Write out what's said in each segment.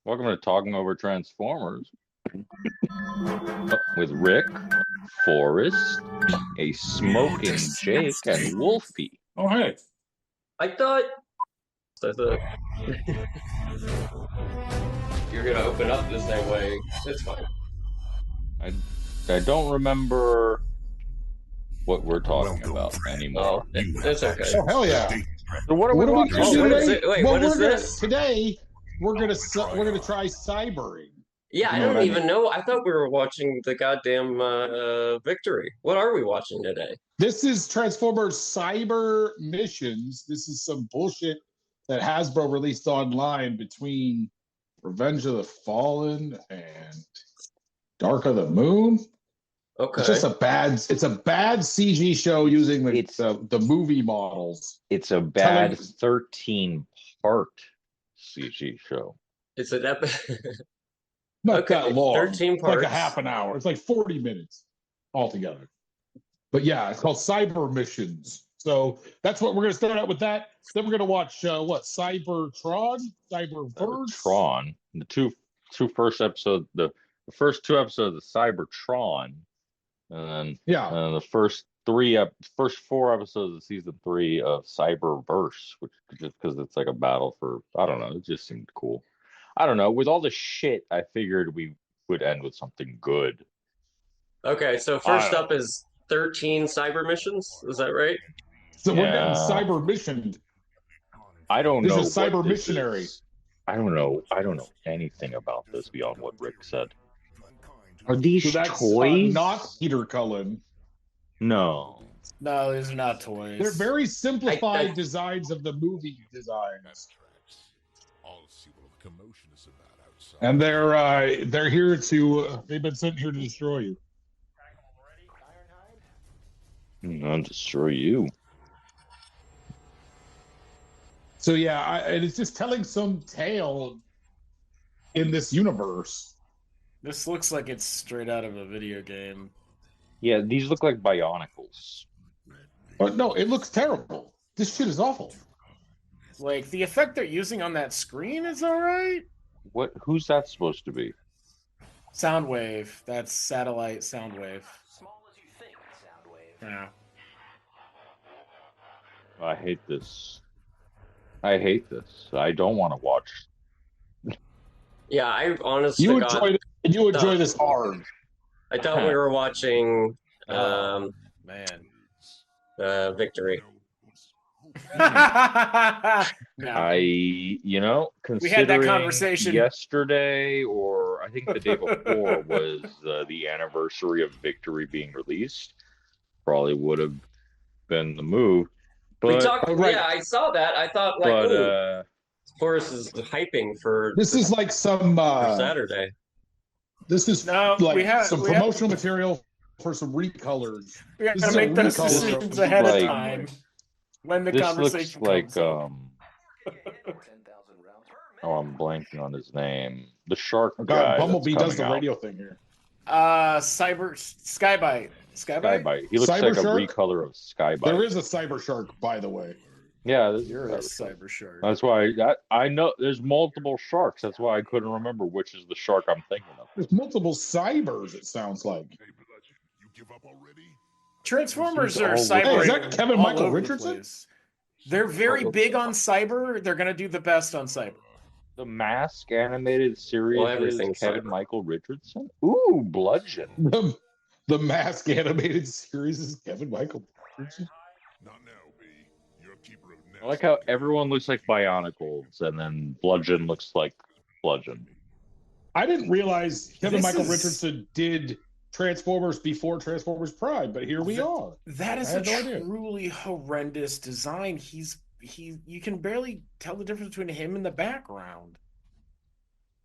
Welcome to Talking Over Transformers with Rick, Forrest, a smoking Jake, and Wolfie. Oh, hey. I thought you're gonna open up the same way. It's fine. I don't remember what we're talking about anymore. It's okay. Oh, hell yeah. So what are we watching today? today? Wait, what is this? Today, we're gonna try cybering. Yeah, I don't even know. I thought we were watching the goddamn Victory. What are we watching today? This is Transformers Cyber Missions. This is some bullshit that Hasbro released online between Revenge of the Fallen and Dark of the Moon. Okay. It's just a bad CG show using the movie models. It's a bad 13-part CG show. It's an epic. Not that long. 13 parts. Like a half an hour. It's like 40 minutes altogether. But yeah, it's called Cyber Missions. So that's what we're going to start out with that. Then we're going to watch Cybertron, Cyberverse. Tron. The two first episodes, the first two episodes of Cybertron, and then the first four episodes of season 3 of Cyberverse, which just because it's like a battle for, I don't know, it just seemed cool. I don't know. With all the shit, I figured we would end with something good. Okay, so first up is 13 cyber missions. Is that right? So we're getting cyber missioned. I don't know. This is cyber missionary. I don't know anything about this beyond what Rick said. Are these toys? Not Peter Cullen. No, these are not toys. They're very simplified designs of the movie designs. And they're here to. They've been sent here to destroy you. I'll destroy you. So yeah, and it's just telling some tale in this universe. This looks like it's straight out of a video game. Yeah, these look like Bionicles. But no, it looks terrible. This shit is awful. Like, the effect they're using on that screen is all right. Who's that supposed to be? Soundwave. That's satellite Soundwave. Small as you think, Soundwave. Yeah. I hate this. I don't want to watch. Yeah, I honestly you enjoy this hard. I thought we were watching Victory. Considering we had that conversation yesterday, or I think the day before was the anniversary of Victory being released. Probably would have been the move. But, we talked. Yeah, I saw that. I thought Forrest is hyping for. This is like some Saturday. This is some promotional material for some recolors. We have to make those decisions ahead of time. When the conversation looks like I'm blanking on his name. The shark guy. Bumblebee does the radio thing here. Skybite. He looks like a recolor of Skybite. There is a Cyber Shark, by the way. Yeah, you're a Cyber Shark. That's why I know there's multiple sharks. That's why I couldn't remember which is the shark I'm thinking of. There's multiple cybers, it sounds like. Transformers are cyber. Hey, is that Kevin Michael Richardson? They're very big on cyber. They're going to do the best on cyber. The Mask animated series is Kevin Michael Richardson. Ooh, Bludgeon. The Mask animated series is Kevin Michael Richardson. I like how everyone looks like Bionicles, and then Bludgeon looks like Bludgeon. I didn't realize Kevin Michael Richardson did Transformers before Transformers Prime, but here we are. That is a truly horrendous design. You can barely tell the difference between him and the background.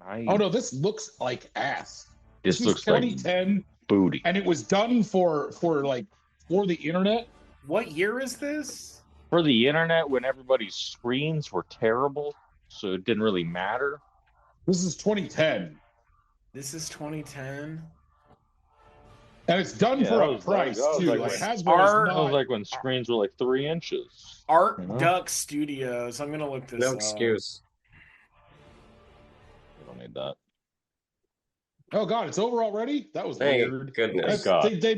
Oh no, this looks like ass. This looks 2010 like booty, and it was done for the internet. What year is this? For the internet, when everybody's screens were terrible, so it didn't really matter. This is 2010. This is 2010. And it's done for a price, too. That was like when screens were like 3 inches. Duck Studios. I'm going to look this up. No excuse. I don't made that. Oh God, it's over already. That was Thank weird. goodness. God. They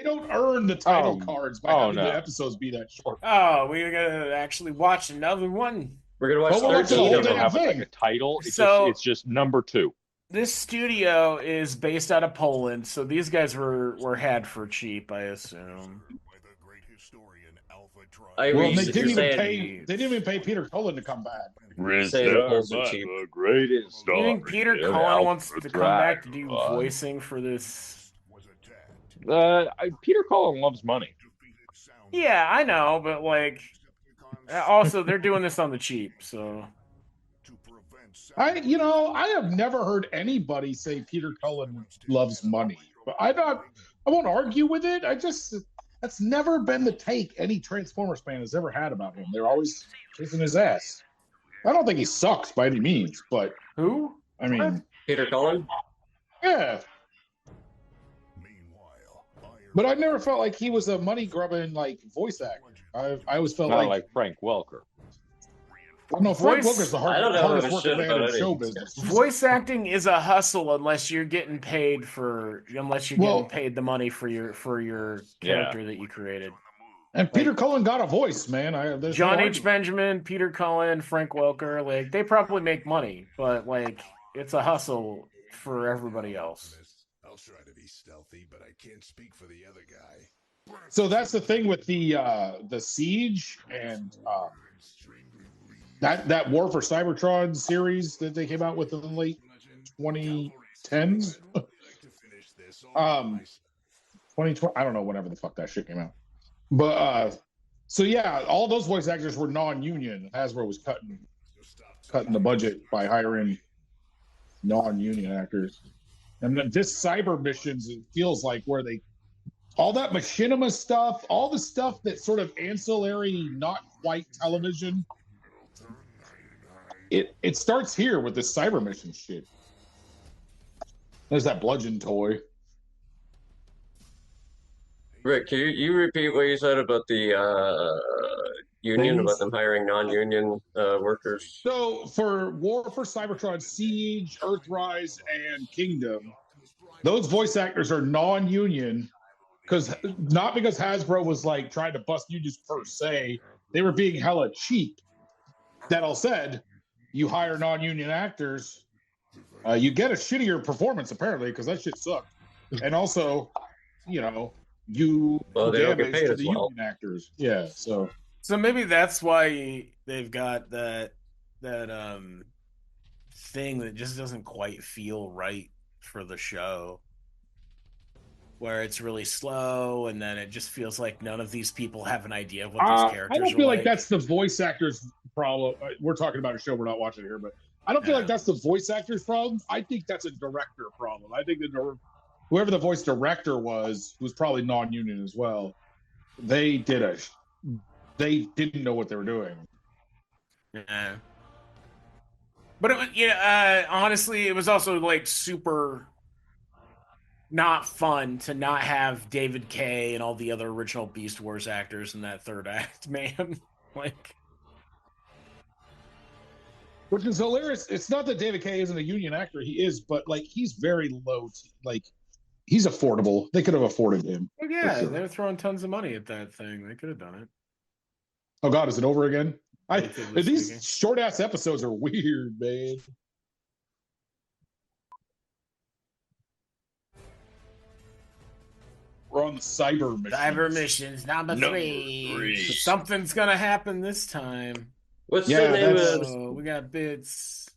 don't earn the title Oh. cards by Oh, having no. the episodes be that short. Oh, we're gonna actually watch another one. We're gonna watch Well, we're watching the 13 whole of They don't them. damn have like a thing. title. So- It's just number 2. This studio is based out of Poland, so these guys were had for cheap, I assume. I Well, mean, they you're didn't even saying- pay. They didn't even pay Peter Cullen to come back. Say the Poles are cheap. The greatest You think story Peter in Cullen wants Alpha to come back to Drive. do voicing for this? Peter Cullen loves money. Yeah, I know, but like, also they're doing this on the cheap, so. I have never heard anybody say Peter Cullen loves money, but I won't argue with it. That's never been the take any Transformers fan has ever had about him. They're always kissing his ass. I don't think he sucks by any means, but Who? I mean, Peter Cullen? yeah. But I never felt like he was a money grubbing like voice actor. I always felt Not like like Frank Welker. no, Frank Voice- Welker's the I don't know hardest shit working man about in any show of these business. Voice acting is a hustle unless you're getting paid Well- the money for your character that you created. And Peter Cullen got a voice, man. There's John no H. argument. Benjamin, Peter Cullen, Frank Welker, like they probably make money, but like it's a hustle for everybody else. I'll try to be stealthy, but I can't speak for the other guy. So that's the thing with the Siege and that War for Cybertron series that they came out with in the late 2010s. 2020, I don't know, whenever the fuck that shit came out. But so yeah, all those voice actors were non-union. Hasbro was cutting the budget by hiring non-union actors. And then this Cyber Missions, it feels like where they all that machinima stuff, all the stuff that's sort of ancillary, not quite television. It starts here with this Cyber Mission shit. There's that bludgeon toy. Rick, can you repeat what you said about the union, Things. about them hiring non-union workers? So for War for Cybertron, Siege, Earthrise, and Kingdom, those voice actors are non-union not because Hasbro was like trying to bust unions per se. They were being hella cheap. That all said, you hire non-union actors, you get a shittier performance apparently because that shit sucked. And also, you do Well, they don't get damage paid to as the well. union actors. Yeah, so maybe that's why they've got that thing that just doesn't quite feel right for the show. Where it's really slow, and then it just feels like none of these people have an idea of what these characters I don't are feel like that's the voice actors' problem. We're talking about a show, we're not watching it here, but I don't feel like that's the voice actors' problem. I think that's a director problem. I think whoever the voice director was probably non-union as well. They didn't know what they were doing. Yeah. But it was, honestly, it was also like super not fun to not have David Kaye and all the other original Beast Wars actors in that third act, man. Like, Which is hilarious. It's not that David Kaye isn't a union actor. He is, but like he's very low. He's affordable. They could have afforded him. well, yeah, sure. they were throwing tons of money at that thing. They could have done it. Oh God, is it over again? Relatively These speaking. short ass episodes are weird, man. We're on the cyber mission. Cyber missions number three. Something's gonna happen this time. What's Yeah, the name that's- of? We got bits.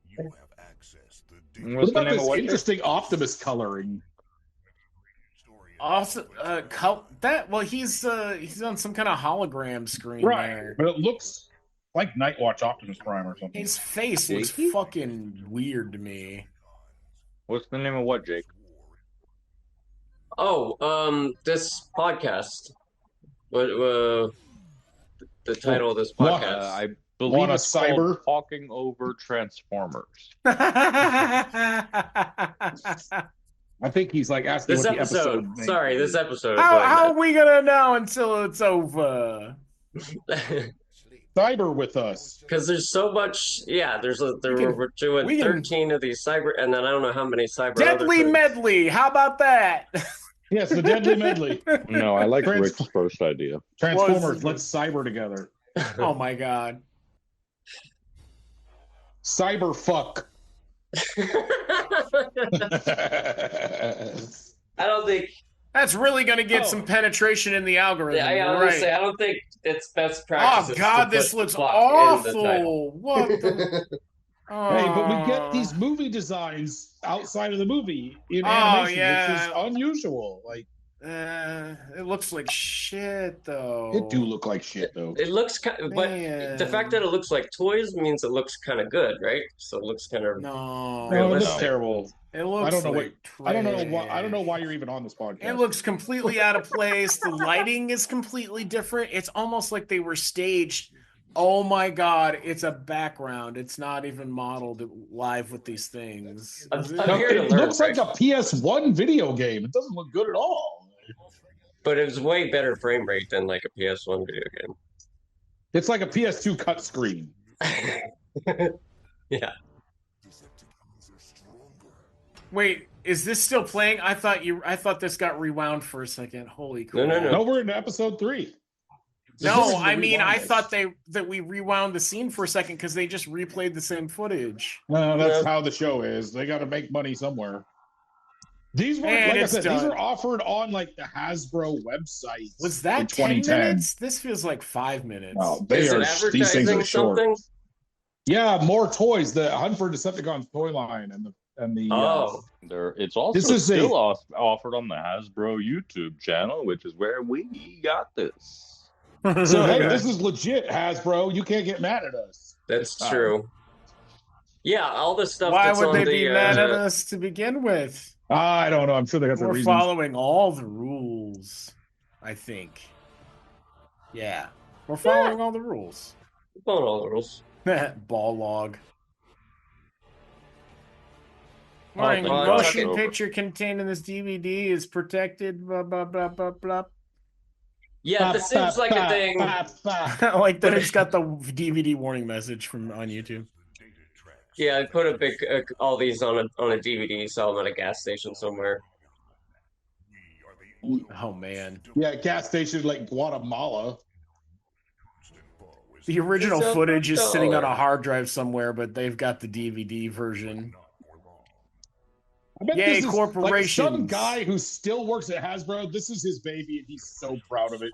You have access to What What's the about name this of what? interesting Optimus coloring? Also, he's on some kind of hologram screen there. But it looks like Nightwatch Optimus Prime or something. His face looks Jakey? fucking weird to me. What's the name of what, Jake? Oh, this podcast. What? The title of this What? podcast. I believe Wanna it's called cyber? Talking Over Transformers. I think he's like asking this what the episode. episode name Sorry, is. this episode. how are we gonna know until it's over? So cyber with us. Because there's so much. Yeah, we're doing we can- 13 of these cyber, and then I don't know how many cyber. Deadly other medley. How about that? Yes, the deadly medley. No, I like Rick's first idea. Transformers, let's cyber together. Oh my god. Cyber fuck. I don't think. That's really going to get some penetration in the algorithm. Yeah, I was gonna say I don't think it's best Oh practice. god, this looks awful. What the? Hey, but we get these movie designs outside of the movie in animation, which is unusual. Like, it looks like shit, though. it do look like shit, though. It looks kind of, but the fact that it looks like toys means it looks kind of good, right? So it looks kind of no, it looks terrible. It looks. I don't know like I don't know why. I don't know why you're even on this podcast. It looks completely out of place. The lighting is completely different. It's almost like they were staged. Oh my god, it's a background. It's not even modeled live with these things. It looks like a PS1 video game. It doesn't look good at all. But it was way better frame rate than like a PS1 video game. It's like a PS2 cut screen. Yeah. Wait, is this still playing? I thought this got rewound for a second. Holy crap. No, we're in episode 3. No, I mean, I thought that we rewound the scene for a second because they just replayed the same footage. No, that's how the show is. They got to make money somewhere. These were, like I said, these were offered on like the Hasbro website. Was that 10 minutes? This feels like 5 minutes. Oh, these things are short. Something? Yeah, more toys. The Hunt for Decepticons toy line and the it's also still offered on the Hasbro YouTube channel, which is where we got this. So hey, this is legit, Hasbro. You can't get mad at us. That's true. Yeah, all the stuff. Why would they be mad at us to begin with? I don't know. I'm sure they got the reasons. We're following all the rules, I think. Yeah, we're following all the rules. Following all the rules. Ball log. Warning, motion picture contained in this DVD is protected. Blah blah blah blah blah. Yeah, this seems like a thing. Like that, it's got the DVD warning message from on YouTube. Yeah, I put a big all these on a DVD, sell them at a gas station somewhere. Oh man. Yeah, gas station like Guatemala. The original footage is sitting on a hard drive somewhere, but they've got the DVD version. I bet Yay, this is corporations. Like some guy who still works at Hasbro. This is his baby, and he's so proud of it.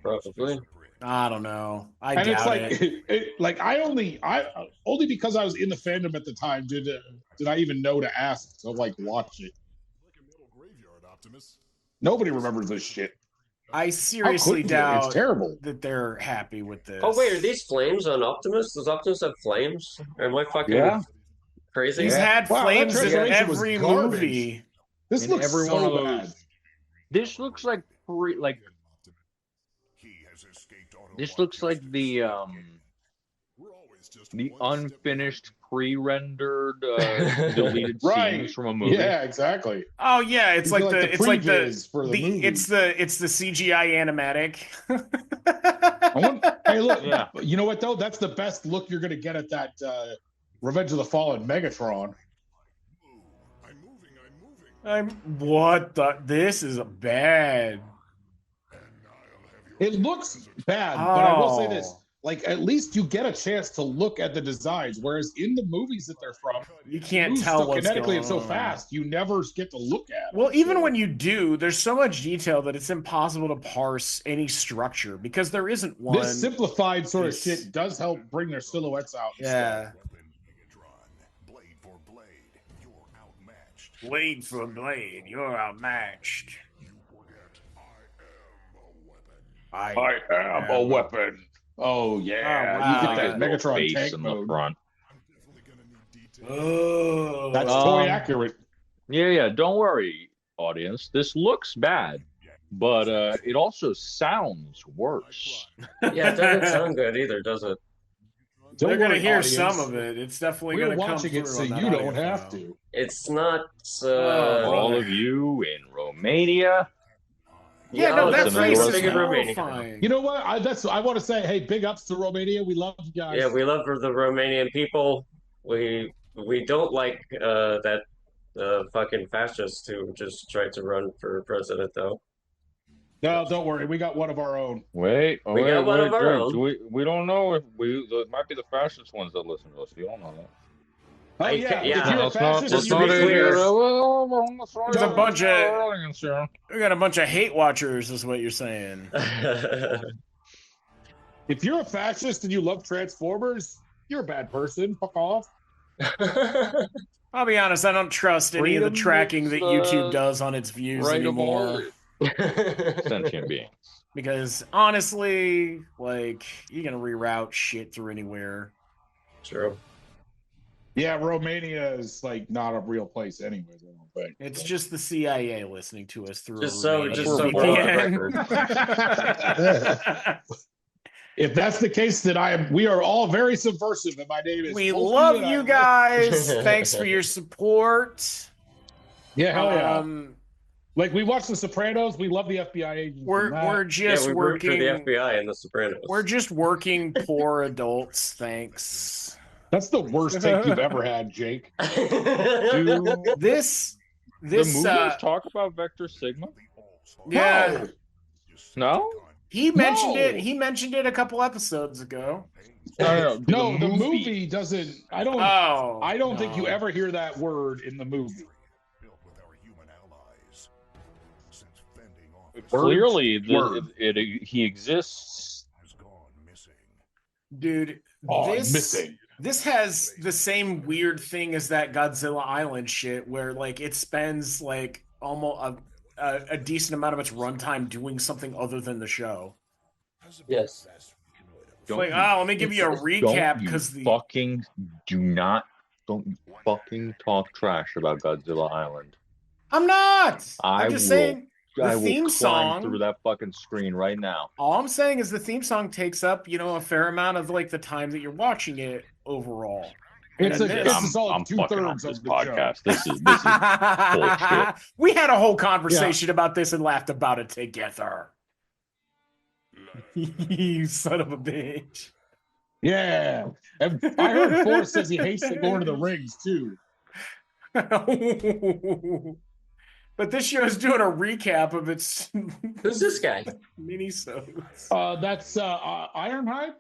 Probably. I don't know. I and doubt it's like I only because I was in the fandom at the time did I even know to ask to like watch it. Nobody remembers this shit. I seriously doubt it's terrible that they're happy with this. Oh wait, are these flames on Optimus? Does Optimus have flames? Am I fucking crazy? He's had flames in every movie. This looks so bad. This looks like this looks like the unfinished pre-rendered deleted scenes from a movie. Yeah, exactly. Oh yeah, it's like the movie. it's the CGI animatic. Hey, look, you know what though? That's the best look you're gonna get at that Revenge of the Fallen Megatron. This is bad. It looks bad, but I will say this. Like, at least you get a chance to look at the designs, whereas in the movies that they're from, you can't tell what's going on. It's so fast, you never get to look at it. Well, even when you do, there's so much detail that it's impossible to parse any structure because there isn't one. This simplified sort of shit does help bring their silhouettes out. Yeah. Blade for blade, you're outmatched. Blade for blade, you're outmatched. I am a weapon. Oh yeah, you get that Megatron tank in the front. Oh, that's toy accurate. Yeah. Don't worry, audience. This looks bad, but it also sounds worse. Yeah, it doesn't sound good either, does it? They're gonna hear some of it. It's definitely gonna come through. We're watching it, so you don't have to. It's not. For all of you in Romania. Yeah, no, that listen, place it is wasn't- horrifying. You know what? I want to say, hey, big ups to Romania. We love you guys. Yeah, we love the Romanian people. We don't like that fucking fascist who just tried to run for president, though. No, don't worry. We got one of our own. Wait, We got one of our Jake, own. we don't know if it might be the fascist ones that listen to us. You don't know that. Oh, I yeah. ca- yeah. If you're a Let's fascist, just you to be clear. There's a bunch of we got a bunch of hate watchers, is what you're saying. if you're a fascist and you love Transformers, you're a bad person. Fuck off. I'll be honest, I don't trust any of the Freedom tracking is, that YouTube does on its views right of all anymore. sentient beings. Because honestly, like, you're gonna reroute shit through anywhere. True. Yeah, Romania is like not a real place anyways, I don't think. It's just the CIA listening to us through Just a so Romanian we're on VPN. record. If that's the case, then we are all very subversive, and my name is We Wolfie, love and you I- guys. Thanks for your support. Yeah, hell yeah. Like we watch The Sopranos. We love the FBI agents. we're just we root for working. the FBI and the Sopranos. We're just working poor adults. Thanks. That's the worst take you've ever had, Jake. This The movies talk about Vector Sigma? yeah. No? He mentioned No. it. He mentioned it a couple episodes ago. No, the movie doesn't. I don't. Oh, I don't think you no. ever hear that word in the movie. Built with our human allies. Since fending off the Clearly, Word. he exists. has gone missing. Dude. Oh, this missing. This has the same weird thing as that Godzilla Island shit, where like it spends like almost a decent amount of its runtime doing something other than the show. Yes. It's like, oh, let me give you a recap because the Fucking don't you fucking talk trash about Godzilla Island. I'm not. I I'm just will- saying the I will theme climb song. through that fucking screen right now. All I'm saying is the theme song takes up, a fair amount of like the time that you're watching it overall. It's And a this- it's a solid I'm fucking up 2/3 this of the podcast. This is bullshit. We had a whole conversation about this and laughed about it together. You son of a bitch. Yeah, and I heard Forrest says he hates the Lord of the Rings too. But this show is doing a recap of its Who's this guy? mini-sodes. That's Ironhide.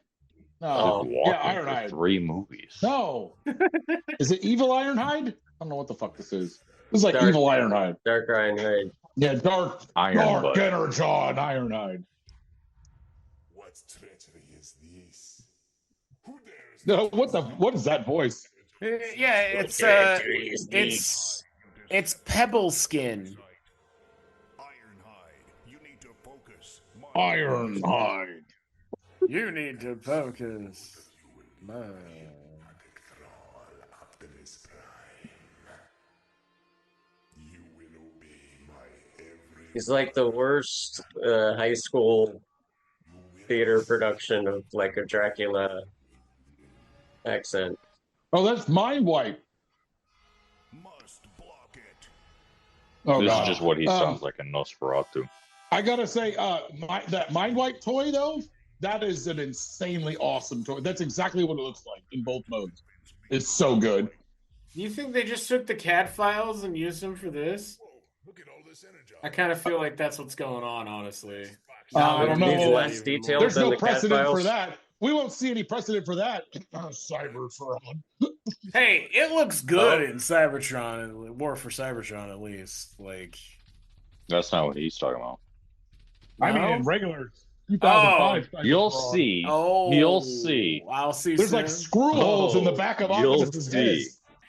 Oh, yeah, Walking for Ironhide. 3 movies. No, is it Evil Ironhide? I don't know what the fuck this is. This is like Dark- Evil Ironhide. Dark Ryan Hyde. Yeah, dark Iron Butt. Energon Ironhide. What treachery is this? Who dares No, what is that voice? Yeah, it's Pebble Skin. Ironhide, you need to focus. Ironhide. You need to focus. Optimus Prime. You will obey my every. He's like the worst high school theater production of like a Dracula accent. Oh, that's Mind Wipe. Must block it. Oh, This God. is just what he sounds like in Nosferatu. I gotta say, that Mind Wipe toy though, that is an insanely awesome toy. That's exactly what it looks like in both modes. It's so good. Do you think they just took the CAD files and used them for this? Whoa, look at all this energy. I kind of feel like that's what's going on, honestly. I don't These know. less detailed There's than no the CAD precedent for files. that. We won't see any precedent for that. Cybertron. Hey, it looks good in Cybertron, War for Cybertron at least. Like, That's not what he's talking about. I mean, No? in regular 2005. You'll Cybertron. see. oh, You'll see. I'll see. There's like soon. screw holes in the back of You'll Optimus's see.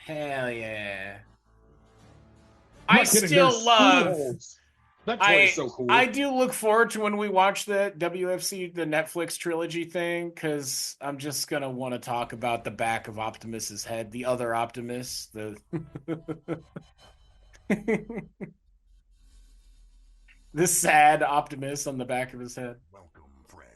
head. Hell yeah! I'm I not kidding, still there's screw love. holes. That toy is so cool. I do look forward to when we watch the WFC, the Netflix trilogy thing, because I'm just gonna want to talk about the back of Optimus's head, the other Optimus, the the sad Optimus on the back of his head. Welcome, friend.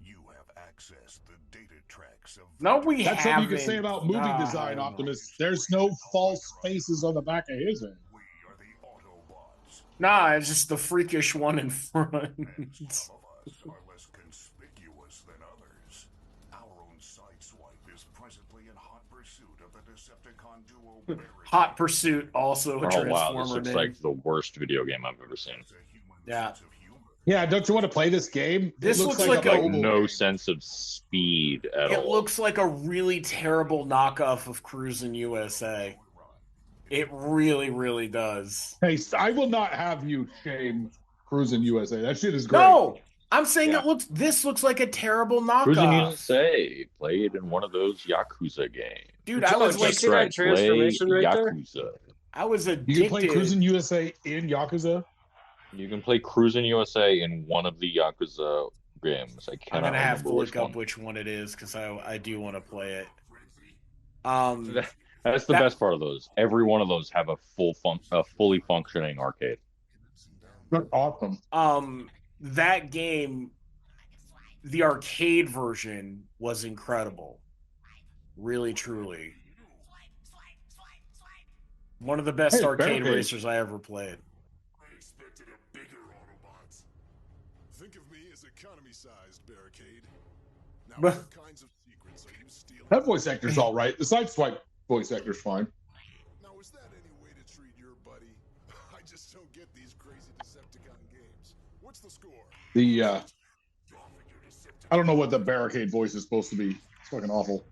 You have accessed the data tracks of. No, we That's haven't. something you can say about movie Ah, design, no. Optimus. There's no false faces on the back of his head. We are the Autobots. Nah, it's just the freakish one in front. Some of us are less conspicuous than others. Our own Sideswipe is presently in hot pursuit of the Decepticon duo Barricade. Hot Pursuit, also a Oh wow, this Transformer looks name. like the worst video game I've ever seen. Yeah. Yeah, don't you want to play this game? This It looks a like Like mobile no game. sense of speed at all. It looks like a really terrible knockoff of Cruisin' USA. It really, really does. Hey, I will not have you shame Cruisin' USA. That shit is great. No, I'm saying Yeah. this looks like a terrible knockoff. Cruising USA played in one of those Yakuza games. Dude, I was Did you like, see that transformation play right there? Yakuza. I was You addicted. can play Cruisin' USA in Yakuza? You can play Cruising USA in one of the Yakuza games. I I'm cannot gonna have to remember look up one. which one it is because I do want to play it. That's the best part of those. Every one of those have a fully functioning arcade. That's awesome. That game, the arcade version was incredible. Really, truly. One of the best Hey, arcade Barricade. racers I ever played. I expected a bigger Autobots. Think of me as economy-sized Barricade. Now, But- what kinds of secrets are you stealing? That voice actor's all right. The Sideswipe voice actor's fine. Now, is that any way to treat your buddy? I just don't get these crazy Decepticon games. What's the score? The I don't know what the Barricade voice is supposed to be. It's fucking awful.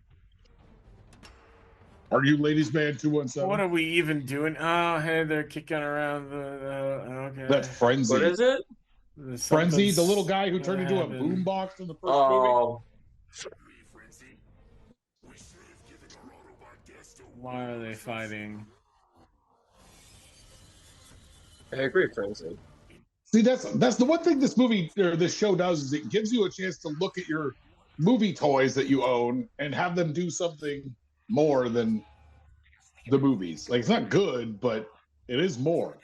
Are you ladies man 217? What are we even doing? Oh, hey, they're kicking around the. Okay. That's Frenzy. What is it? Frenzy, the little guy who Something's turned into a gonna happen. boombox in the first movie. Oh, Why are they fighting? I agree, Frenzy. See, that's the one thing this movie or this show does is it gives you a chance to look at your movie toys that you own and have them do something more than the movies. Like it's not good, but it is more.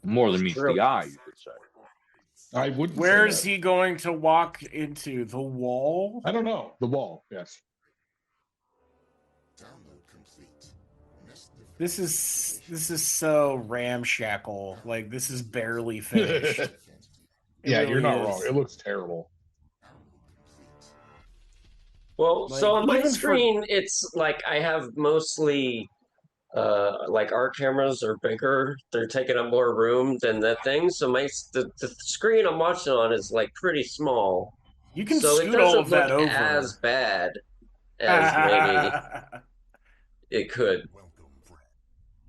More than meets the eye, you could say. I wouldn't. Where say is that. he going to walk into? The wall? I don't know. The wall. Yes. Download complete. This is so ramshackle. Like this is barely finished. It Yeah, really you're not is. wrong. It looks terrible. Well, Like, so on my even for- screen, it's like I have mostly like our cameras are bigger. They're taking up more room than that thing. So the screen I'm watching on is like pretty small. You can So it scoot all doesn't of that look over. as bad as maybe it could. Welcome, friend.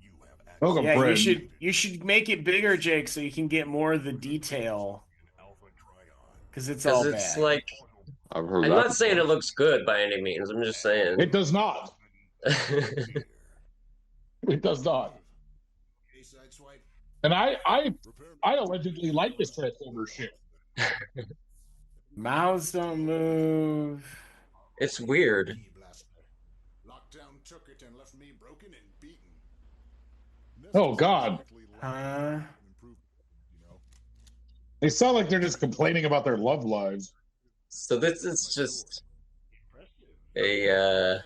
You have access Welcome, Yeah, friend. you should make it bigger, Jake, so you can get more of the detail. to Alpha Trion. Because it's all Because it's bad. like I've heard I'm that not saying before. it looks good by any means. I'm just saying. It does not. It does not. Hey, Sideswipe. And I Prepare allegedly like this Transformer shit. Mouths don't move. It's weird. me blaster. Lockdown took it and left me broken and beaten. Oh, God. Huh? They sound like they're just complaining about their love lives. So this is just a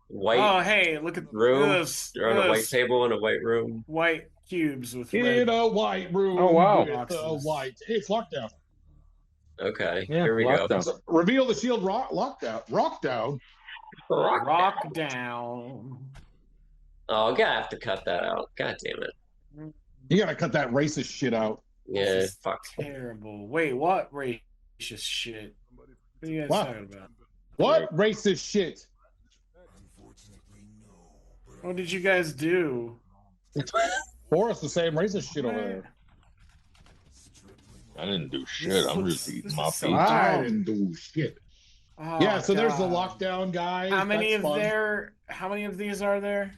white Oh, hey, look at room. this. You're on a white This table in a white room. white cubes with In red. a white room. Oh, wow. With a Boxes. white. Hey, it's lockdown. Okay, Yeah, here we go. lockdown. So, reveal the shield lockdown. Rockdown. Rock down. Oh, I'm gonna have to cut that out. God damn it. You gotta cut that racist shit out. Yeah, This is fuck. terrible. Wait, what racist shit? What are you guys What? talking about? What racist shit? What did you guys do? Forrest the same racist shit over there. I didn't do shit. I'm just This eating my is so pizza. I dumb. didn't do shit. Oh, Yeah, so there's the God. lockdown guy. How many That's of fun. how many of these are there?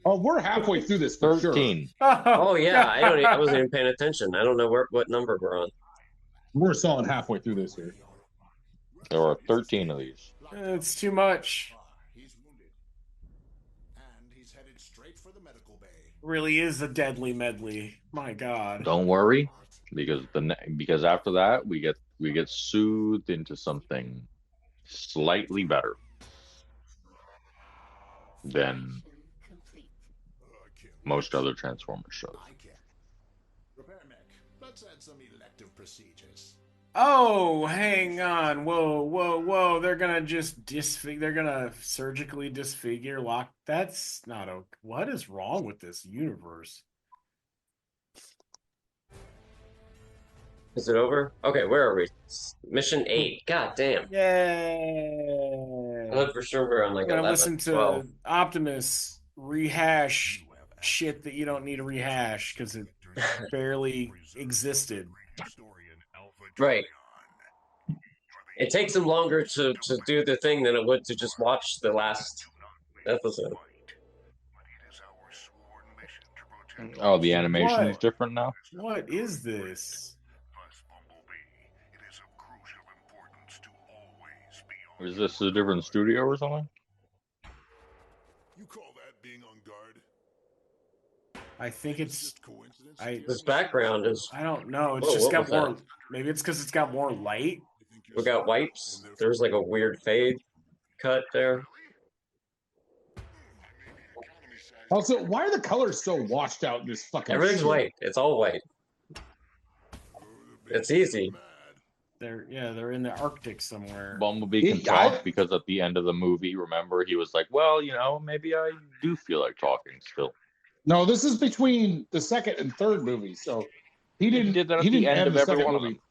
Oh, we're halfway through this for sure. 13. Oh yeah, I wasn't even paying attention. I don't know what number we're on. We're solid halfway through this here. There are 13 of these. It's too much. He's wounded. And he's headed straight for the medical bay. Really is a deadly medley. My God. Don't worry, because after that we get soothed into something slightly better than most other Transformers shows. I can't Let's add some elective procedures. Oh, hang on. Whoa, whoa, whoa. They're gonna just disfigure. They're gonna surgically disfigure Lock. That's not okay. What is wrong with this universe? Is it over? Okay, where are we? Mission 8. God damn. Yay! I thought for sure we're on like I'm gonna 11, listen to 12. Optimus rehash shit that you don't need to rehash because it barely existed. Right. It takes him longer to do the thing than it would to just watch the last episode. Oh, the animation is What? different now. What is this? Is this a different studio or something? You call that being on guard? I think it's. Just coincidence? This background is. I don't know. It's Whoa, just what got was that? more. Maybe it's because it's got more light. We got wipes. There's like a weird fade cut there. Also, why are the colors so washed out in this fucking Everything's shit? white. It's all white. It's easy. They're in the Arctic somewhere. Bumblebee can talk because at the end of the movie, remember, he was like, well, maybe I do feel like talking still. No, this is between the second and third movie, so he didn't. did that at he the didn't end of the every second one of movie. them.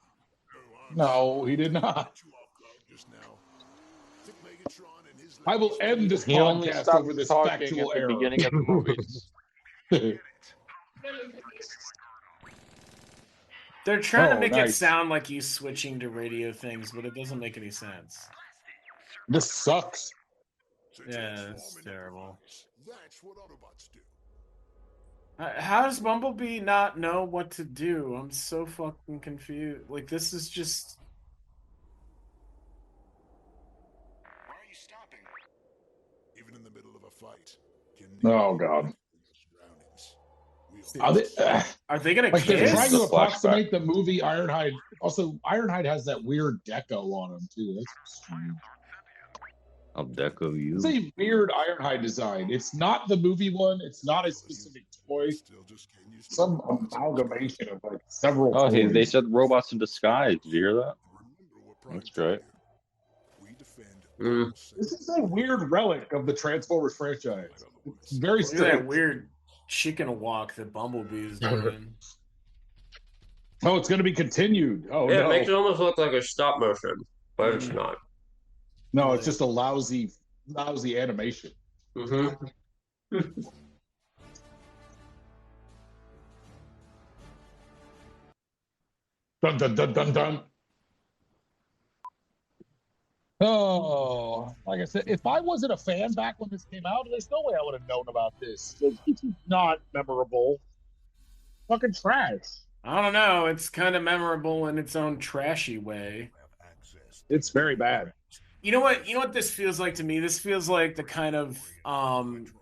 No, he did not. I will end this He only podcast stopped over this talking at factual the error. beginning of the movies. They're trying to Oh, make it nice. sound like he's switching to radio things, but it doesn't make any sense. This sucks. Yeah, it's terrible. That's what Autobots do. How does Bumblebee not know what to do? I'm so fucking confused. Like, this is just. Why are you stopping? Even in the middle of a fight. Oh God. Are they gonna Like they're kiss? trying to The approximate the movie Ironhide. Also, Ironhide has that weird deco on him too. That's strange. I'll deco you. It's a weird Ironhide design. It's not the movie one. It's not a specific toy. Some amalgamation of like several. Oh, hey, toys. they said robots in disguise. Did you hear that? That's great. This is a weird relic of the Transformers franchise. It's very Look at that strange. weird chicken walk that Bumblebee is doing. Oh, it's going to be continued. Oh Yeah, no, it makes it almost look like a stop motion, but it's not. no, it's just a lousy animation. Mm-hmm. Dun dun dun dun dun. Oh, like I said, if I wasn't a fan back when this came out, there's no way I would have known about this. It's not memorable. Fucking trash. I don't know. It's kind of memorable in its own trashy way. It's very bad. You know what? You know what this feels like to me? This feels like the kind of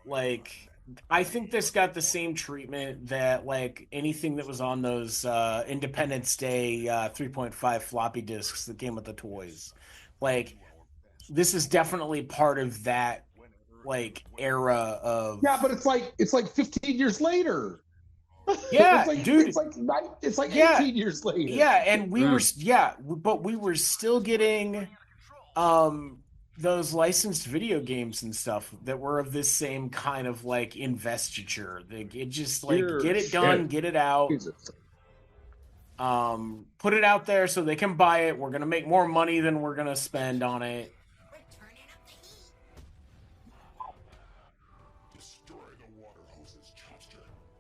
like I think this got the same treatment that like anything that was on those Independence Day 3.5 floppy disks that came with the toys. Like this is definitely part of that like era of Yeah, but it's like 15 years later. Yeah, it's like, dude. It's like Yeah. 18 years later. Yeah, and we were but we were still getting those licensed video games and stuff that were of this same kind of like investiture. It just like get it done, get it out. Jesus. Put it out there so they can buy it. We're gonna make more money than we're gonna spend on it.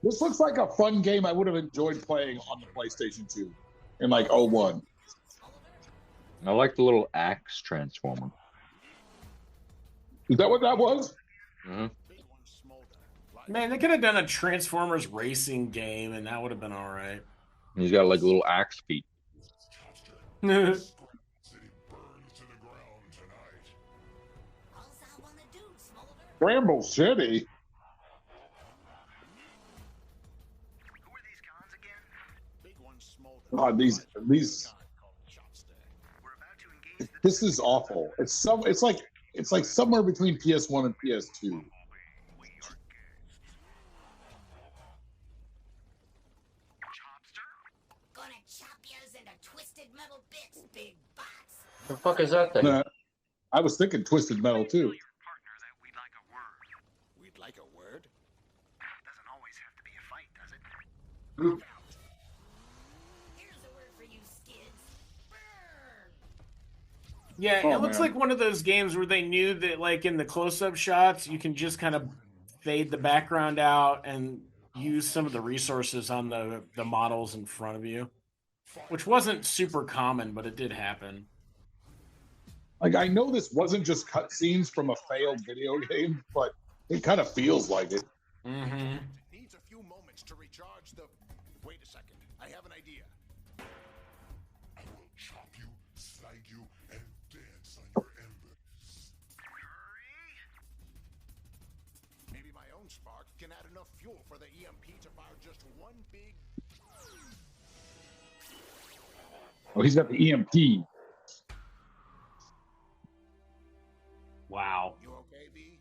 This looks like a fun game I would have enjoyed playing on the PlayStation 2 in like 01. I like the little axe transformer. Is that what that was? Mm-hmm. Man, they could have done a Transformers racing game and that would have been all right. He's got like little axe feet. Bramble City. God, these. This is awful. It's like somewhere between PS1 and PS2. The fuck is that thing? I was thinking Twisted Metal too. We'd like a word? Doesn't always have to be a fight, does it? Here's a word for you skids. Burn! Yeah, Oh, it looks man. like one of those games where they knew that, like, in the close-up shots, you can just kind of fade the background out and use some of the resources on the models in front of you, which wasn't super common, but it did happen. Like, I know this wasn't just cutscenes from a failed video game, but it kind of feels like it. Mm-hmm. Needs a few moments to recharge the... Wait a second. I have an idea. I will chop you, slide you, and dance on your embers. Hurry! Maybe my own spark can add enough fuel for the EMP to fire just one big... Oh, he's got the EMP. Wow. You okay, V?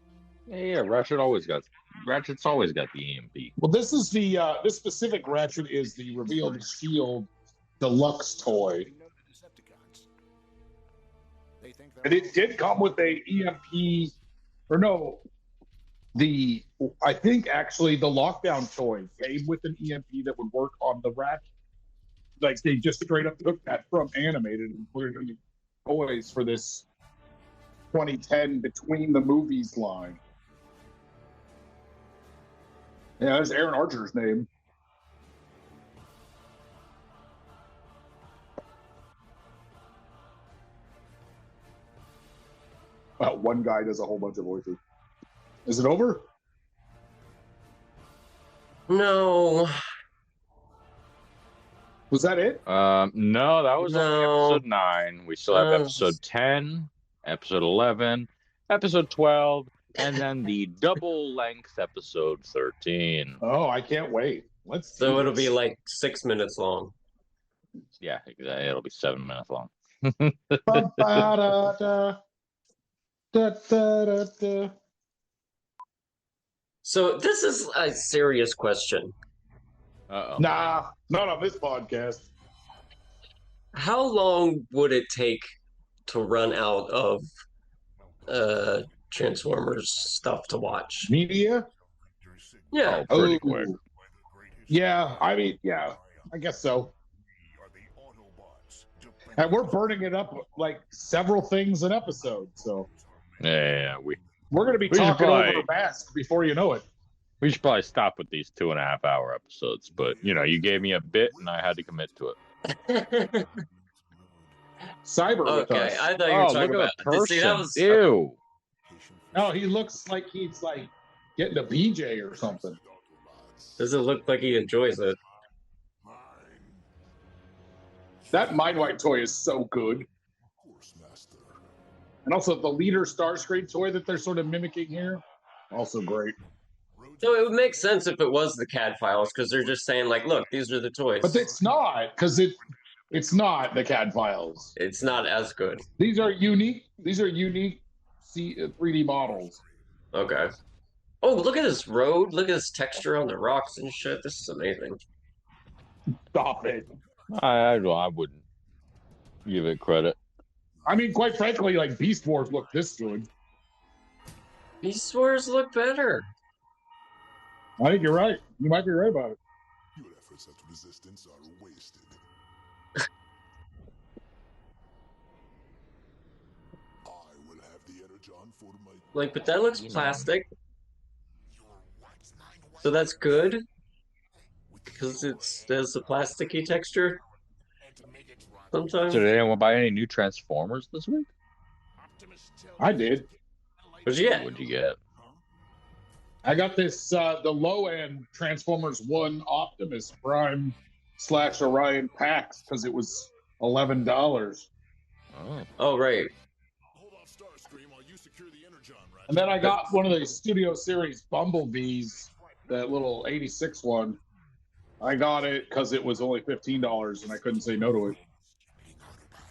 Yeah, Ratchet's always got the EMP. Well, this is the this specific Ratchet is the revealed Shield Deluxe toy, We know the Decepticons. They think they're and it did come with a EMP, or no, I think actually the Lockdown toy came with an EMP that would work on the Ratchet. Like, they just straight up took that from Animated and put it in the toys for this 2010 Between the Movies line. Yeah, that's Aaron Archer's name. One guy does a whole bunch of voices. Is it over? No. Was that it? No, that was only No. episode 9. We still have episode 10, episode 11, episode 12, and then the double-length episode 13. Oh, I can't wait. Let's. So do it'll be this. like 6 minutes long. Yeah, exactly. It'll be 7 minutes long. Ba-ba-da-da. Da-da-da-da. So this is a serious question. Uh-oh. Nah, not on this podcast. How long would it take to run out of Transformers stuff to watch? Media? Yeah. Oh, pretty Oh. quick. Yeah, I mean, yeah, I guess so. And we're burning it up like several things an episode, so Yeah, we're going to be We should talking probably- over Mask before you know it. we should probably stop with these 2.5-hour episodes, but, you gave me a bit and I had to commit to it. Cyber with Okay, us. I thought you were talking look about. at the person. See, that was Ew. No, he looks like he's like getting a BJ or something. Doesn't look like he enjoys it. That Mindwipe toy is so good. And also the Leader Starscream toy that they're sort of mimicking here, also great. So it would make sense if it was the CAD files because they're just saying like, look, these are the toys. But it's not, because it's not the CAD files. It's not as good. These are unique 3D models. Okay. Oh, look at this road. Look at this texture on the rocks and shit. This is amazing. Stop it. I wouldn't give it credit. I mean, quite frankly, like Beast Wars look this good. Beast Wars look better. I think you're right. You might be right about it. Your efforts at resistance are wasted. I will have the energon for my... Like, but that looks plastic. So that's good. Because there's a plasticky texture. Sometimes. So did anyone buy any new Transformers this week? I did. What'd you get? What'd you get? I got this the low end Transformers 1 Optimus Prime / Orion packs because it was $11. Oh. Oh, right. Hold off Starscream while you secure the energon, right? And then I got one of the Studio Series Bumblebees, that little 86 one. I got it because it was only $15 and I couldn't say no to it.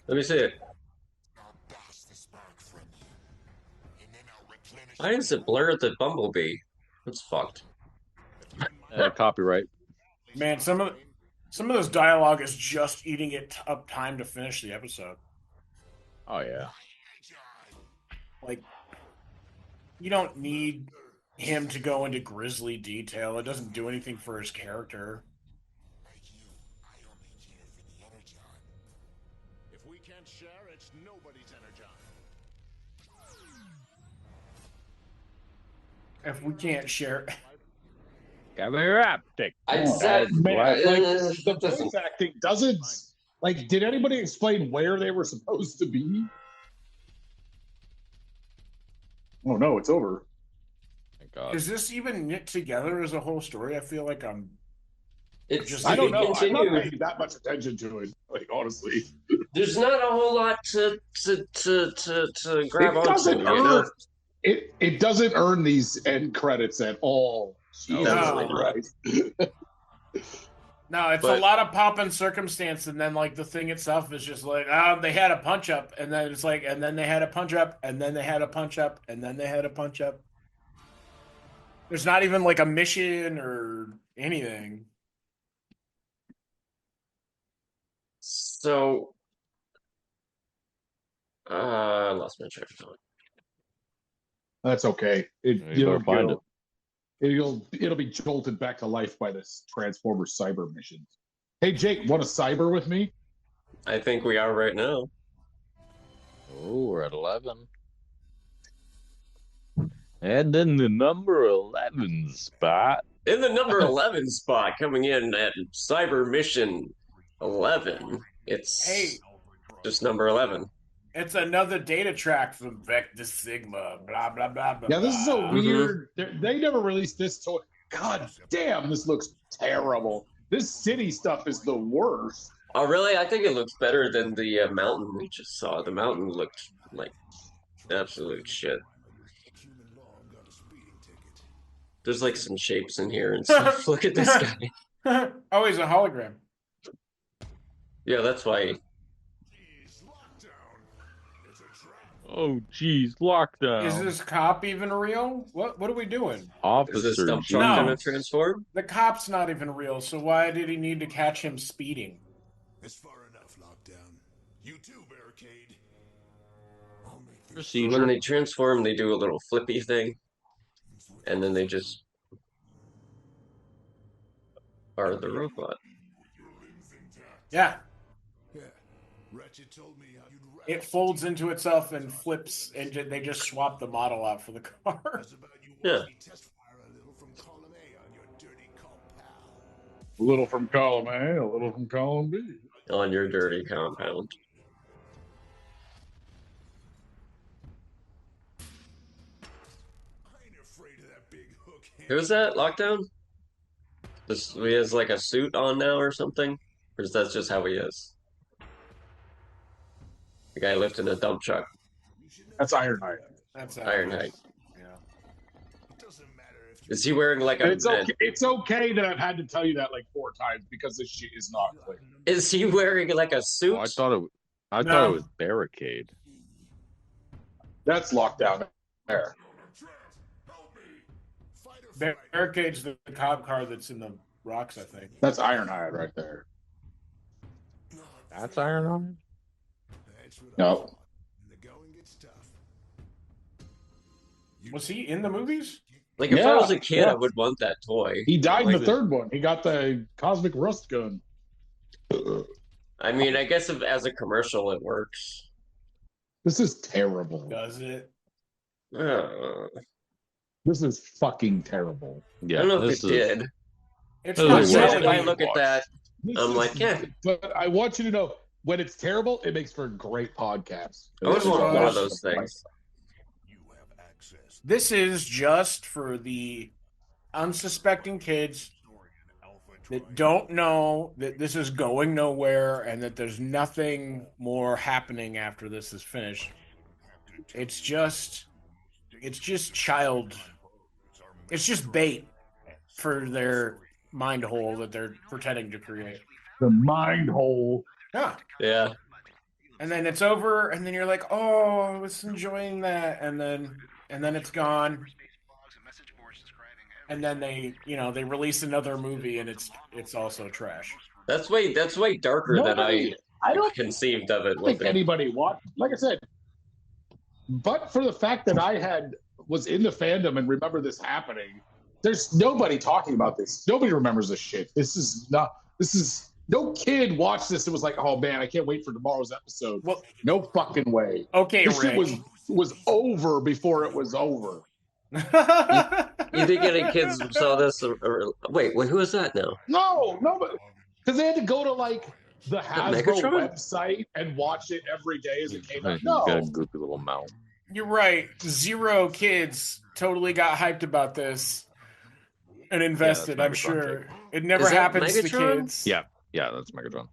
Let me see it. Why does it blur the Bumblebee? That's fucked. Copyright. Man, some of those dialogue is just eating it up time to finish the episode. Oh yeah. Like, you don't need him to go into grisly detail. It doesn't do anything for his character. Like you, I only care for the energon. If we can't share, it's nobody's energon. If we can't share, Got my optic. I Oh, said, man, like the that doesn't. voice acting doesn't like. Did anybody explain where they were supposed to be? Oh no, it's over. Thank God. is this even knit together as a whole story? I feel like I'm. It's Just- I to don't be know. I'm not continued. paying that much attention to it. Like honestly, There's not a whole lot to grab it onto. doesn't You earn. know? It doesn't earn these end credits at all. Jesus Definitely not. Christ. No, it's a But- lot of pomp and circumstance, and then like the thing itself is just like, they had a punch up, and then it's like, and then they had a punch up, and then they had a punch up, and then they had a punch up. There's not even like a mission or anything. So, I lost my train of thought. That's okay. You better find it. It'll be jolted back to life by this Transformer Cyber mission. Hey Jake, want to cyber with me? I think we are right now. Oh, we're at 11. And then the number 11 spot. In the number 11 spot, coming in at Cyber Mission 11, it's Hey, just number 11. it's another data track from Vector Sigma. Blah blah blah blah. Yeah, this is a blah. weird. They never released this toy. God damn, this looks terrible. This city stuff is the worst. Oh, really? I think it looks better than the mountain we just saw. The mountain looked like absolute shit. Human law got a speeding ticket. There's like some shapes in here and stuff. Look at this guy. Oh, he's a hologram. Yeah, that's why. Jeez, lockdown. It's a trap. Oh, geez, lockdown. Is this cop even real? What are we doing? Is this Officer dump G? truck No. gonna transform? The cop's not even real, so why did he need to catch him speeding? It's far enough, lockdown. You too, barricade. I'll make this Procedure. When they transform, they do a little flippy thing, and then they just are the robot. your limbs intact. Yeah, Yeah. Ratchet told me how you'd rather it folds into itself and flips, and they just swap the model out for the car. How's about you Yeah. watch me test fire a little from column A on your dirty compound? A little from column A, a little from column B. On your dirty compound. I ain't afraid of that big hook hand. Who's that? Lockdown? This he has like a suit on now or something? Or is that just how he is? The guy lifting a dump truck. That's Ironhide. That's Ironhide. Yeah. It doesn't matter if you Is he wearing like And a? it's okay. It's okay that I've had to tell you that like 4 times because this shit is not clear. Is he wearing like a suit? Oh, I thought it No. was barricade. That's lockdown there. help me. Fight or flight. Barricade's the cop car that's in the rocks, I think. That's Ironhide right there. That's Ironhide? That's what I No. thought. And the going gets tough. You Was he in the movies? Like if I Yeah, was a kid, yeah. I would want that toy. He died in Like the third one. He got the cosmic rust gun. I mean, I guess if, as a commercial, it works. This is terrible. Does it? I This is fucking terrible. Yeah, don't know if this it is. did. It's This not is Instead, well if I done. look at that, This I'm is- like, yeah. But I want you to know when it's terrible, it makes for a great podcast. I would This is want one awesome. of those things. you have access. This is just for the unsuspecting kids that don't know that this is going nowhere and that there's nothing more happening after this is finished. It's just child. It's just bait for their mind hole that they're pretending to create. The mind hole. Yeah. Yeah. And then it's over, and then you're like, "Oh, I was enjoying that," and then it's gone. And then they release another movie, and it's also trash. That's way darker than I I don't conceived of it. think anybody watched. Like I said, but for the fact that was in the fandom and remember this happening, there's nobody talking about this. Nobody remembers this shit. No kid watched this and was like, oh man, I can't wait for tomorrow's episode. Well, no fucking way. Okay, this Rick. shit was over before it was over. You think any kids saw this? Wait, who is that now? No, but because they had to go to like the Hasbro Megatron? website and watch it every day as it came out. You got a No, goofy little mouth. You're right. 0 kids totally got hyped about this and invested, that's I'm Megatron sure. too. It never Is that happens to Megatron? kids. Yeah, that's Megatron.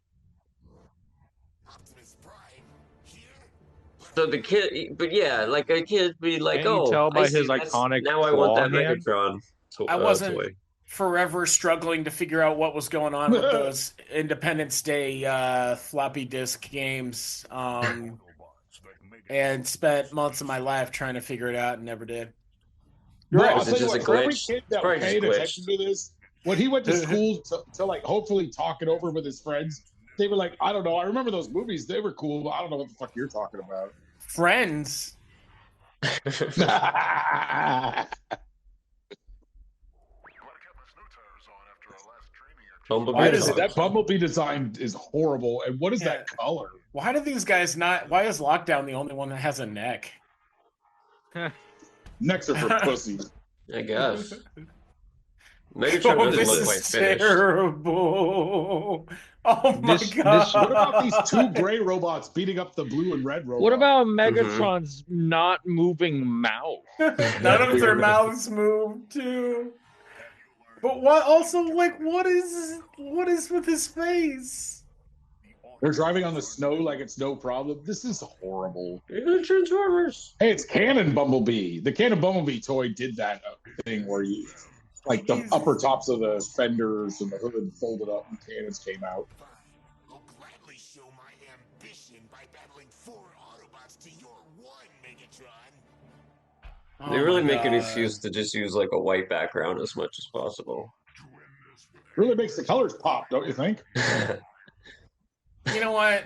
Optimus Prime here. So the kid, but yeah, like a kid be like, Can't you oh, tell by I see, his that's- iconic Now I want that claw hand? Megatron. I wasn't toy. forever struggling to figure out what was going on with those Independence Day floppy disk games, and spent months of my life trying to figure it out and never did. You're Right, right. I'll is it tell you just what, a for every glitch? kid that Probably just paid glitched. attention to this, when he went to school to like hopefully talk it over with his friends, they were like, I don't know. I remember those movies. They were cool, but I don't know what the fuck you're talking about. Friends. Bumblebee Why is is it, that Bumblebee design is horrible. And what is that color? Why do these guys not? Why is Lockdown the only one that has a neck? Necks are for pussies. I guess. Megatron doesn't this look is quite finished. terrible. Oh my god! What about these two gray robots beating up the blue and red robot? What about Megatron's not moving mouth? None of their mouths move too. But what? Also, like, what is with his face? They're driving on the snow like it's no problem. This is horrible. Even Transformers. Hey, it's Cannon Bumblebee. The Cannon Bumblebee toy did that thing where you, like, the upper tops of the fenders and the hood folded up and cannons came out. I'll gladly show my ambition by battling 4 Autobots to your 1, Megatron. Oh They really my make an God. excuse to just use like a white background as much as possible. Really makes the colors pop, don't you think? You know what?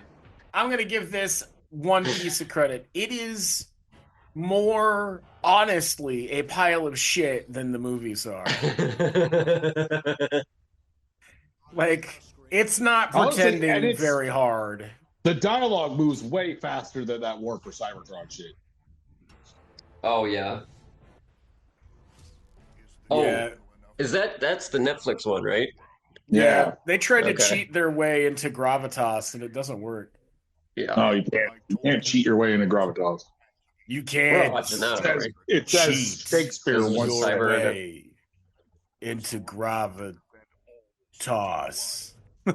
I'm gonna give this one piece of credit. It is more honestly a pile of shit than the movies are. Like, it's not Honestly, and pretending it's- very hard. The dialogue moves way faster than that War for Cybertron shit. Oh yeah. Oh, Yeah. that's the Netflix one, right? Yeah. They tried to Okay. cheat their way into gravitas, and it doesn't work. Yeah. No, you can't. You can't cheat your way into gravitas. You We're can't watching that, It says, alreght. it says Cheat Shakespeare This is once your said. cyber- way into gravitas. Why we'll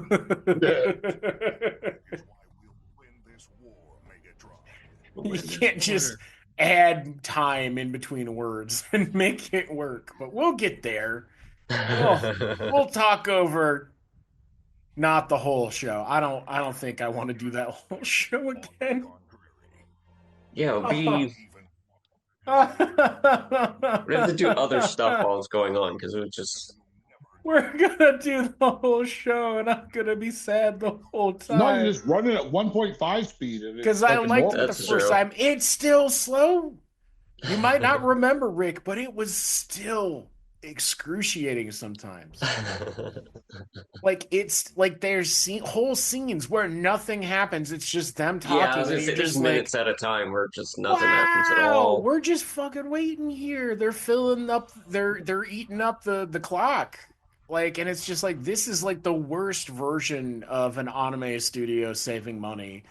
win this war, Megatron. You can't just add time in between words and make it work, but we'll get there. We'll talk over not the whole show. I don't think I want to do that whole show again. Yeah, we We're we have to do other stuff while it's going on because it was just gonna do the whole show, and I'm gonna be sad the whole time. No, you just run it at 1.5 speed. and it's Because I fucking liked normal. it the That's first true. time. It's still slow. You might not remember, Rick, but it was still excruciating sometimes. Like, it's like there's whole scenes where nothing happens. It's just them talking. yeah. I was gonna and say you're there's just minutes like, at a time where just nothing happens at wow, all. we're just fucking waiting here. They're filling up. They're eating up the clock. Like, and it's just like, this is like the worst version of an anime studio saving money,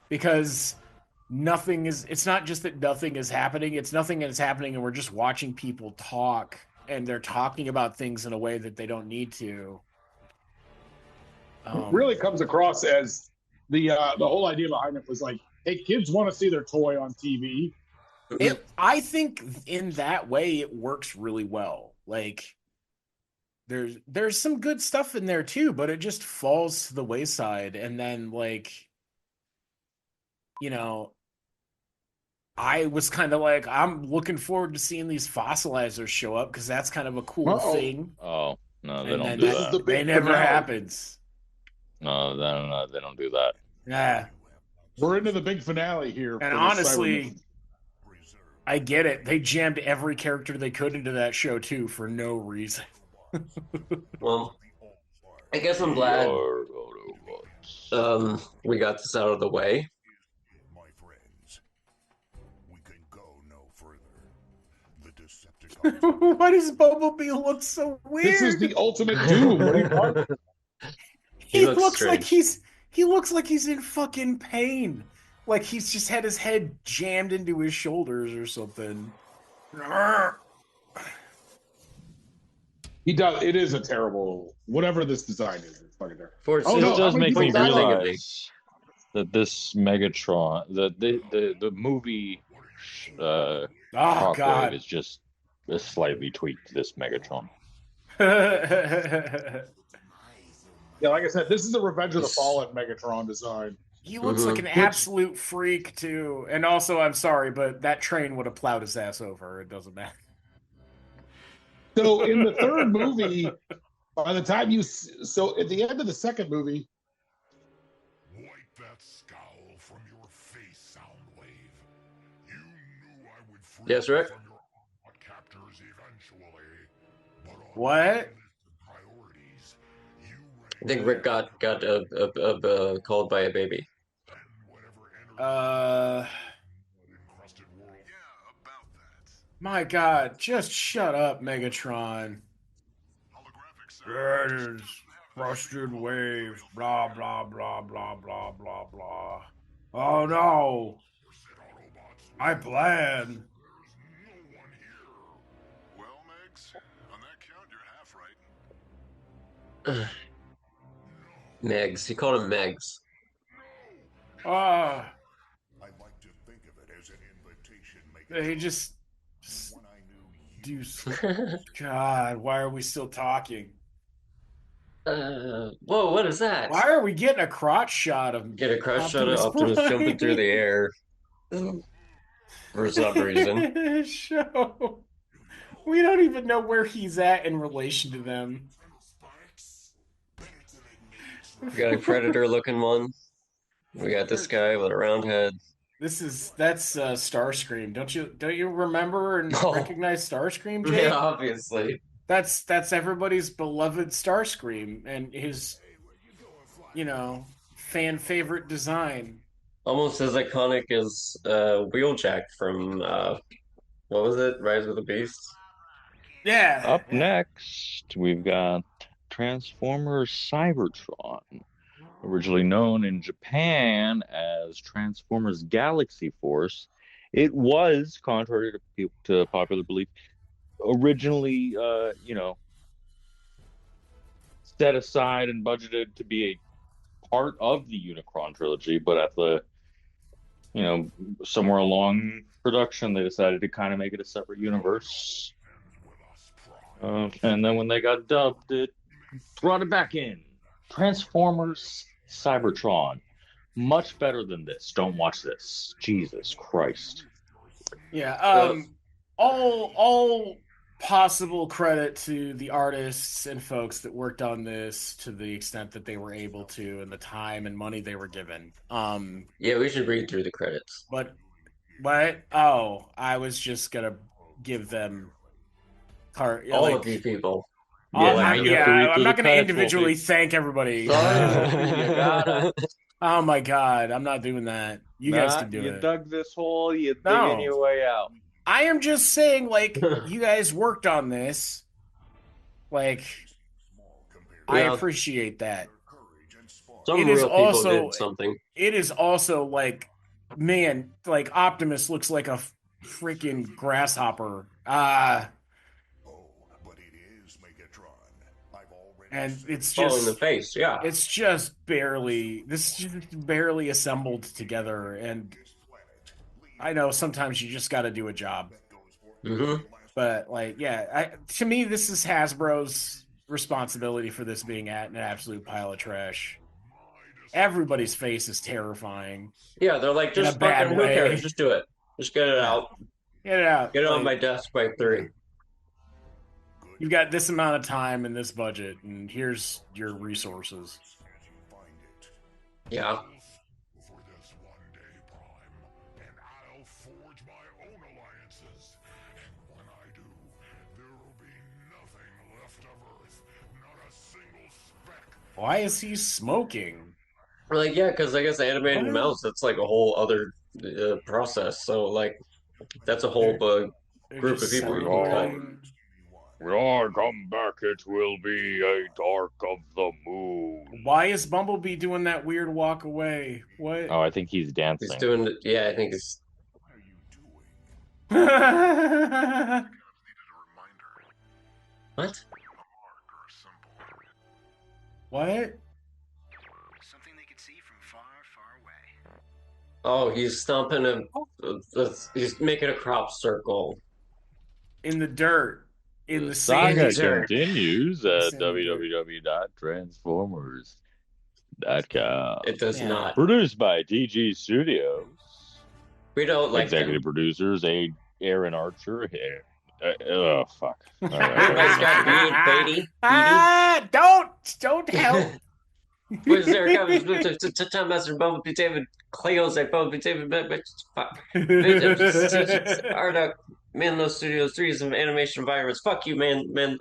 because it's not just that nothing is happening, it's nothing is happening and we're just watching people talk, and they're talking about things in a way that they don't need to. It really comes across as the whole idea behind it was like, hey, kids want to see their toy on TV. I think in that way it works really well. Like, there's some good stuff in there too, but it just falls to the wayside. And then, like, you know, I was kind of like, I'm looking forward to seeing these fossilizers show up, because that's kind of a cool Uh-oh. thing. Oh no, they And don't then do This is that. the They big never finale. happens. No, they don't do that. Yeah. We're into the big finale here. And for the honestly, Cybermen. I get it. They jammed every character they could into that show too for no reason. Well, I guess I'm glad Your Autobots. we got this out of the way. My friends, we can go no further. The Decepticons. Why does Bumblebee look so weird? This is the ultimate doom. What are you talking about? He looks like strange. he looks like he's in fucking pain. Like he's just had his head jammed into his shoulders or something. He does. It is a terrible. Whatever this design is, it's fucking terrible. Fortunately, no, This does I'm gonna make give me it that thing. realize that this Megatron, the movie Oh Shockwave God. is just a slightly tweaked this Megatron. Yeah, like I said, this is a Revenge of the Fallen Megatron design. He looks like an absolute freak too. And also, I'm sorry, but that train would have plowed his ass over. It doesn't matter. So in the third movie, by the time so at the end of the second movie, Wipe that scowl from your face, Soundwave. You knew I would free Yes, you Rick? from your captors eventually. But on What? my list of priorities, you I think Rick got called by a baby. encrusted world. Yeah, about that. My God, just shut up, Megatron. Holographic That is frosted waves, blah, blah, blah, blah, blah, blah, blah. Oh no, I plan. No one here. Well, Megs, on that count, you're half right. Megs. He called him Megs. Ah, I like to think of it as an invitation. he just When I knew you. do. God, why are we still talking? Whoa, what is that? Why are we getting a crotch shot of Get a crush shot of Optimus Optimus jumping through the air for some reason. Show. We don't even know where he's at in relation to them. We got a predator looking one. We got this guy with a round head. That's Starscream. Don't you remember and Oh. recognize Starscream, Jake? Yeah, obviously. That's everybody's beloved Starscream and his fan favorite design. Almost as iconic as Wheeljack from what was it? Rise of the Beast? Yeah. Up next, we've got Transformers Cybertron, originally known in Japan as Transformers Galaxy Force. It was, contrary to popular belief, originally, set aside and budgeted to be a part of the Unicron trilogy, but at the, somewhere along production, they decided to kind of make it a separate universe. And then when they got dubbed, it brought it back in. Transformers Cybertron. Much better than this. Don't watch this. Jesus Christ. Yeah. All possible credit to the artists and folks that worked on this to the extent that they were able to and the time and money they were given. Yeah, we should read through the credits. But oh, I was just gonna give them All of you people. Yeah, I'm not gonna individually thank everybody. Oh my God, I'm not doing that. You guys can do you it. dug this hole, you No. digging your way out. I am just saying, like, you guys worked on this. Like, I Yeah. appreciate that. Some It is real people also- did something. It is also like, man, like Optimus looks like a freaking grasshopper. But it is Megatron. I've already And it's All in the just face, yeah. it's just barely assembled together. And I know sometimes you just got to do a job. Mm-hmm. But like, yeah, to me, this is Hasbro's responsibility for this being an absolute pile of trash. Everybody's face is terrifying. Yeah, they're like, In a just bad fucking, who way. cares? Just do it. Just get it Yeah. out. Get it out. Get it on my Like, desk by 3. you've got this amount of time and this budget, and here's your resources. Yeah. Why is he smoking? Like, yeah, because I guess animating What? mouse, that's like a whole other process. So, like, that's a whole They're group of just people you can cut. celebrating. When I come back, it will be a dark of the moon. Why is Bumblebee doing that weird walk away? What? Oh, I think he's He's dancing. doing, yeah, I think it's. What are you doing? What? Marker symbol. What? Something they could see from far, far away. Oh, he's stomping he's making a crop circle. In the dirt. In The the saga sand. dirt. continues at Sand dirt. www.transformers.com. It does Yeah. not. Produced by TG Studios. We don't like Executive them. producers Aaron Archer. Oh fuck! All right, Everybody's got beady. Don't help. Where's there comes Time Master Bumblebee David Cleos at Bumblebee David Ardoc Manlo Studios 3 is an animation environments. Fuck you, man.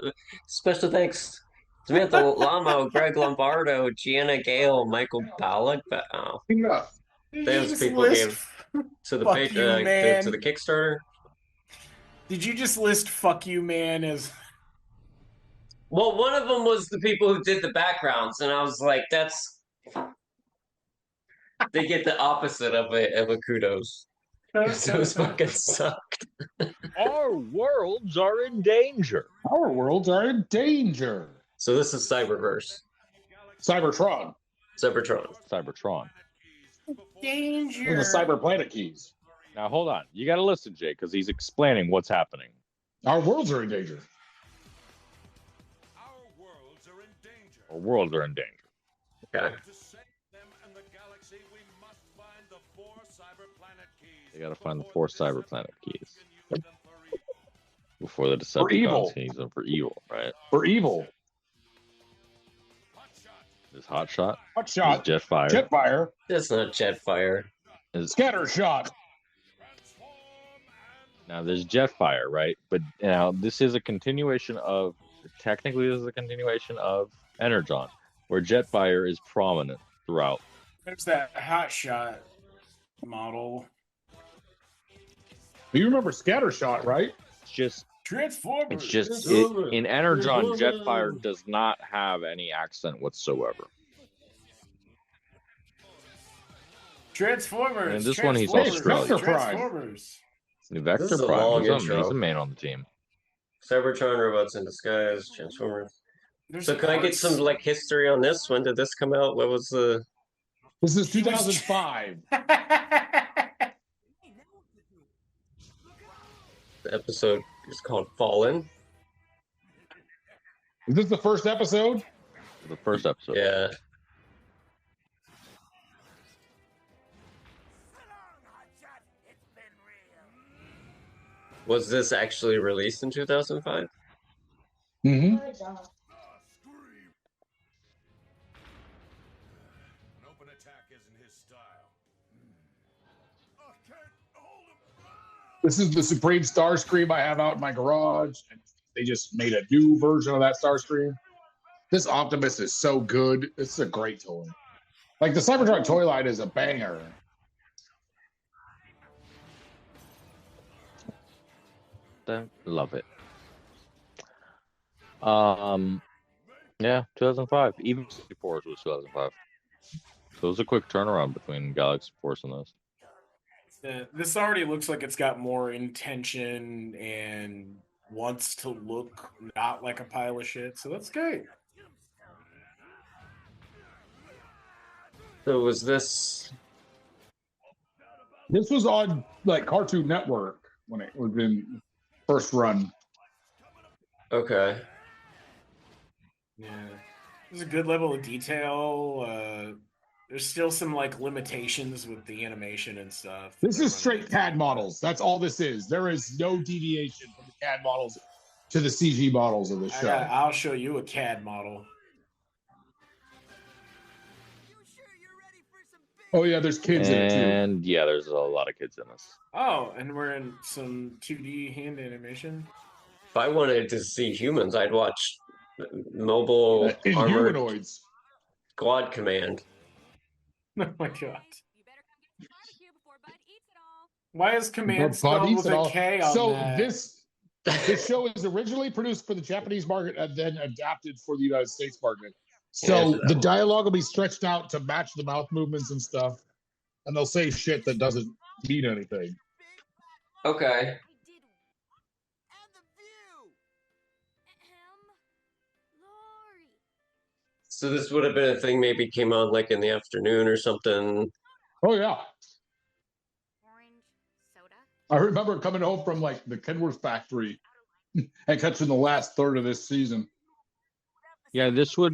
Special thanks. Samantha Lamo, Greg Lombardo, Gianna Gale, Michael Ballack. Oh, Enough. those people gave to the Fuck page, you, man. to the Kickstarter. Did you just list "fuck you, man" as? Well, one of them was the people who did the backgrounds, and I was like, "That's." They get the opposite of a kudos. Those fucking sucked. Our worlds are in danger. Our worlds are in danger. So this is Cyberverse, Cybertron. Cybertron. Danger. And the Cyber Planet keys. Now hold on. You got to listen, Jay, because he's explaining what's happening. Our worlds are in danger. Our worlds are in danger. Our worlds are in danger. Okay. To save them and the galaxy, we must find the 4 cyber planet keys. They got to find the 4 cyber planet keys Can use them for evil. before the evil. Decepticons can use them for evil, right? For evil. There's Hot Shot. Hot There's shot. Jetfire. Jetfire. That's not Jetfire. Scatter shot. Now there's Jetfire, right? But now this is a continuation of, technically this is a continuation of Energon, where Jetfire is prominent throughout. There's that hot shot model. You remember scatter shot, right? Transformers. It's just Transformers. in Energon, Transformers. Jetfire does not have any accent whatsoever. Transformers. And this one he's Transformers, Australian. Transformers. Vector This is a Prime, long he's intro. a man on the team. Cybertron, Robots in Disguise, Transformers. There's So can I get parts. some like history on this? When did this come out? What was the This is He was- 2005. episode? It's called Fallen. Is this the first episode? The first episode. Yeah. Was this actually released in 2005? Mm-hmm. Scream. An open attack isn't his style. I can't hold him. This is the Supreme Starscream I have out in my garage. And they just made a new version of that Starscream. This Optimus is so good. This is a great toy. Like the Cybertron toy line is a banger. Love it. Yeah, 2005. Even Galaxy Force was 2005. So it was a quick turnaround between Galaxy Force and this. This already looks like it's got more intention and wants to look not like a pile of shit. So that's great. So was this? This was on like Cartoon Network when it was in first run. Okay. Yeah, there's a good level of detail. There's still some like limitations with the animation and stuff. This is straight CAD models. That's all this is. There is no deviation from the CAD models to the CG models of the show. I'll show you a CAD model. Oh yeah, there's kids in it too. And yeah, there's a lot of kids in this. Oh, and we're in some 2D hand animation. If I wanted to see humans, I'd watch mobile armored. Inhumanoids. Squad Command. Oh my god. You better come get the barbecue before Bud eats it all. Why is command spelled Buddies with and a all. K on So that? this show is originally produced for the Japanese market and then adapted for the United States market. Yeah, So so the dialogue will be stretched out to match the mouth movements and stuff, and they'll say shit that doesn't mean anything. Okay. I did. And the view! Lori. So this would have been a thing maybe came on like in the afternoon or something. Oh yeah, Orange soda. I remember coming home from like the Kenworth factory and catching the last third of this season. Yeah, this would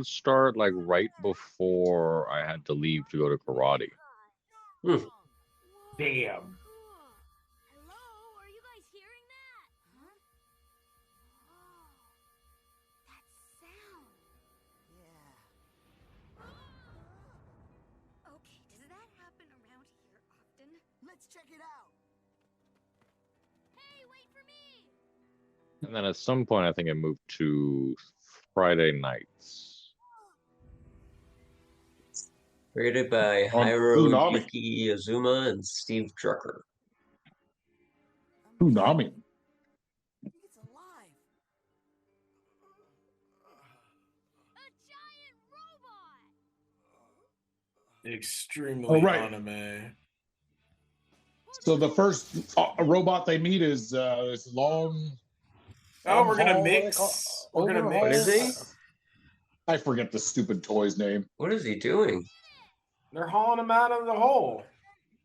start like right before I had to leave to go to karate. Hmm. Damn. Hello, are you guys hearing that? Huh? That sound. Yeah. Okay, does that happen around here often? Let's check it out. Hey, wait for me! And then at some point, I think I moved to Friday nights. Created by On Hiro Toonami. Yuki Azuma and Steve Drucker. Toonami. It's alive. A giant robot! Extremely Oh, right. anime. So the first robot they meet is this long. Oh, we're gonna Overhaul, mix. We're gonna overhaul? What is he? I forget the stupid toy's name. What is he doing? They're hauling him out of the hole.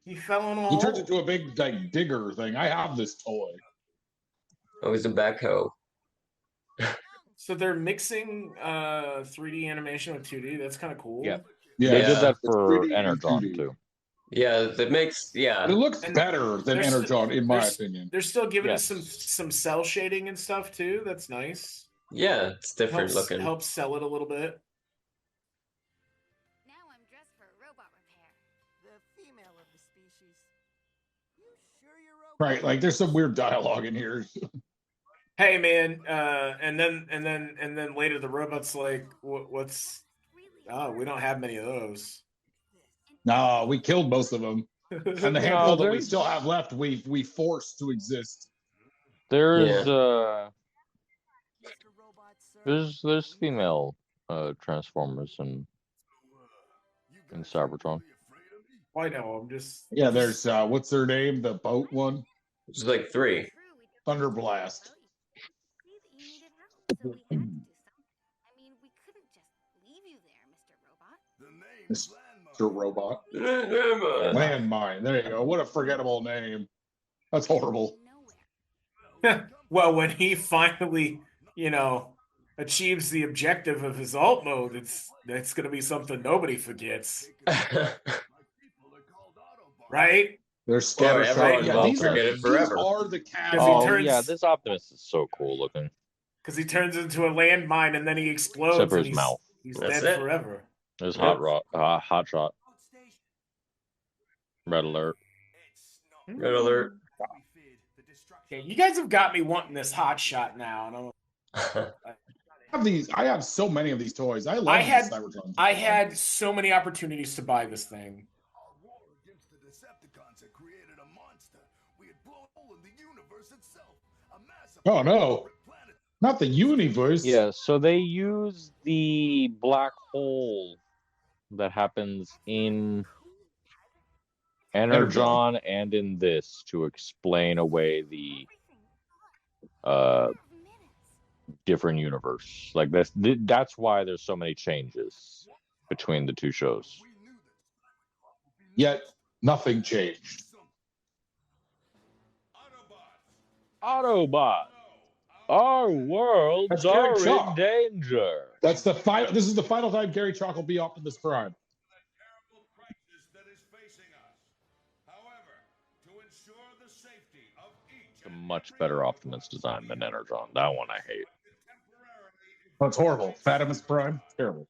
He fell in a He hole. turns into a big like digger thing. I have this toy. Oh, he's a backhoe. So they're mixing 3D animation with 2D. That's kind of cool. Yeah. Yeah, They Yeah. did that It's for 3D and Energon 2D. too. Yeah, that makes But it yeah. looks And better than there's- Energon, in my there's- opinion. They're still giving Yes. us some cell shading and stuff too. That's nice. Yeah, it's different Helps looking. helps sell it a little bit. Now I'm dressed for robot repair. The female of the species. You sure you're okay? Right, like there's some weird dialogue in here. Hey man, and then later the robot's like, what's? Really? Oh, we don't have many of those. No, we killed most of them, and the No, handful that we there's- still have left, we forced to exist. There's Mr. Robot, sir. there's female Transformers in Cybertron. I know. I'm just. Yeah, there's what's her name? The boat one, It's like 3. True, we don't Thunderblast. see that you needed help, so we had to do something. I mean, we couldn't just leave you there, Mr. Robot. Mr. Robot. Nowhere. Landmine. There you go. What a forgettable name. That's horrible. Nowhere. Well, when he finally, achieves the objective of his alt mode, that's going to be something nobody forgets, right? They're scattered. everyone Yeah, will these forget it forever. are the Because cats. he Oh turns- yeah, this Optimus is so cool looking. Because he turns into a landmine and then he explodes. Except for and his mouth. He's That's dead it. forever. There's Yep. hot shot. Red alert. Red alert. Okay, you guys have got me wanting this hot shot now. And I have so many of these toys. I love I these had- Cybertrons. I had so many opportunities to buy this thing. Our war against the Decepticons had created a monster. We had blown a hole in the universe itself. A massive Oh, no. planet. Not the universe. Yeah, so they use the black hole that happens in Energon and in this to explain away the different universe. Like that's why there's so many changes between the two shows. Yet nothing changed. Autobot, our worlds That's Gary are in Chalk. danger. That's the final. This is the final time Gary Chalk will be Optimus Prime. Terrible crisis that is facing us. However, to ensure the safety of each A much better Optimus design than Energon. That one I hate. That's horrible. Fatimus Prime, terrible.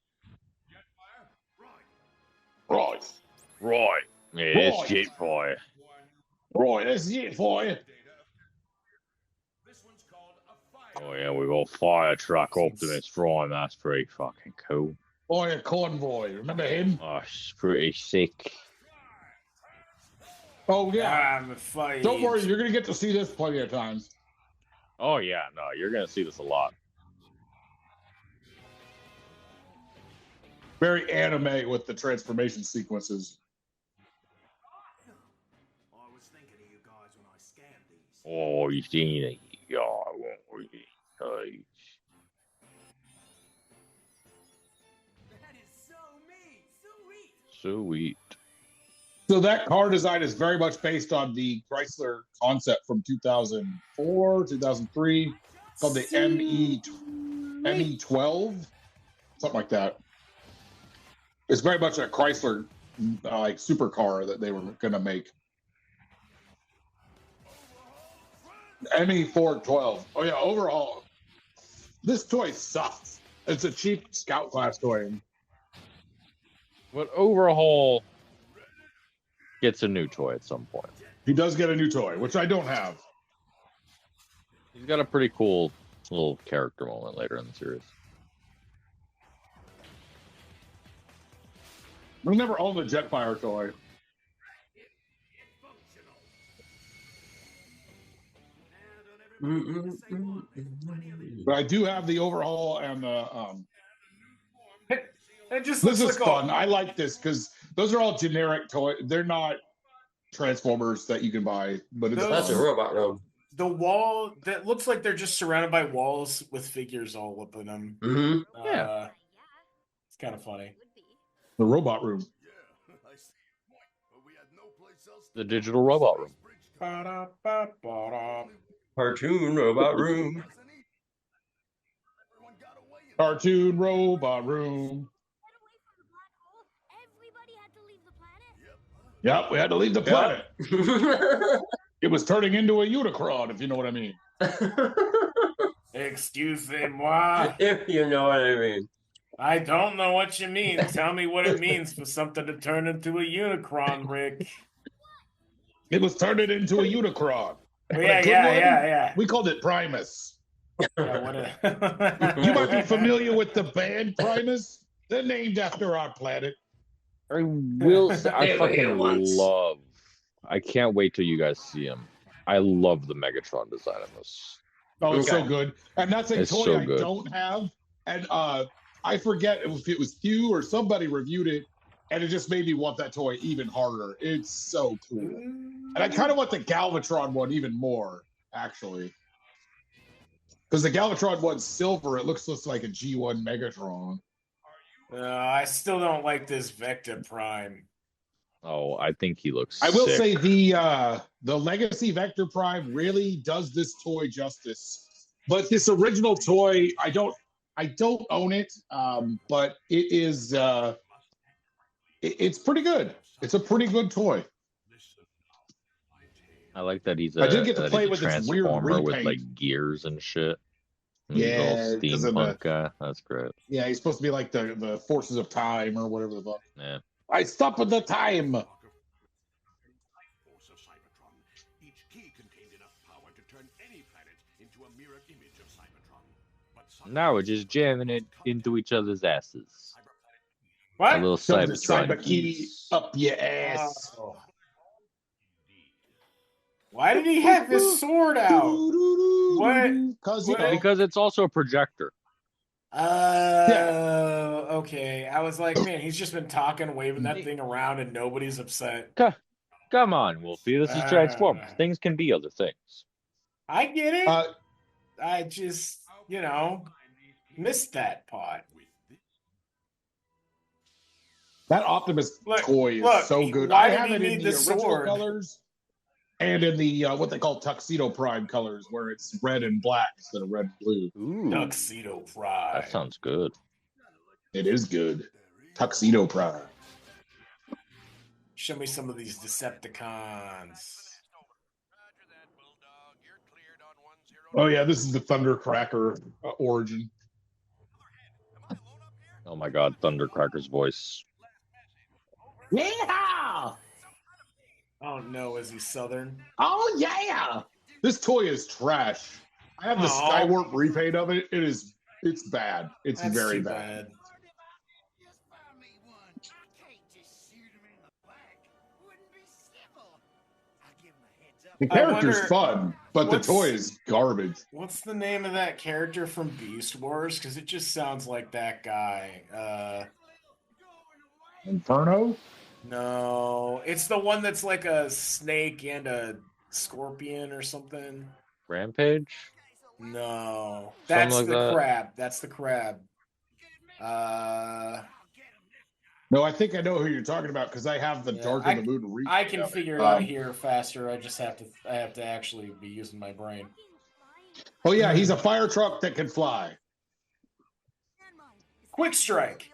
Right, Right. Yeah, Right. it's shit for you. right. That's it for you. This one's called a fire. Oh yeah, we got fire truck Optimus Prime. That's pretty fucking cool. Oh, yeah, Convoy. Remember him? Oh, it's pretty sick. Oh, yeah. I'm afraid. Don't worry, you're going to get to see this plenty of times. Oh yeah, no, you're gonna see this a lot. Very anime with the transformation sequences. I was thinking of you guys when I scanned these. Oh, you seen it? Yeah, I won't read it. That is so me. Sweet. Sweet. So that car design is very much based on the Chrysler concept from 2004, 2003, called the ME12, something like that. It's very much a Chrysler like supercar that they were going to make. ME412. Oh yeah, overall, this toy sucks. It's a cheap Scout class toy. But overhaul gets a new toy at some point. He does get a new toy, which I don't have. He's got a pretty cool little character moment later in the series. I never owned the Jetfire toy. But I do have the overhaul and the It just this looks is like fun. I like this because those are all generic toys. They're not Transformers that you can buy, but it's That's a fun. robot room. the wall that looks like they're just surrounded by walls with figures all up in them. Mm-hmm. Yeah. It's kind of funny. Would be. The robot room. The digital robot room. Ba-da-ba-ba-da. Cartoon robot room. Cartoon robot room. Get away from the black hole. Everybody had to leave the planet. Yep, we had to leave the planet. It was turning into a Unicron, if you know what I mean. Excusez-moi. If you know what I mean. I don't know what you mean. Tell me what it means for something to turn into a Unicron, Rick. It was turning into a Unicron. Yeah. We called it Primus. Yeah, what a... You might be familiar with the band Primus. They're named after our planet. I will say, I Hey, fucking once. love. I can't wait till you guys see him. I love the Megatron design in this. Oh, it's so Okay. good. And that's a It's toy so I good. don't have. And I forget if it was Hugh or somebody reviewed it, and it just made me want that toy even harder. It's so cool. And I kind of want the Galvatron one even more, actually. Because the Galvatron one's silver. It looks just like a G1 Megatron. I still don't like this Vector Prime. Oh, I think he looks I will sick. say the Legacy Vector Prime really does this toy justice. But this original toy, I don't own it, but it is it's pretty good. It's a pretty good toy. I like that he's I did get to that play he's a with this weird transformer with repaint. like gears and shit. And Yeah, he's all 'cause of steampunk guy. That's great. Yeah, he's supposed to be like the forces of time or whatever the fuck. Yeah. I stop at the time. Force of Cybertron. Each key contained enough power to turn any planet into a mirror image of Cybertron. But Now we're just jamming it into each other's asses. What? A little Shove the Cybertron cyber key keys. up your ass. Oh. Why did he have his sword out? What? Because What? Because it's also a projector. Okay. I was like, man, he's just been talking, waving that thing around, and nobody's upset. Come on, Wolfie. This is Transformers. Things can be other things. I get it. Uh, I just, missed that part. that Optimus Look, toy is look, so good. why I did have he it in need the the original sword? colors and in the what they call Tuxedo Prime colors, where it's red and black instead of red and blue. Ooh, Tuxedo Prime. that sounds good. It is good. Tuxedo Prime. Show me some of these Decepticons. Oh yeah, this is the Thundercracker origin. Oh my god, Thundercracker's voice. Yeah! Oh no, is he Southern? Oh yeah! This toy is trash. I have the Aw. Skywarp repaint of it. It's bad. It's That's very too bad. The I character's wonder- fun, but the what's- toy is garbage. What's the name of that character from Beast Wars? Because it just sounds like that guy. Inferno? No, it's the one that's like a snake and a scorpion or something. Rampage. No, Something that's like the that? crab. That's the crab. No, I think I know who you're talking about because I have the Yeah, Dark of the Moon replay I can of it. figure it out here faster. I have to actually be using my brain. Oh yeah, he's a fire truck that can fly. Quick Strike.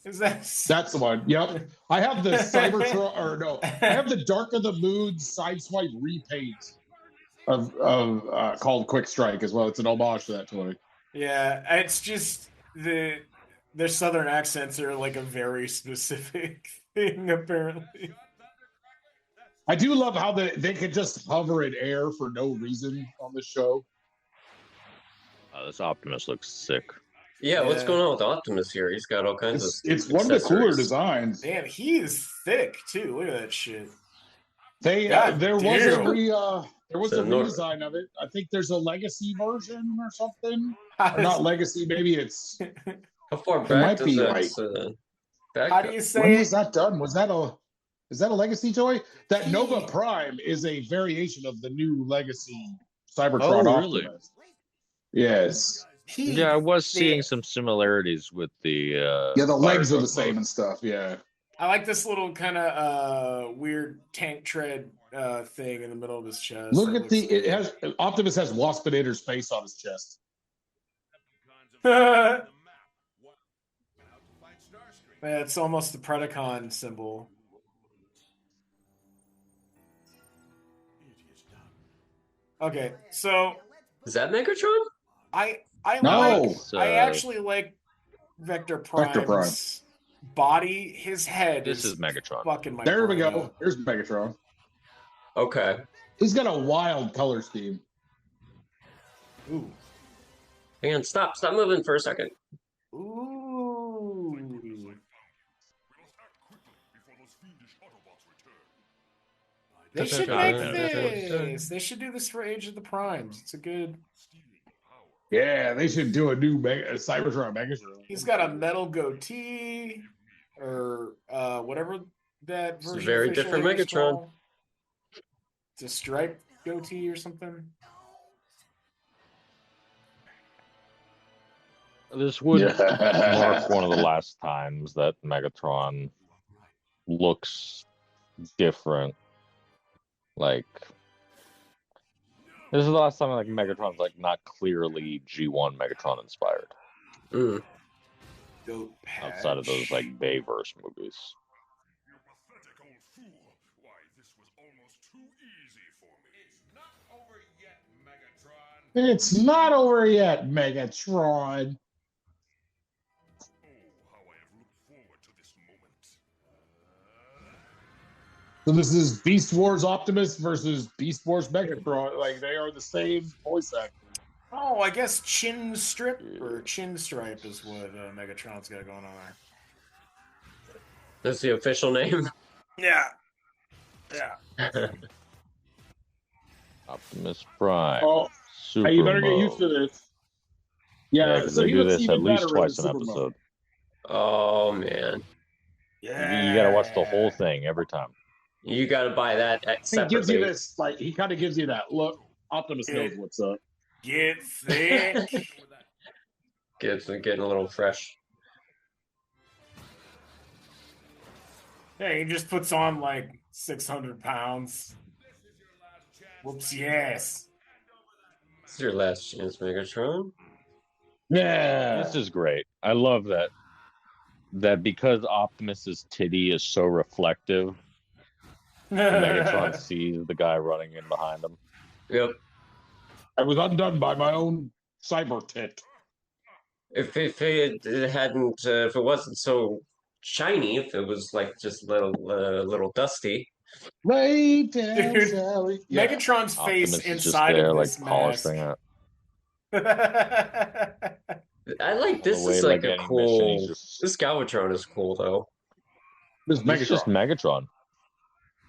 Is that? That's the one. Yep. I have the Cybertron, or no, I have the Dark of the Moon Sideswipe repaint of called Quick Strike as well. It's an homage to that toy. Yeah, it's just their southern accents are like a very specific thing, apparently. I do love how they could just hover in air for no reason on the show. This Optimus looks sick. Yeah, what's Yeah. going on with Optimus here? He's got all kinds of. It's one of the cooler accessories. designs. Man, he is thick too. Look at that shit. They God there was damn. there was So a no- redesign of it. I think there's a legacy version or something. How Or not does- legacy, maybe it's How far might back does be that? like- Back how do you when say was that done? Was that a legacy toy? That Nova He- Prime is a variation of the new legacy Cybertron Oh, really? Optimus. Yes. he? Yeah, I was seeing thick. some similarities with the. Yeah, the legs fire are the truck same mode. and stuff. Yeah. I like this little kind of weird tank tread thing in the middle of his chest. Look That at the looks it has Optimus has Waspinator's face on his chest. yeah, it's almost the Predacon symbol. Okay, so Is that Megatron? I No. like It's, I actually like Vector Prime's Vector Prime. body. His head This is Megatron. fucking my There we brain go. up. Here's Megatron. Okay. He's got a wild color scheme. Ooh. Hang on, stop moving for a second. Ooh. We must act quickly before those fiendish Autobots return. They should Dun, make dun, dun, dun, dun. this. They should do this for Age of the Primes. It's a good. Yeah, they should do a new Cybertron Megatron. He's got a metal goatee, or whatever that It's a version. very facial different hair is Megatron. called. It's a striped goatee or something. This would Yeah. mark one of the last times that Megatron looks different. Like, this is the last time like Megatron's like not clearly G1 Megatron inspired Mm. Goat outside of those like Bayverse movies. You pathetic old fool. Why, this was almost too easy for me. It's not over yet, Megatron. It's not over yet, Megatron. Oh, how I have looked forward to this moment. So this is Beast Wars Optimus versus Beast Wars Megatron. Like they are the same voice actor. Oh, I guess Chin Strip or Chin Stripe is what Megatron's got going on there. That's the official name. Yeah. Yeah. Optimus Prime. Oh, Super hey, you better get used to this. Yeah, 'cause so they he do looks this even at least better in twice an Super episode. mode. Oh man, Yeah. You gotta watch the whole thing every time. you got to buy that He gives separately. you this, like he kind of gives you that look. Optimus knows what's up. Get thick. Getting a little fresh. Yeah, he just puts on like 600 pounds. Whoops, yes. This is your last chance, Megatron. Yeah. This is great. I love that because Optimus's titty is so reflective, Megatron sees the guy running in behind him. Yep. I was undone by my own cyber tit. If it hadn't, if it wasn't so shiny, if it was like just little dusty. Right down, Dude, Sally. Yeah. Megatron's face Optimus is just inside there, of like this mask. polishing it. I like this. On the way, Is like a any mission, cool. he's just- This Galvatron is cool though. This is It's just Megatron. Megatron.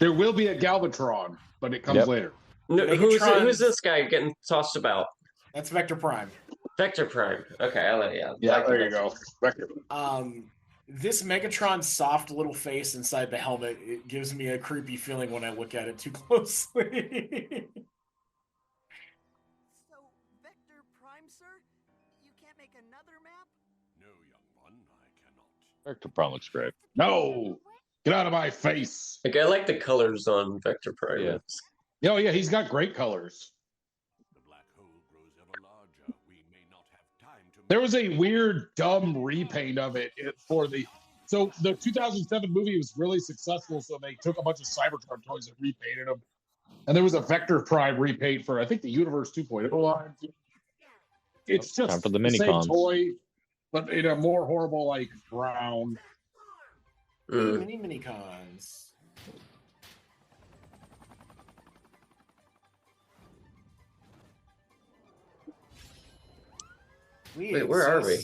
There will be a Galvatron, but it comes Yep. later. No, who's Megatron's- this guy getting tossed about? That's Vector Prime. Vector Prime. Okay, Yeah, there you go. Vector. This Megatron's soft little face inside the helmet, it gives me a creepy feeling when I look at it too closely. So, Vector Prime, sir? You can't make another map? No, young one, I cannot. Vector Prime looks great. No, get out of my face. Like, I like the colors on Vector Prime. Yeah. Oh yeah, he's got great colors. The black hole grows ever larger. We may not have time to. There was a weird, dumb repaint of it for the. So the 2007 movie was really successful, so they took a bunch of Cybertron toys and repainted them. And there was a Vector Prime repaint for, I think, the Universe 2.0 line. It's just Time for the the same mini-cons. toy, but in a more horrible, like, brown. Mini cons. Wait, where are we?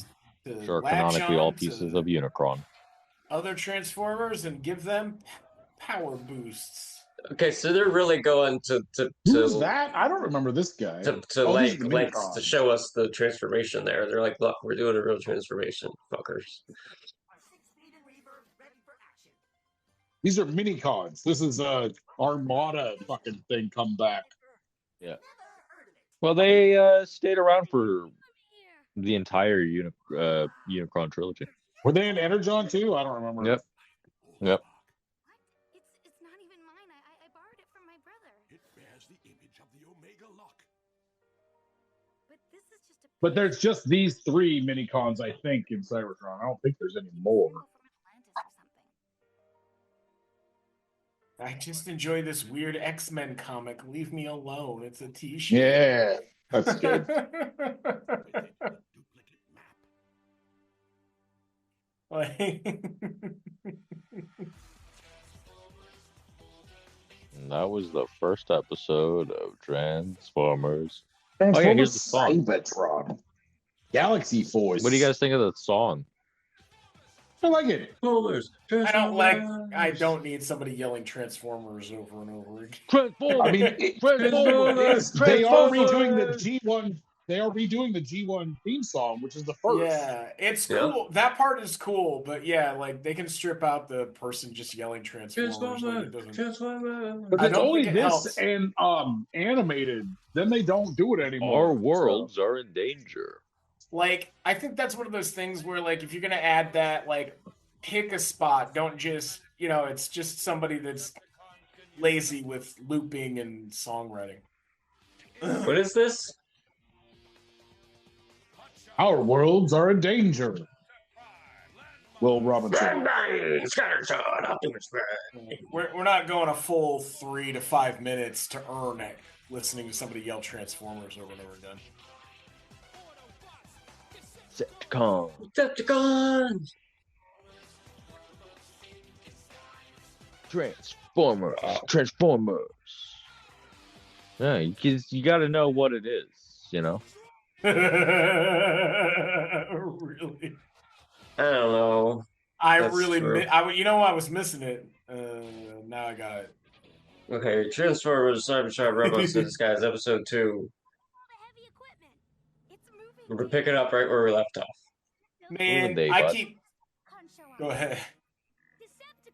Which are canonically all pieces of Unicron. Other Transformers and give them power boosts. Okay, so they're really going to Who's that? I don't remember this guy. to Oh, these are like the like mini-cons. to show us the transformation there. They're like, look, we're doing a real transformation, fuckers. These are mini cons. This is a Armada fucking thing come back. Yeah. Well, they stayed around for the entire Unicron trilogy. Were they in Energon too? I don't remember. Yep. Yep. It's not even mine. I borrowed it from my brother. It bears the image of the Omega Lock. But this is just a But there's just these 3 mini cons, I think, in Cybertron. I don't think there's any more. symbol from Atlantis or something. I just enjoy this weird X-Men comic. Leave me alone. It's a t-shirt. Yeah, that's good. Duplicate map. And that was the first episode of Transformers. Transformers yeah, here's the song. Cybertron. Galaxy Force. What do you guys think of the song? I like it. I don't need somebody yelling Transformers over and over again. Transformers! I mean, they are redoing the G1. They are redoing the G1 theme song, which is the first. Yeah, it's Yeah. cool. That part is cool, but yeah, like they can strip out the person just yelling Transformers. Like, it doesn't. But I it's don't only think it this helps. and animated. Then they don't do it anymore. Our worlds are in danger. Like, I think that's one of those things where, like, if you're gonna add that, like, pick a spot. Don't just, it's just somebody that's lazy with looping and songwriting. What is this? Our worlds are in danger. Will Robinson. We're not going a full 3 to 5 minutes to earn it listening to somebody yell Transformers over and over again. Decepticon. Decepticons! Transformers. Transformers. Yeah, you got to know what it is, Really? I don't know. That's true. I was missing it. Now I got it. Okay, Transformers, Cybertron, Robots in Disguise, Episode 2. All the heavy equipment. It's moving. We're picking up right where we left off. Man, Day, I bud. keep. Con show Go up. ahead.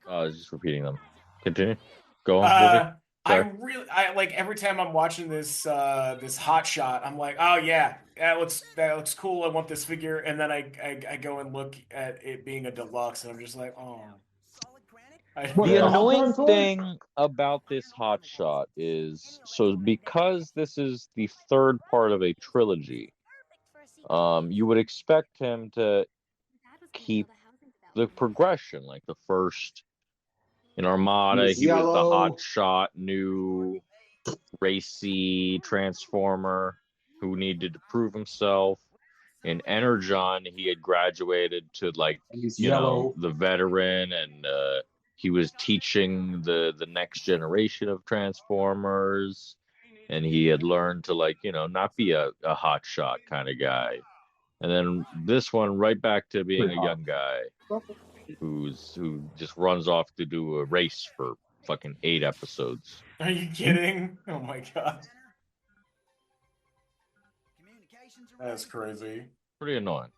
I was just repeating them. Continue. Go on. Movie. I like every time I'm watching this this hot shot, I'm like, oh yeah, that looks cool. I want this figure, and then I go and look at it being a deluxe, and I'm just like, oh. Solid granite? What, The the annoying Hot Rod toy? thing about this hot shot is because this is the third part of a trilogy, you would expect him to keep the progression, like the first in Armada, He's he was the yellow. hot shot, new racy transformer who needed to prove himself. In Energon, he had graduated to He's you yellow. know, the veteran, and he was teaching the next generation of Transformers, and he had learned to not be a hot shot kind of guy. And then this one, right back to being Pretty a hot. young guy who just runs off to do a race for fucking 8 episodes. Are you kidding? Oh my god. That's crazy. Pretty annoying.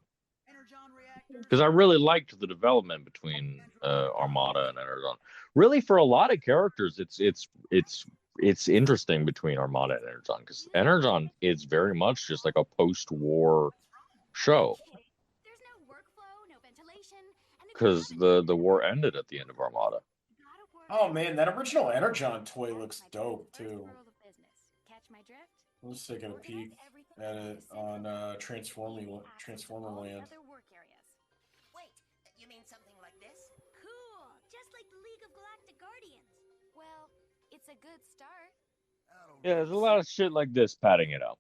Because I really liked the development between Armada and Energon. Really, for a lot of characters, it's interesting between Armada and Energon, because Energon is very much just like a post-war show. There's no workflow, no ventilation, and Because the war ended at the end of Armada. Oh man, that original Energon toy looks dope too. Catch my drift? I'm just taking a peek at it on Transformer Land. Wait, you mean something like this? Cool, just like the League of Galactic Guardians. Well, it's a good start. Yeah, there's a lot of shit like this padding it out.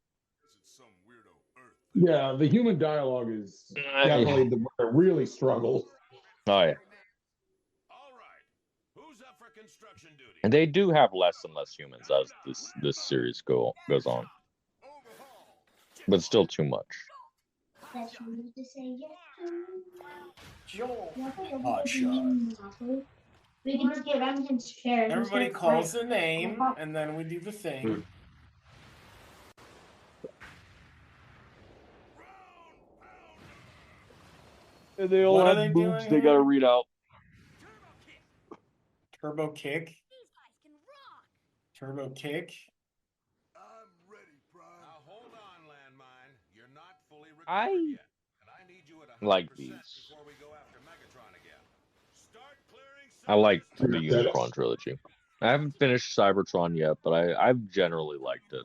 Yeah, the human dialogue is definitely the really struggle. Oh yeah. And they do have less and less humans as this series goes on. But still too much. Hot shot. We can just get Remington's chair. Everybody calls the name, and then we do the thing. And they all What are have they moves doing they here? gotta read out. Turbo kick. These guys can rock. Turbo kick. I'm ready, Prime. Now hold on, landmine. You're not fully recovered I yet, and I need you at 100% like these. before we go after Megatron again. Start clearing. I like the Unicron trilogy. I haven't finished Cybertron yet, but I've generally liked it.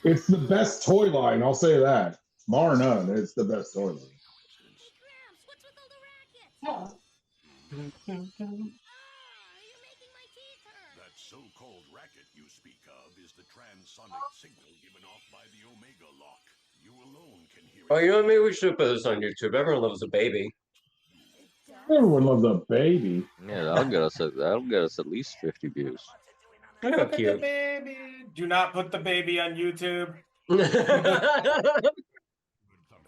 It's the best toy line, I'll say that. Bar none, it's the best toy line. Hey, Gramps, what's with all the rackets? Oh. You're making my teeth hurt. That so-called racket you speak of is the transonic signal given off by the Omega Lock. You alone can hear it. Oh, you know what? Maybe we should put this on YouTube. Everyone loves a baby. Everyone loves a baby. Yeah, that'll get us at least 50 views. Look how cute. Baby. Do not put the baby on YouTube.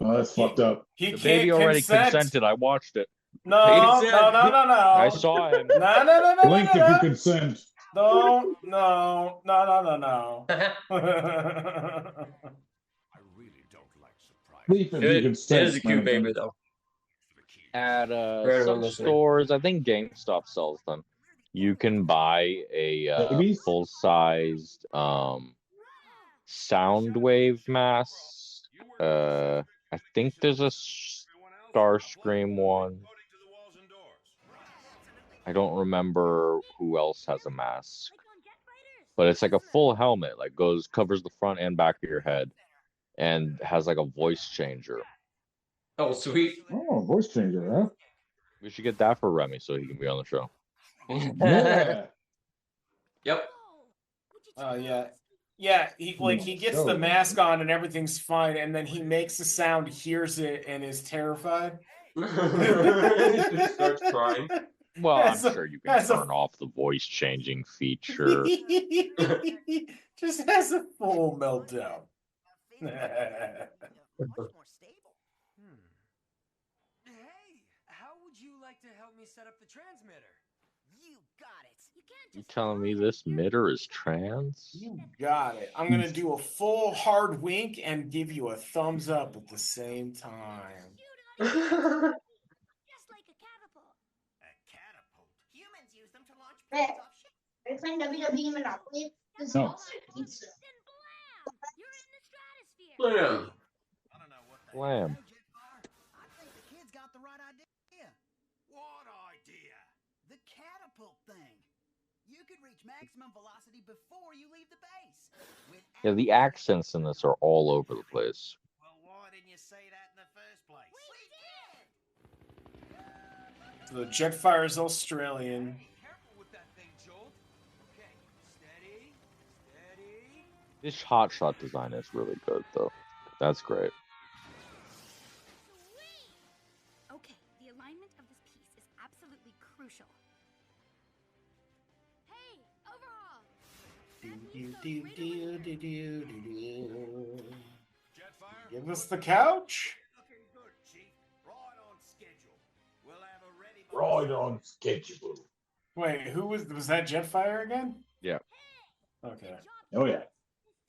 Oh, that's fucked up. He The can't baby already consent. consented. I watched it. No. I saw him. No. Blink if you consent. No. I really don't like surprise. Bleep if you It consent. is a cute man. baby, though. At Right, some listening. stores, I think GameStop sells them. You can buy a Babies? full-sized sound wave mask. I think there's a Starscream one. I don't remember who else has a mask, but it's like a full helmet, like covers the front and back of your head, and has like a voice changer. Oh, sweet. Oh, voice changer, huh? We should get that for Remy so he can be on the show. Yeah. Yep. Yeah. Yeah, he gets the mask on and everything's fine, and then he makes a sound, hears it, and is terrified. Starts crying. Well, I'm That's a- sure you can that's a- turn off the voice changing feature. Just has a full meltdown. Much more stable. Hey, how would you like to help me set up the transmitter? You got it. You can't You just telling me this mitter is trans? You got it. I'm gonna do a full hard wink and give you a thumbs up at the same time. just like a catapult. A catapult? Humans use them to launch planes off ships. Are you playing WWE Monopoly? This No. pizza. Then blam! You're in the stratosphere. Blam. I don't know what the Blam. hell, Jetfire. I think the kid's got the right idea. What idea? The catapult thing. You could reach maximum velocity before you leave the base. Yeah, the accents in this are all over the place. Well, why didn't you say that in the first place? So the Jetfire is Australian. Be careful with that thing, Jolt. Okay, steady, steady. This hotshot design is really good, though. That's great. Sweet! Okay, the alignment of this piece is absolutely crucial. Hey, overhaul! Jetfire? Give us the couch. Looking good, Chief. Right on schedule. We'll have a ready. Right on schedule. Wait, who was that Jetfire again? Yeah. Okay. Oh yeah.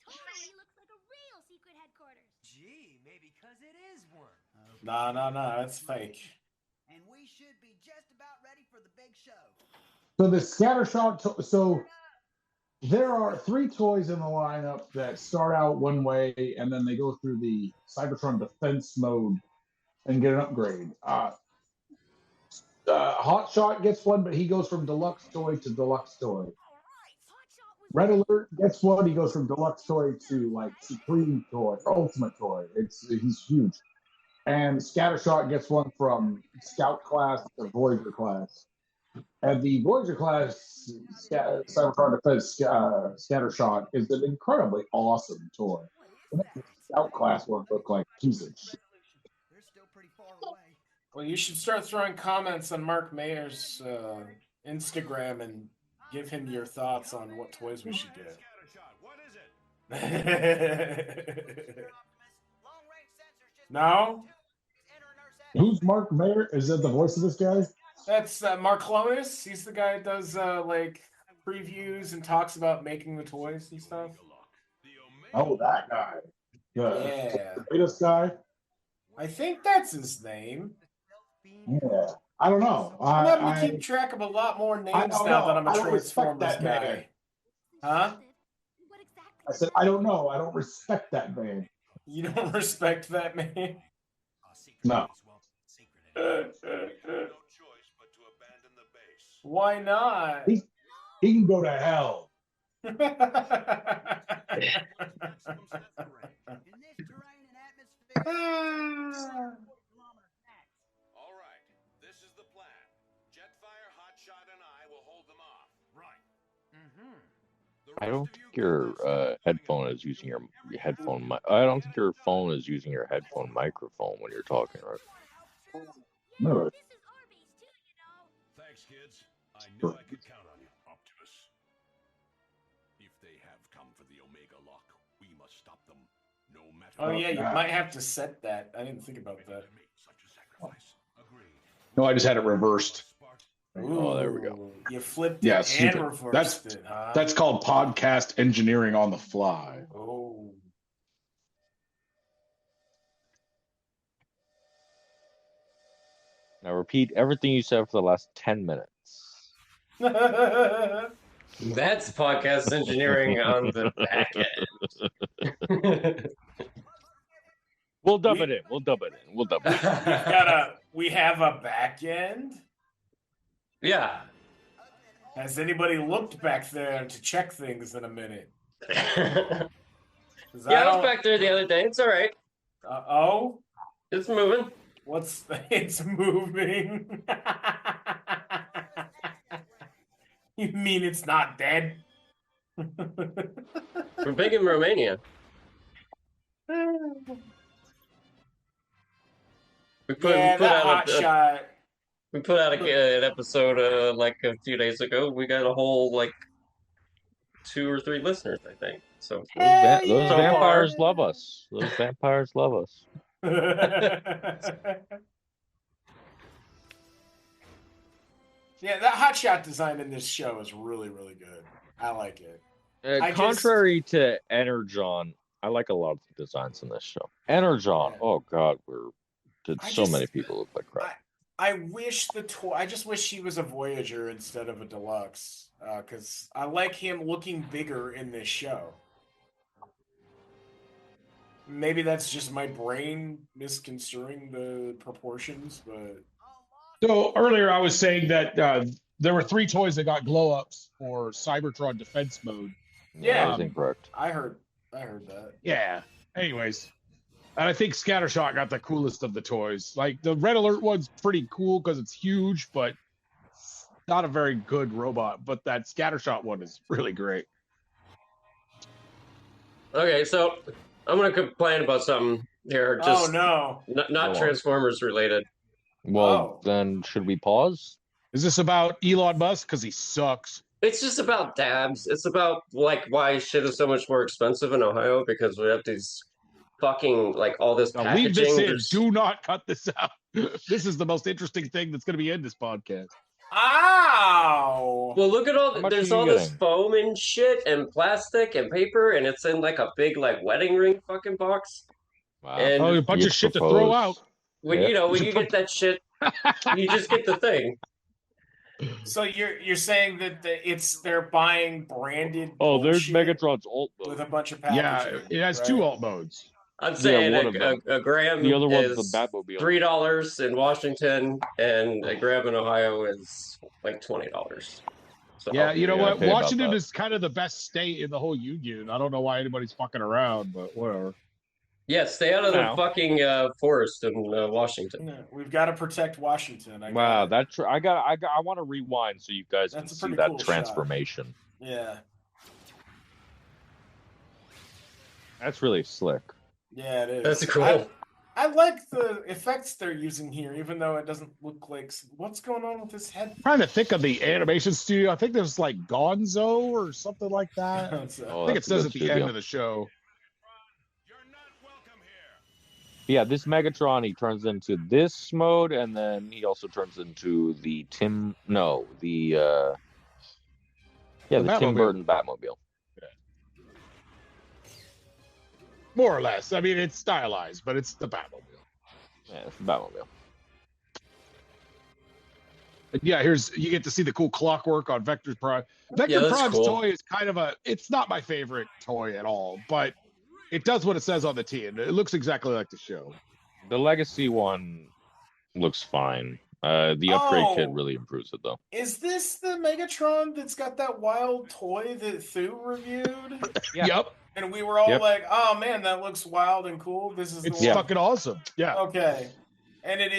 Totally looks like a real secret headquarters. Gee, maybe because it is one. No, that's fake. And we should be just about ready for the big show. So the scattershot. So there are 3 toys in the lineup that start out one way, and then they go through the Cybertron defense mode and get an upgrade. Hotshot gets one, but he goes from deluxe toy to deluxe toy. Red Alert gets one. He goes from deluxe toy to like supreme toy or ultimate toy. He's huge. And Scattershot gets one from Scout class to Voyager class. And the Voyager class Cybertron Defense Scattershot is an incredibly awesome toy. The Scout class one look like pieces of shit. They're still pretty far away. Well, you should start throwing comments on Mark Mayer's Instagram and give him your thoughts on what toys we should get. No? Who's Mark Mayer? Is that the voice of this guy? That's Mark Clonis. He's the guy that does like previews and talks about making the toys and stuff. Oh, that guy. Yeah. The latest guy? I think that's his name. Yeah. I don't know. I'm having to keep track of a lot more names now that I'm a Transformers guy. Huh? I said, I don't know. I don't respect that man. You don't respect that man? No. Why not? He can go to hell. In this terrain and atmosphere. All right, this is the plan. Jetfire, Hotshot, and I will hold them off. Right. I don't think your headphone is using your headphone. I don't think your phone is using your headphone microphone when you're talking, right? No. Thanks, kids. I knew I could count on you, Optimus. If they have come for the Omega Lock, we must stop them, no matter. Oh yeah, you might have to set that. I didn't think about that. No, I just had it reversed. Oh, there we go. You flipped Yeah, it stupid. and reversed it. Huh? That's called podcast engineering on the fly. Oh. Now repeat everything you said for the last 10 minutes. That's podcast engineering on the back end. We'll dub it in. We'll dub it in. We'll dub it in. We have a back end? Yeah. Has anybody looked back there to check things in a minute? Yeah, I was back there the other day. It's all right. Oh? It's moving. It's moving? You mean it's not dead? We're big in Romania. We put out an episode like a few days ago. We got a whole like 2 or 3 listeners, I think. So those vampires love us. Those vampires love us. Yeah, that hotshot design in this show is really, really good. I like it. Contrary to Energon, I like a lot of the designs in this show. Energon, oh god, many people look like crap. I just wish he was a Voyager instead of a Deluxe, because I like him looking bigger in this show. Maybe that's just my brain misconstruing the proportions, but... So earlier I was saying that there were 3 toys that got glow ups for Cybertron defense mode. Yeah, that's incorrect. I heard that. Yeah. Anyways, and I think Scattershot got the coolest of the toys. Like the Red Alert one's pretty cool because it's huge, but not a very good robot. But that Scattershot one is really great. Okay, so I'm gonna complain about something here. Just not Transformers related. Well, then should we pause? Is this about Elon Musk? Because he sucks. It's just about dabs. It's about like why shit is so much more expensive in Ohio because we have these fucking like all this packaging. Leave this in. Do not cut this out. This is the most interesting thing that's going to be in this podcast. Ow! Well, look at all. How much There's are you all this getting? foam and shit and plastic and paper, and it's in like a big like wedding ring fucking box. Wow. And Oh, a bunch You of shit to throw out. when Yeah. you know when You you should get that shit, you just get the thing. So you're saying that they're buying branded Oh, there's bullshit Megatron's alt with mode. a bunch of Yeah, packaging. it has right? 2 alt modes. I'm saying one of them. a gram The other one's the is Batmobile. $3 in Washington, and a gram in Ohio is like $20. So Yeah, you know yeah, I what? pay about Washington that. is kind of the best state in the whole union. I don't know why anybody's fucking around, but whatever. yeah, stay out of the No. fucking forest in Washington. No, we've got to protect Washington. Wow, I want to rewind so you guys That's a can see pretty that cool shot. transformation. Yeah. That's really slick. Yeah, it is. That's cool. I like the effects they're using here, even though it doesn't look like what's going on with his head. I'm trying to think of the animation studio. I think there's like Gonzo or something like that. I Oh, think it that's a says good at the studio. end of the show. Yeah, this Megatron, he turns into this mode, and then he also turns into the Tim The Tim Batmobile. Burton Batmobile. More or less. I mean, it's stylized, but it's the Batmobile. Yeah, it's the Batmobile. And yeah, you get to see the cool clockwork on Vector Prime. Yeah, Vector that's Prime's cool. toy is kind of it's not my favorite toy at all, but it does what it says on the tin. It looks exactly like the show. The Legacy one looks fine. The upgrade kit Oh. really improves it, though. Is this the Megatron that's got that wild toy that Thu reviewed? Yeah. Yep. And we were all Yep. like, "Oh man, that looks wild and cool." This is It's the one. fucking awesome. Yeah. Okay. And it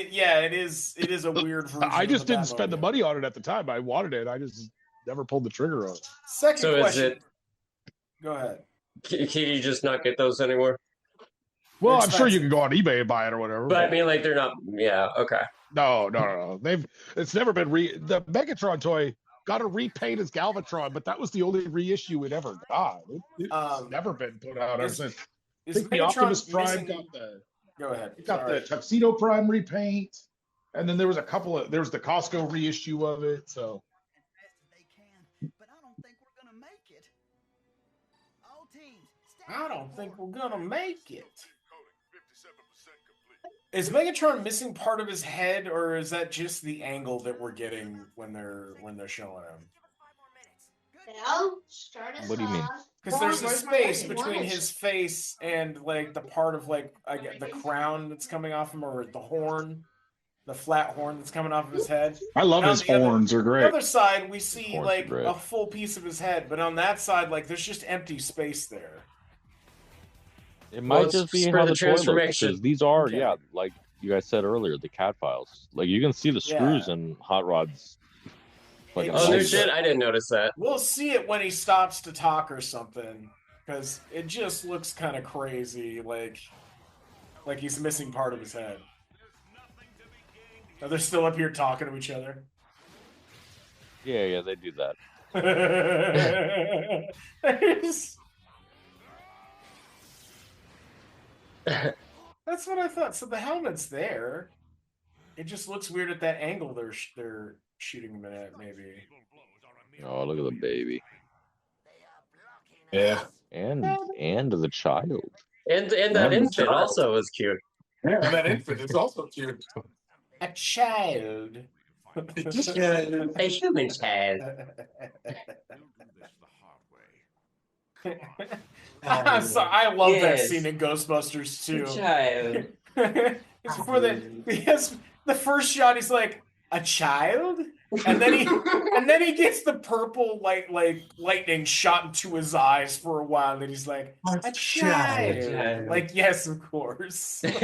is a weird version. I just of the didn't spend the Batmobile. money on it at the time. I wanted it. I just never pulled the trigger on it. Second So is question. it? Go ahead. Can you just not get those anymore? Well, They're I'm sure you expensive. can go on eBay and buy it or whatever. But I mean, like they're not. Yeah. Okay. No. It's never been the Megatron toy got a repaint as Galvatron, but that was the only reissue it ever got. It's never been put out ever since. I Is think the Megatron Optimus Prime missing- got the Go ahead. the Tuxedo Prime repaint, and then there was the Costco reissue of it. So But I don't think we're gonna make it. All teams, I don't think we're gonna make it. Is Megatron missing part of his head, or is that just the angle that we're getting when they're showing him? I'll start us What do you mean? off. Because there's a Where's my space wedding? between Why? his face and like the part of like the crown that's coming off him, or the horn, the flat horn that's coming off of his head. I love And on his the other- horns. They're The great. other side, we see horns are like great. a full piece of his head, but on that side, like there's just empty space there. It Well, might it's just be for how the the toy looks, transformation. because these are, Okay. yeah, like you guys said earlier, the CAD files. Like you can see the screws Yeah. and hot rods. Like It's Oh no just- shit! I didn't notice that. We'll see it when he stops to talk or something, because it just looks kind of crazy, like he's missing part of his head. Are they still up here talking to each other? Yeah, they do that. That's what I thought. So the helmet's there. It just looks weird at that angle they're shooting him at, maybe. Oh, look at the baby Yeah. and the child. And that And the infant child. also was cute. Yeah, and that infant is also cute. A child. A human child. I'm sorry. I love that Yes. scene in Ghostbusters too. Child. It's before the first shot. He's like a child, and then he gets the purple lightning shot into his eyes for a while. And he's like a child. Like yes, of course. That's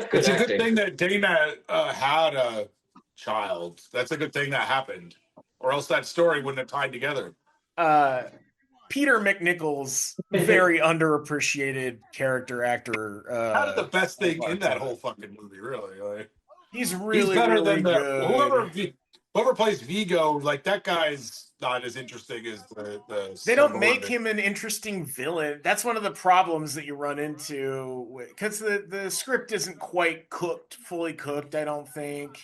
good It's a good acting. thing that Dana had a child. That's a good thing that happened, or else that story wouldn't have tied together. Peter McNichols, very underappreciated character actor. Had the best thing in that whole fucking movie, really. Like, He's really he's better really than good. whoever whoever plays Vigo, like that guy's not as interesting as the. They don't make him an interesting villain. That's one of the problems that you run into because the script isn't quite fully cooked. I don't think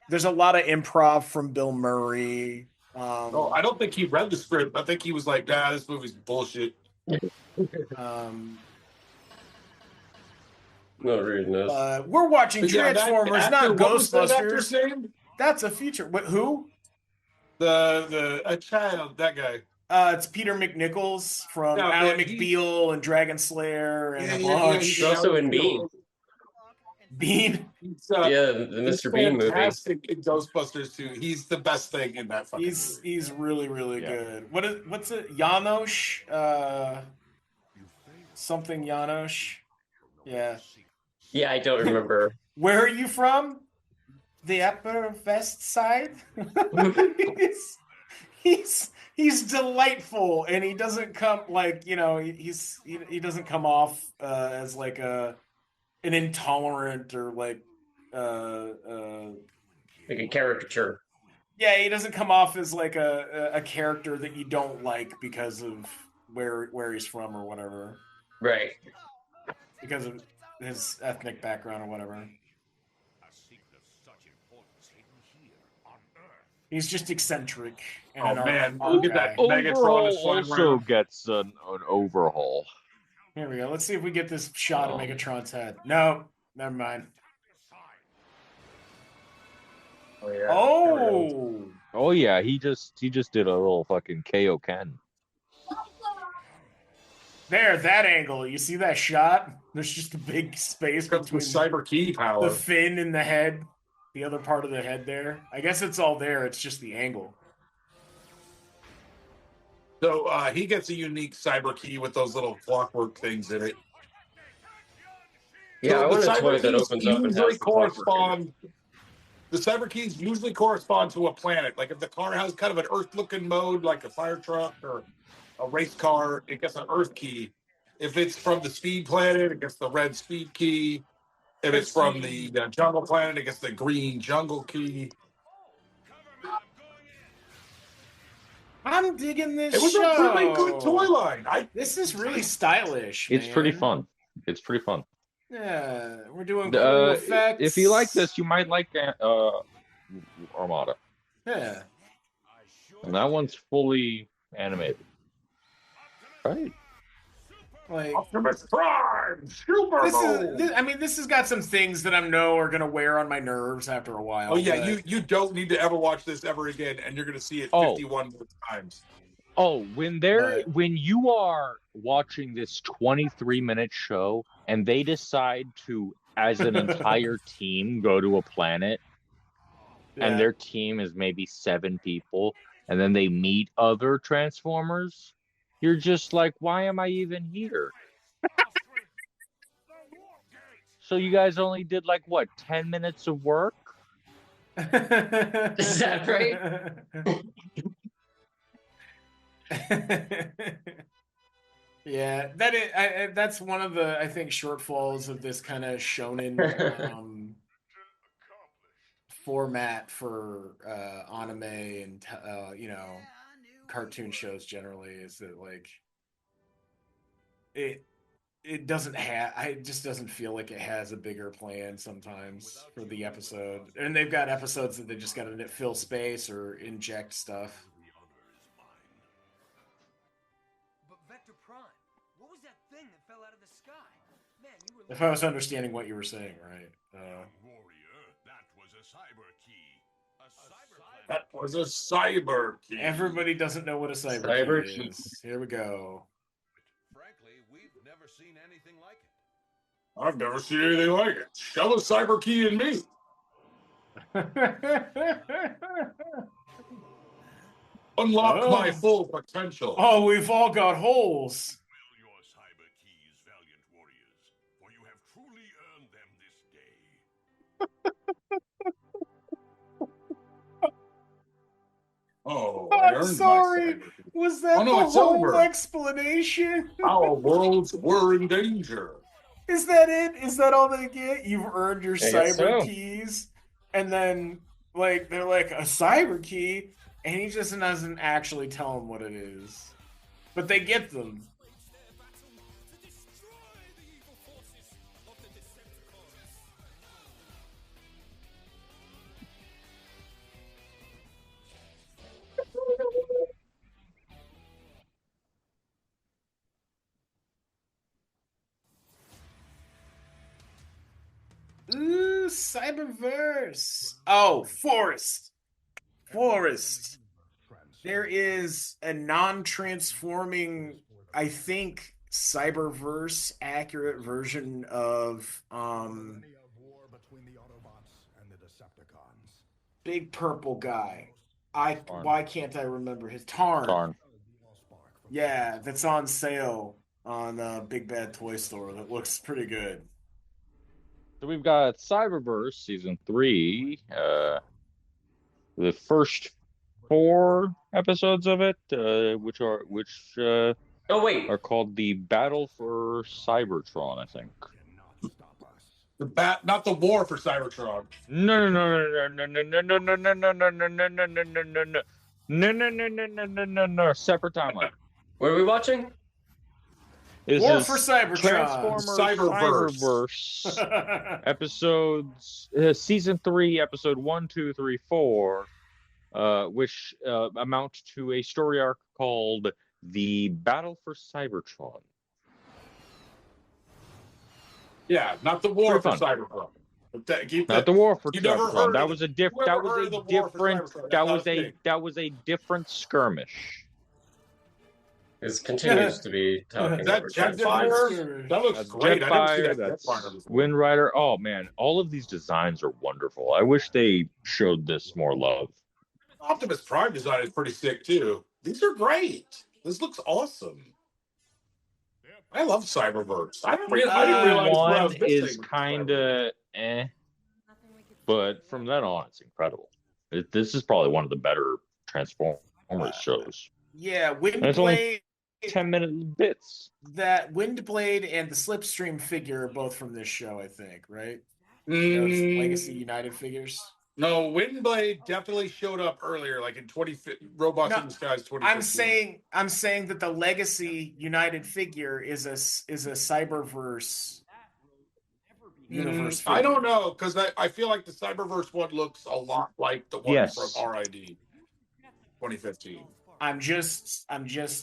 there's a lot of improv from Bill Murray. No, I don't think he read the script. I think he was like, "Nah, this movie's bullshit." No reason this. We're watching Transformers, not Ghostbusters. Name? That's a feature. What? Who? A child. That guy. It's Peter McNichols from Ally McBeal and Dragon Slayer and a bunch. He's also in Bean. Bean? The Mr. Bean movie. Fantastic in Ghostbusters too. He's the best thing in that fucking movie. He's really, really good. What's it? Janosch? Something Janosch? Yeah. Yeah, I don't remember. Where are you from? The Upper West Side? He's delightful, and he doesn't come he doesn't come off as like an intolerant or like a caricature. Yeah, he doesn't come off as like a character that you don't like because of where he's from or whatever. Right. Because of his ethnic background or whatever. He's just eccentric. And look at that Megatron also gets an overhaul. Here we go. Let's see if we get this shot of Megatron's head. No, never mind. Oh yeah. Oh yeah. He just did a little fucking KO Ken. There, that angle. You see that shot? There's just a big space between cyber key power, the fin and the head. The other part of the head there. I guess it's all there. It's just the angle. So he gets a unique cyber key with those little clockwork things in it. Yeah, so I want a toy that opens up and has the correspond. The cyber keys usually correspond to a planet. Like if the car has kind of an Earth-looking mode, like a fire truck or a race car, it gets an Earth key. If it's from the speed planet, it gets the red speed key. If it's from the jungle planet, it gets the green jungle key. I'm digging this. It was a really good toy line. This is really stylish. It's pretty fun. It's pretty fun. Yeah, we're doing cool effects. If you like this, you might like Armada. Yeah. And that one's fully animated. Right? Like Optimus Prime, Super this has got some things that I know are gonna wear on my nerves after a while. Oh yeah, you don't need to ever watch this ever again, and you're gonna see it 51 more times. Oh, when you are watching this 23-minute show and they decide to, as an entire team, go to a planet, and their team is maybe 7 people, and then they meet other Transformers. You're just like, why am I even here? So you guys only did 10 minutes of work? Is that right? Yeah, that's one of the, I think, shortfalls of this kind of shonen format for anime and cartoon shows generally, is that it doesn't have, it just doesn't feel like it has a bigger plan sometimes for the episode, and they've got episodes that they just got to fill space or inject stuff. But Vector Prime, what was that thing that fell out of the sky? Man, you were. If I was understanding what you were saying, right? Warrior, that was a cyber key. That was a cyber key. Everybody doesn't know what a cyber key is. Here we go. Frankly, we've never seen anything like it. I've never seen anything like it. Shove a cyber key in me. Unlock my full potential. Oh, we've all got holes. Will your cyber keys, valiant warriors, for you have truly earned them this day. Oh, I'm sorry. Was that the whole explanation? Our worlds were in danger. Is that it? Is that all they get? You've earned your cyber keys, and then like they're like a cyber key, and he just doesn't actually tell them what it is, but they get them. Ooh, Cyberverse. Oh, Forest. There is a non-transforming, I think, Cyberverse accurate version of big purple guy. Why can't I remember his Tarn? Yeah, that's on sale on Big Bad Toy Store. That looks pretty good. So we've got Cyberverse season 3. The first 4 episodes of it, which are called the Battle for Cybertron, I think. Not the war for Cybertron. No. Separate timeline. What are we watching? War for Cybertron. Transformers Cyberverse episodes, season 3, episode 1, 2, 3, 4, which amount to a story arc called The Battle for Cybertron. Yeah, not the war for Cybertron. Not the war for Cybertron. That was a different skirmish. It continues to be talking. Is that Jetfire? That looks great. Jetfire, that's Wind Rider. Oh man, all of these designs are wonderful. I wish they showed this more love. Optimus Prime design is pretty sick too. These are great. This looks awesome. I love Cyberverse. I didn't realize one is kind of but from then on, it's incredible. This is probably one of the better Transformers shows. Yeah, Windblade. 10-minute bits. That Windblade and the Slipstream figure are both from this show, I think, right? Those Legacy United figures. No, Windblade definitely showed up earlier, like in Robots in Disguise 2015. I'm saying that the Legacy United figure is a Cyberverse universe figure. I don't know, because I feel like the Cyberverse one looks a lot like the one from RID 2015. I'm just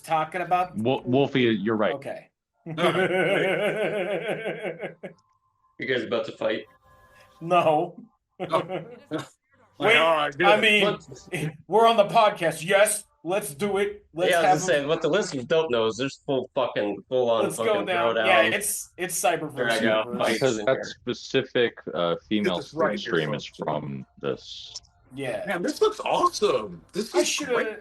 talking about Wolfie. You're right. Okay. You guys about to fight? No. Wait, right, I mean, we're on the podcast. Yes, let's do it. I was saying, what the listeners don't know is there's full on let's go down. Yeah, it's Cyberverse. Because that specific female Slipstream is from this. Yeah. Man, this looks awesome. This is great.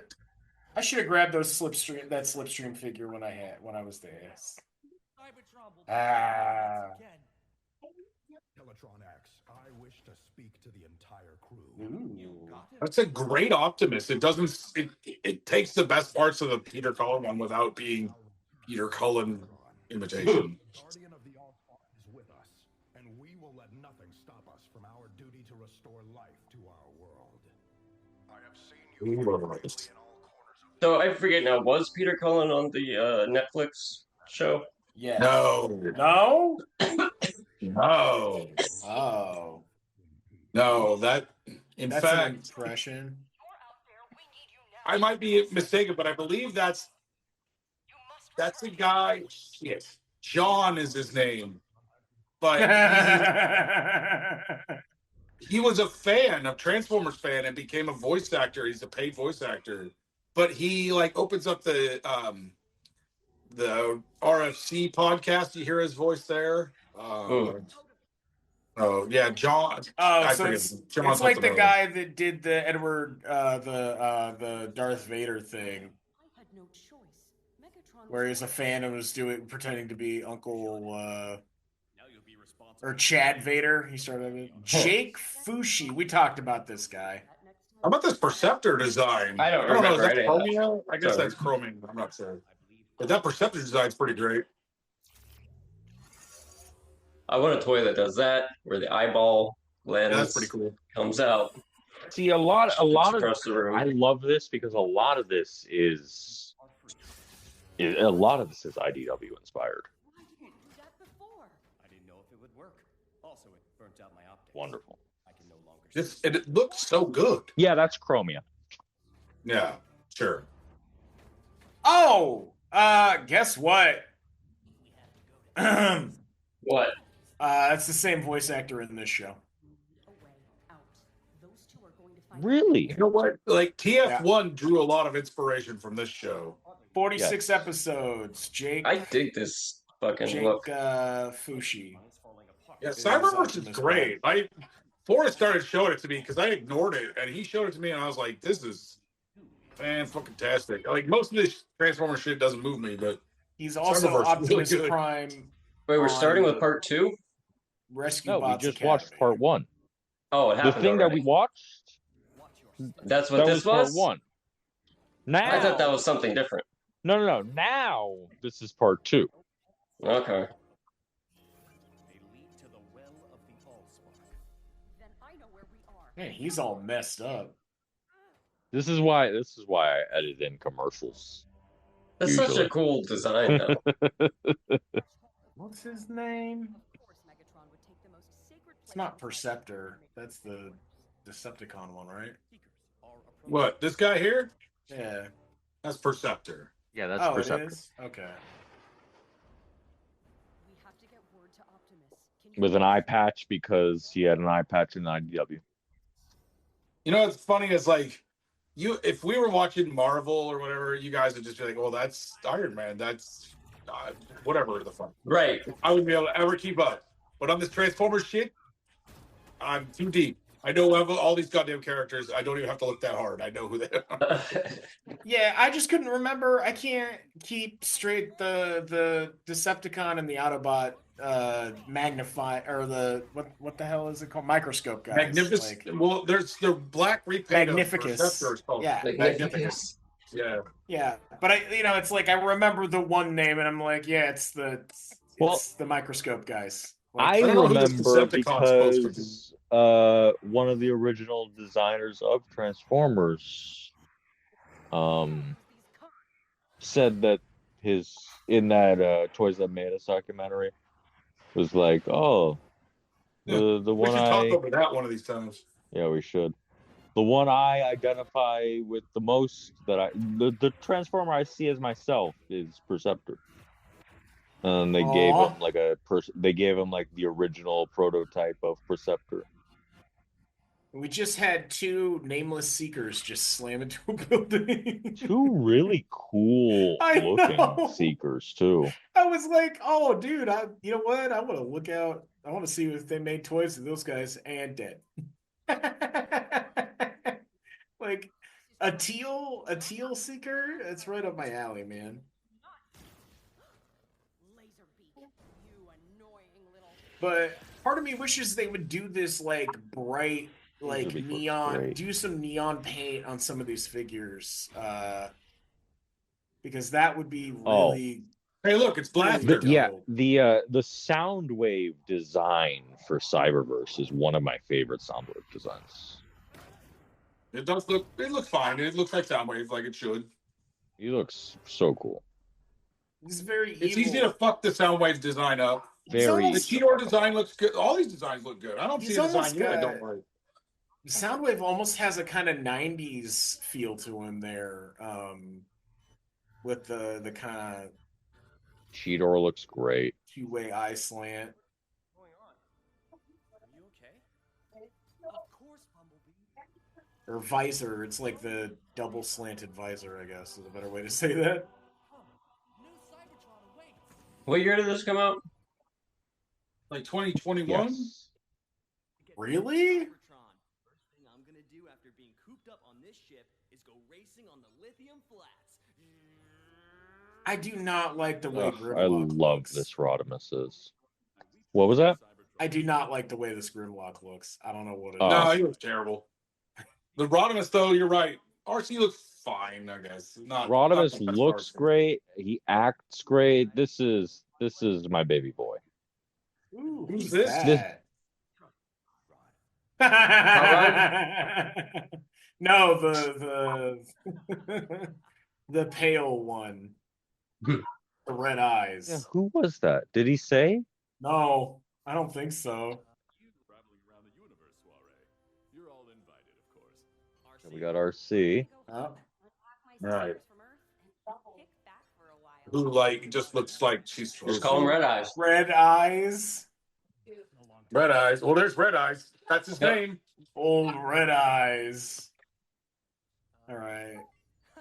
I should have grabbed that Slipstream figure when I was there. Teletron X, I wish to speak to the entire crew. That's a great Optimus. It takes the best parts of the Peter Cullen one without being Peter Cullen imitation. Guardian of the All-Star is with us, and we will let nothing stop us from our duty to restore life to our world. I have seen you in all corners of. So I forget now, was Peter Cullen on the Netflix show? Yeah. No. No? No. Oh. No, that's an impression. I might be mistaken, but I believe that's the guy. Shit. John is his name. But he was a fan, a Transformers fan, and became a voice actor. He's a paid voice actor. But he opens up the RFC podcast. You hear his voice there. Oh yeah, John. Oh, so it's like the guy that did the Edward, the Darth Vader thing, where he's a fan and was pretending to be Uncle or Chad Vader. He started with Jake Fushi. We talked about this guy. How about this Perceptor design? I don't remember. Is that Chromio? I guess that's Chromium. I'm not sure. But that Perceptor design is pretty great. I want a toy that does that, where the eyeball lens that's pretty cool. comes out. See, a lot of across the room. I love this because a lot of this is IDW inspired. Why didn't you do that before? I didn't know if it would work. Also, it burnt out my optics. Wonderful. I can no longer This and it looks so good. Yeah, that's Chromia. Yeah, sure. Oh, guess what? What? It's the same voice actor in this show. Really? You know what? Like TF1 drew a lot of inspiration from this show. 46 episodes. Jake. I dig this fucking Jake look. Fushi. Yeah, Cyberverse is great. Forrest started showing it to me because I ignored it, and he showed it to me, and I was like, "This is fucking tastic." Like most of this Transformer shit doesn't move me, but he's also Cyberverse is Optimus really good. Prime. Wait, we're starting with part 2? Rescue No, we Bots just Academy. watched part 1. Oh, it The happened thing that already. we watched. That's what this part was? 1. Now I thought that was something different. No. Now this is part 2. Okay. Man, he's all messed up. This is why I edit in commercials. That's such a cool design, though. What's his name? It's not Perceptor. That's the Decepticon one, right? What, this guy here? Yeah. That's Perceptor. Yeah, that's Perceptor. Perceptor. It is? Okay. With an eye patch because he had an eye patch in IDW. You know what's funny is like if we were watching Marvel or whatever, you guys would just be like, "Well, that's Iron Man. That's whatever the fuck." Right. I wouldn't be able to ever keep up. But on this Transformers shit, I'm too deep. I know all these goddamn characters. I don't even have to look that hard. I know who they are. Yeah, I just couldn't remember. I can't keep straight the Decepticon and the Autobot magnify or the what the hell is it called? Microscope guys. Magnificent. Well, there's the black repaint of Magnificus. Perceptor is called Yeah. Magnificus. Yeah. Yeah, but it's like I remember the one name and I'm like, yeah, it's the Microscope guys. I don't know who this remember Decepticon's supposed to because one of the original designers of Transformers said that in that Toys That Made Us documentary was like, oh, the we one should talk over that one of these times. Yeah, we should. The one I identify with the most the Transformer I see as myself is Perceptor. And they gave him like the original prototype of Perceptor. We just had 2 nameless seekers just slam into a building. 2 really cool looking seekers too. I was like, oh dude, you know what? I want to look out. I want to see if they made toys of those guys and dead. Like a teal seeker? It's right up my alley, man. But part of me wishes they would do this like bright, like neon, do some neon paint on some of these figures. Because that would be really Hey, look, it's Blaster. The Soundwave design for Cyberverse is one of my favorite Soundwave designs. It looks fine. It looks like Soundwave, like it should. He looks so cool. He's very evil. It's easy to fuck the Soundwave design up. The Cheetor design looks good. All these designs look good. I don't see a design yet. Don't worry. Soundwave almost has a kind of 90s feel to him there. With the kind of Cheetor looks great. 2-way eye slant. Or visor. It's like the double slanted visor, I guess, is a better way to say that. What year did this come out? Like 2021? Yes. Really? First thing I'm gonna do after being cooped up on this ship is go racing on the lithium flats. I do not like the way Grimlock I love looks. this Rodimus is. What was that? I do not like the way this Grimlock looks. I don't know what it is. No, he looks terrible. The Rodimus, though, you're right. RC looks fine, I guess. Rodimus looks great. He acts great. This is my baby boy. Ooh, Who's who's this? that? No, the the pale one. The red eyes. Yeah, who was that? Did he say? No, I don't think so. We got RC. Oh. Right. Who like just looks like she's Just call him Red Eyes. Red Eyes. Red Eyes. Well, there's Red Eyes. That's his name. Old Red Eyes. All right.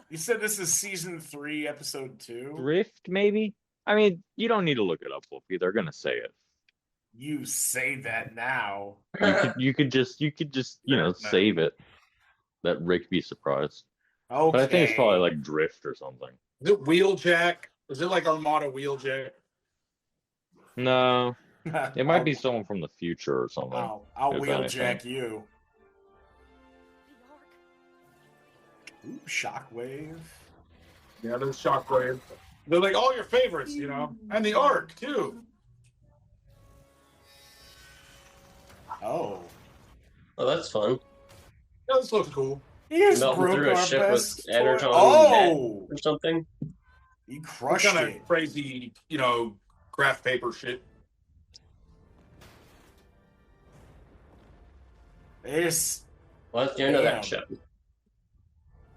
You said this is season 3, episode 2? Drift, maybe? I mean, you don't need to look it up, Wolfie. They're gonna say it. You say that now. You could just save it. Let Rick be surprised. Okay. But I think it's probably like Drift or something. Is it Wheeljack? Is it like Armada Wheeljack? No. It might be someone from the future or something. I'll Wheeljack you. Ooh, Shockwave. Yeah, there's Shockwave. They're like all your favorites, you know, and the Ark too. Oh, that's fun. Yeah, this looks cool. He just Melting broke through a our ship best with energon Oh, or something. He crushed kind it. of crazy, you know, graph paper shit. What's the name of that ship?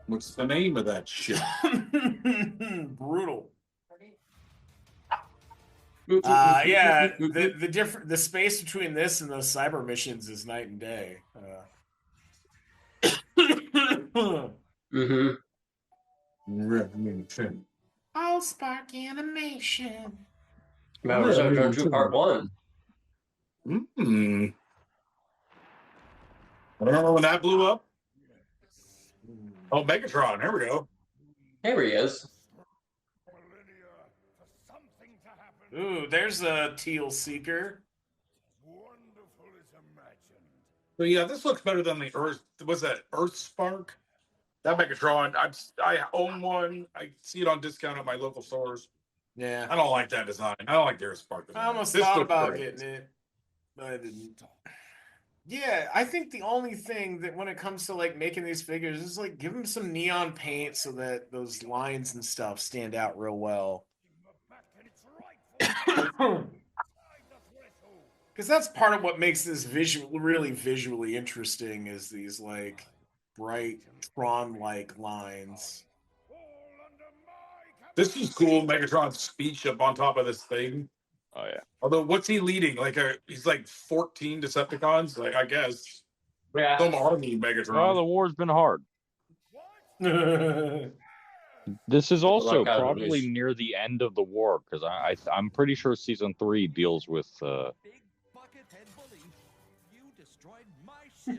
What's the name of that ship? Brutal. Yeah, the space between this and those cyber missions is night and day. All spark animation. That was Cybertron 2 Part 1. I remember when that blew up. Oh, Megatron! Here we go. Here he is. Ooh, there's a Teal Seeker. So yeah, this looks better than the Earth. Was that Earth Spark? That Megatron. I own one. I see it on discount at my local stores. Yeah, I don't like that design. I don't like the Earth Spark design. I almost thought about getting it, but I didn't. Yeah, I think the only thing that when it comes to like making these figures is like give them some neon paint so that those lines and stuff stand out real well. Because that's part of what makes this really visually interesting is these like bright Tron-like lines. This is cool. Megatron's speech up on top of this thing. Oh yeah. Although, what's he leading? He's like 14 Decepticons. Like I guess. Yeah. Some army Megatron. Oh, the war's been hard. This is also probably near the end of the war because I'm pretty sure season 3 deals with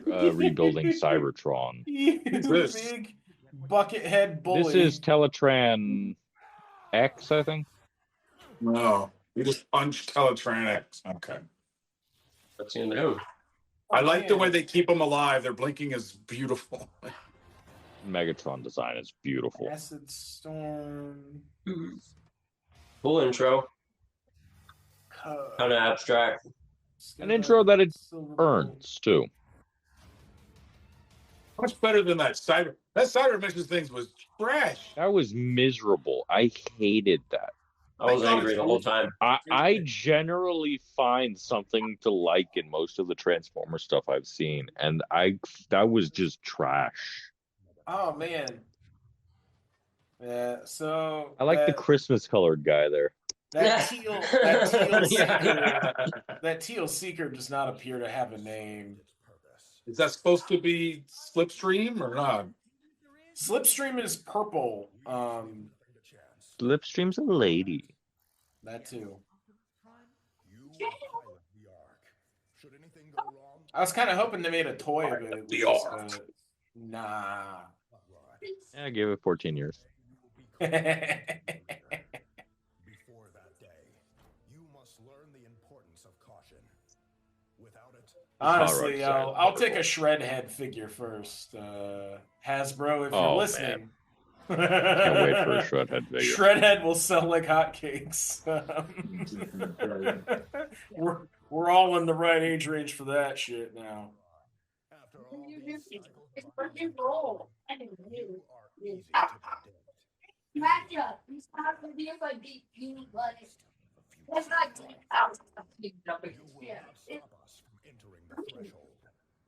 rebuilding Cybertron. Big buckethead bully. This is Teletran X, I think. No, you just punched Teletran X. Okay. What's he do? I like the way they keep them alive. Their blinking is beautiful. Megatron design is beautiful. Acid Storm. Cool intro. Kind of abstract. An intro that it earns too. Much better than that Cyber. That Cyber Missions things was trash. That was miserable. I hated that. I was angry the whole time. I generally find something to like in most of the Transformer stuff I've seen, and that was just trash. Oh man. Yeah, so I like the Christmas colored guy there. That teal seeker does not appear to have a name. Is that supposed to be Slipstream or not? Slipstream is purple. Slipstream's a lady. That too. I was kind of hoping they made a toy of it. At least, but nah. Yeah, I gave it 14 years. Before that day, you must learn the importance of caution. Without it, honestly, I'll take a Shredhead figure first. Hasbro, if you're listening. Can't wait for a Shredhead figure. Shredhead will sell like hotcakes. We're all in the right age range for that shit now.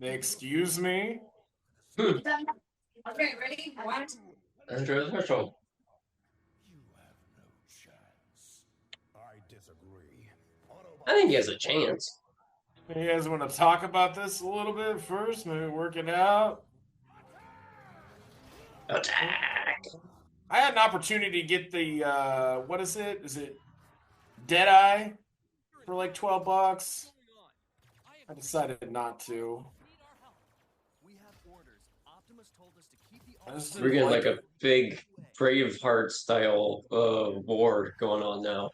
Excuse me? Okay, ready? One. Enter the threshold. I disagree. I think he has a chance. You guys want to talk about this a little bit first? Maybe work it out? Attack. I had an opportunity to get the, what is it? Is it Deadeye for like $12? I decided not to. We're getting like a big Braveheart style war going on now.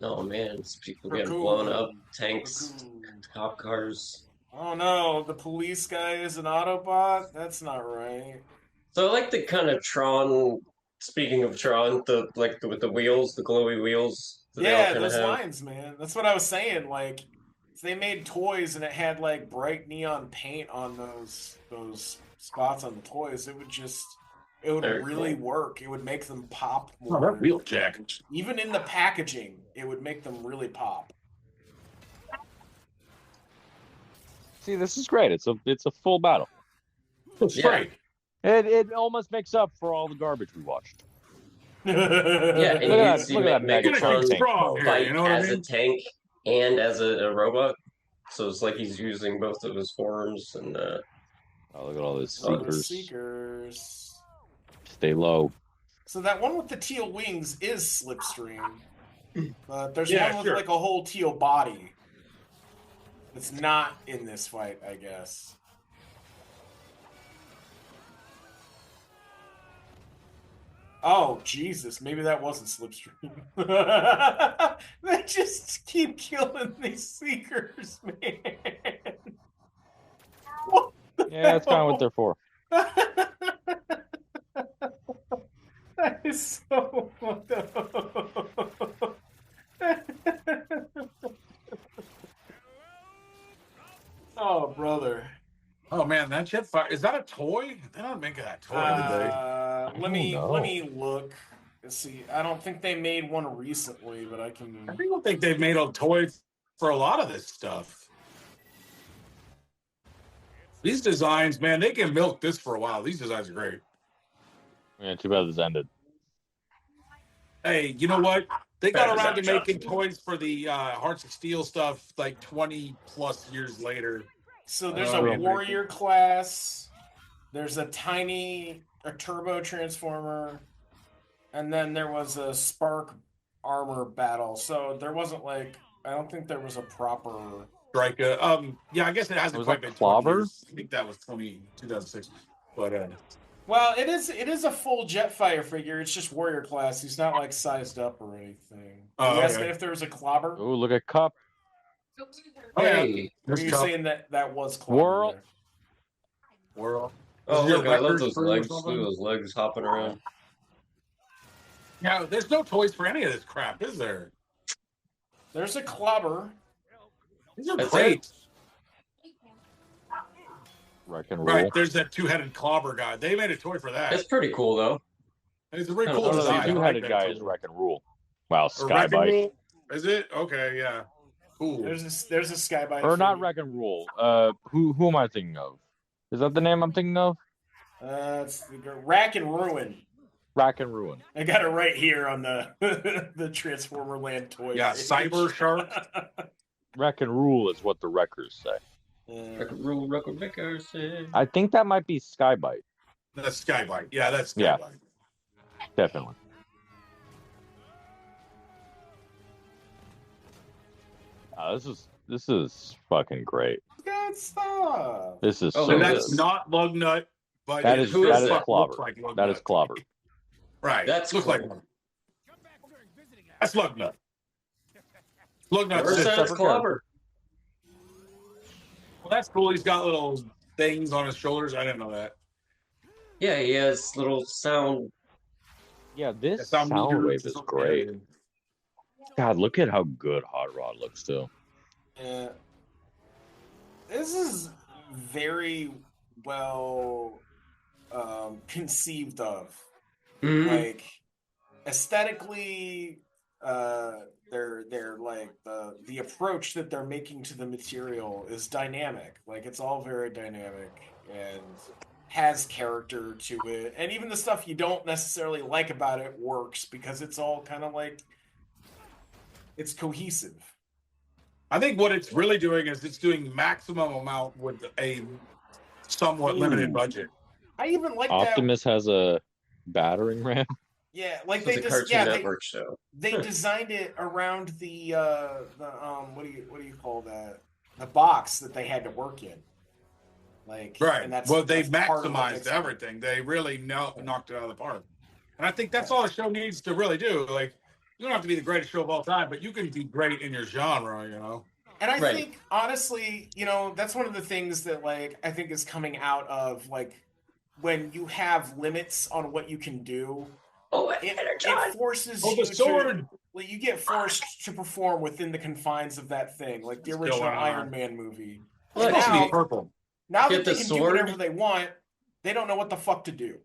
Oh man, it's people getting blown up, tanks, cop cars. Oh no, the police guy is an Autobot? That's not right. So I like the kind of Tron. Speaking of Tron, with the wheels, the glowy wheels. Yeah, those lines, man. That's what I was saying. Like, if they made toys and it had like bright neon paint on those spots on the toys, it would really work. It would make them pop more. Oh, that wheel jacket. Even in the packaging, it would make them really pop. See, this is great. It's a full battle. It's great. It almost makes up for all the garbage we watched. Yeah, and look at that Megatron fight as a tank and as a robot. So it's like he's using both of his forms and oh, look at all those seekers. Stay low. So that one with the teal wings is Slipstream. But there's one with like a whole teal body. It's not in this fight, I guess. Oh, Jesus. Maybe that wasn't Slipstream. They just keep killing these Seekers, man. Yeah, that's kind of what they're for. That is so fucked up. Oh, brother. Oh man, that Jetfire, is that a toy? They're not making that toy, Let me look. Let's see. I don't think they made one recently, but I can. I don't think they've made a toy for a lot of this stuff. These designs, man, they can milk this for a while. These designs are great. Yeah, too bad this ended. Hey, you know what? They got around to making toys for the Hearts of Steel stuff like 20 plus years later. So there's a warrior class, there's a turbo transformer, and then there was a spark armor battle. So there wasn't like, I don't think there was a proper Striker. Yeah, I guess it hasn't quite been 20 years. I think that was 2006. But well, it is a full Jetfire figure. It's just warrior class. He's not like sized up or anything. Oh, you asked me if there was a clobber. Oh, look at Cup. Hey, were you saying that was clobber? World. Oh, look, I love those legs. Look at those legs hopping around. Yeah, there's no toys for any of this crap, is there? There's a clobber. These are great. Wreck and Roll. Right, there's that two-headed clobber guy. They made a toy for that. It's pretty cool, though. It's a very cool design. The two-headed guy is Wreck and Rule. Wow, Skybite. Is it? Okay, yeah. Cool. There's a Skybite. Or not Wreck and Rule. Who am I thinking of? Is that the name I'm thinking of? It's Rack and Ruin. Rack and Ruin. I got it right here on the the Transformer Land toy. Yeah, Cyber Shark. Wreck and Rule is what the Wreckers say. I think that might be Skybite. That's Skybite. Yeah, that's Skybite. Yeah, definitely. This is fucking great. Good stuff. This is so that's not Lugnut, but that is Clobber. Like that is Clobber. Right. That's looks like one. That's Lugnut. Lugnut's just Clobber. Well, that's cool. He's got little things on his shoulders. I didn't know that. Yeah, he has little sound. Yeah, this sound wave is great. God, look at how good Hot Rod looks too. Yeah. This is very well conceived of. Like aesthetically, they're like the approach that they're making to the material is dynamic. Like it's all very dynamic and has character to it, and even the stuff you don't necessarily like about it works because it's all kind of like it's cohesive. I think what it's really doing is it's doing maximum amount with a somewhat limited budget. I even like Optimus has a battering ram. Yeah, like they just Network show. They designed it around the what do you call that? The box that they had to work in. Like right. And that's, well, they that's maximized everything. They really knocked it out of the park. And I think that's all a show needs to really do. Like, you don't have to be the greatest show of all time, but you can be great in your genre, you know. And I think, honestly, you know, that's one of the things that, like, I think is coming out of, like, when you have limits on what you can do, it forces you to... Well, you get forced to perform within the confines of that thing, like the original Iron Man movie. Well, it's supposed to be purple. Now that they can do whatever they want, they don't know what the fuck to do.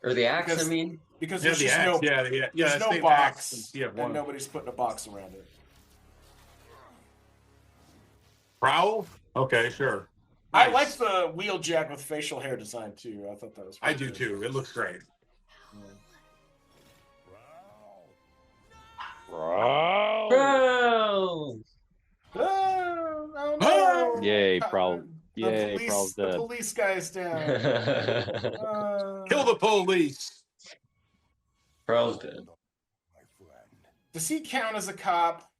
Or the axe, I mean. Because there's just no, there's no box, and nobody's putting a box around it. Prowl? Okay, sure. I like the Wheeljack with facial hair design, too. I thought that was I do, too. It looks great. Prowl! Prowl! Oh, no! Yay, Prowl. Yay, Prowl's The dead. police guy's down. Kill the police! Prowl's dead. Does he count as a cop?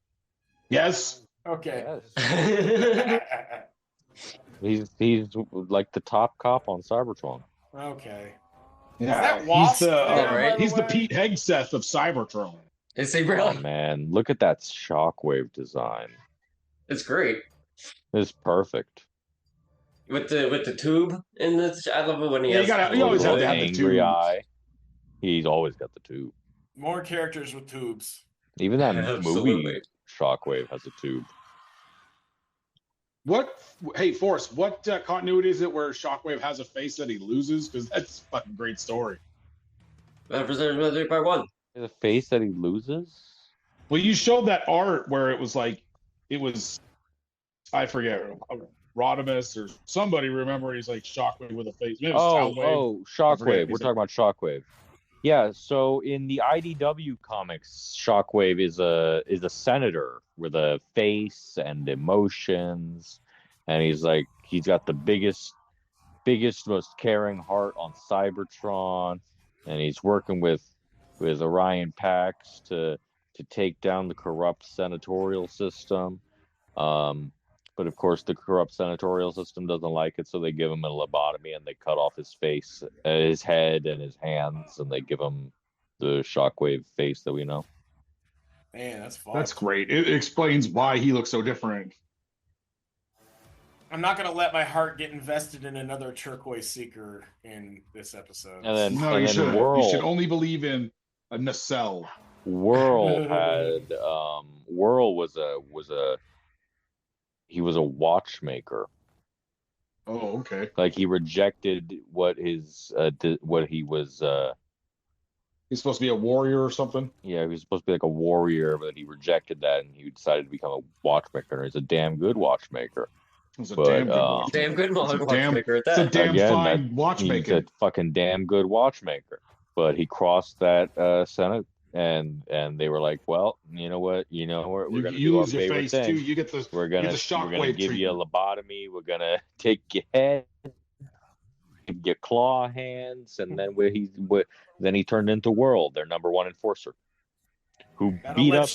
Yes. Okay. Yes. He's like the top cop on Cybertron. Okay. Yeah, is that Wasp? He's the Pete Hegseth of Cybertron. Is he really? Oh, man, look at that shockwave design. It's great. It's perfect. With the tube in the, I love it when he has. You always have to have the angry tube. eye. He's always got the tube. More characters with tubes. Even that Absolutely. movie Shockwave has a tube. Hey, Forrest, what continuity is it where Shockwave has a face that he loses? Because that's a fucking great story. Represented by one. The face that he loses? Well, you showed that art where it was, I forget, Rodimus or somebody, remember, he's like Shockwave with a face. Maybe it was Talwave. Shockwave. We're talking about Shockwave. Yeah, so in the IDW comics, Shockwave is a senator with a face and emotions, and he's got the biggest, most caring heart on Cybertron, and he's working with Orion Pax to take down the corrupt senatorial system. But of course, the corrupt senatorial system doesn't like it, so they give him a lobotomy and they cut off his face, his head, and his hands, and they give him the Shockwave face that we know. Man, that's fun. That's great. It explains why he looks so different. I'm not gonna let my heart get invested in another turquoise seeker in this episode. And then, No, and you then shouldn't. Whirl, You should only believe in a nacelle. Whirl had Whirl was a watchmaker. Oh, okay. Like he rejected what his what he was. He's supposed to be a warrior or something. Yeah, he was supposed to be like a warrior, but he rejected that, and he decided to become a watchmaker. And he's a damn good watchmaker. He's a But, damn good watchmaker. Damn good It's a watchmaker at that. It's a damn Again, fine watchmaker. He's a fucking damn good watchmaker. But he crossed that Senate, and they were like, "Well, you know what? We're gonna you do our lose your favorite face thing. too. You get the We're gonna shockwave give you a treatment. lobotomy. We're gonna take your head, your claw hands, and then then he turned into World, their number one enforcer, who beat up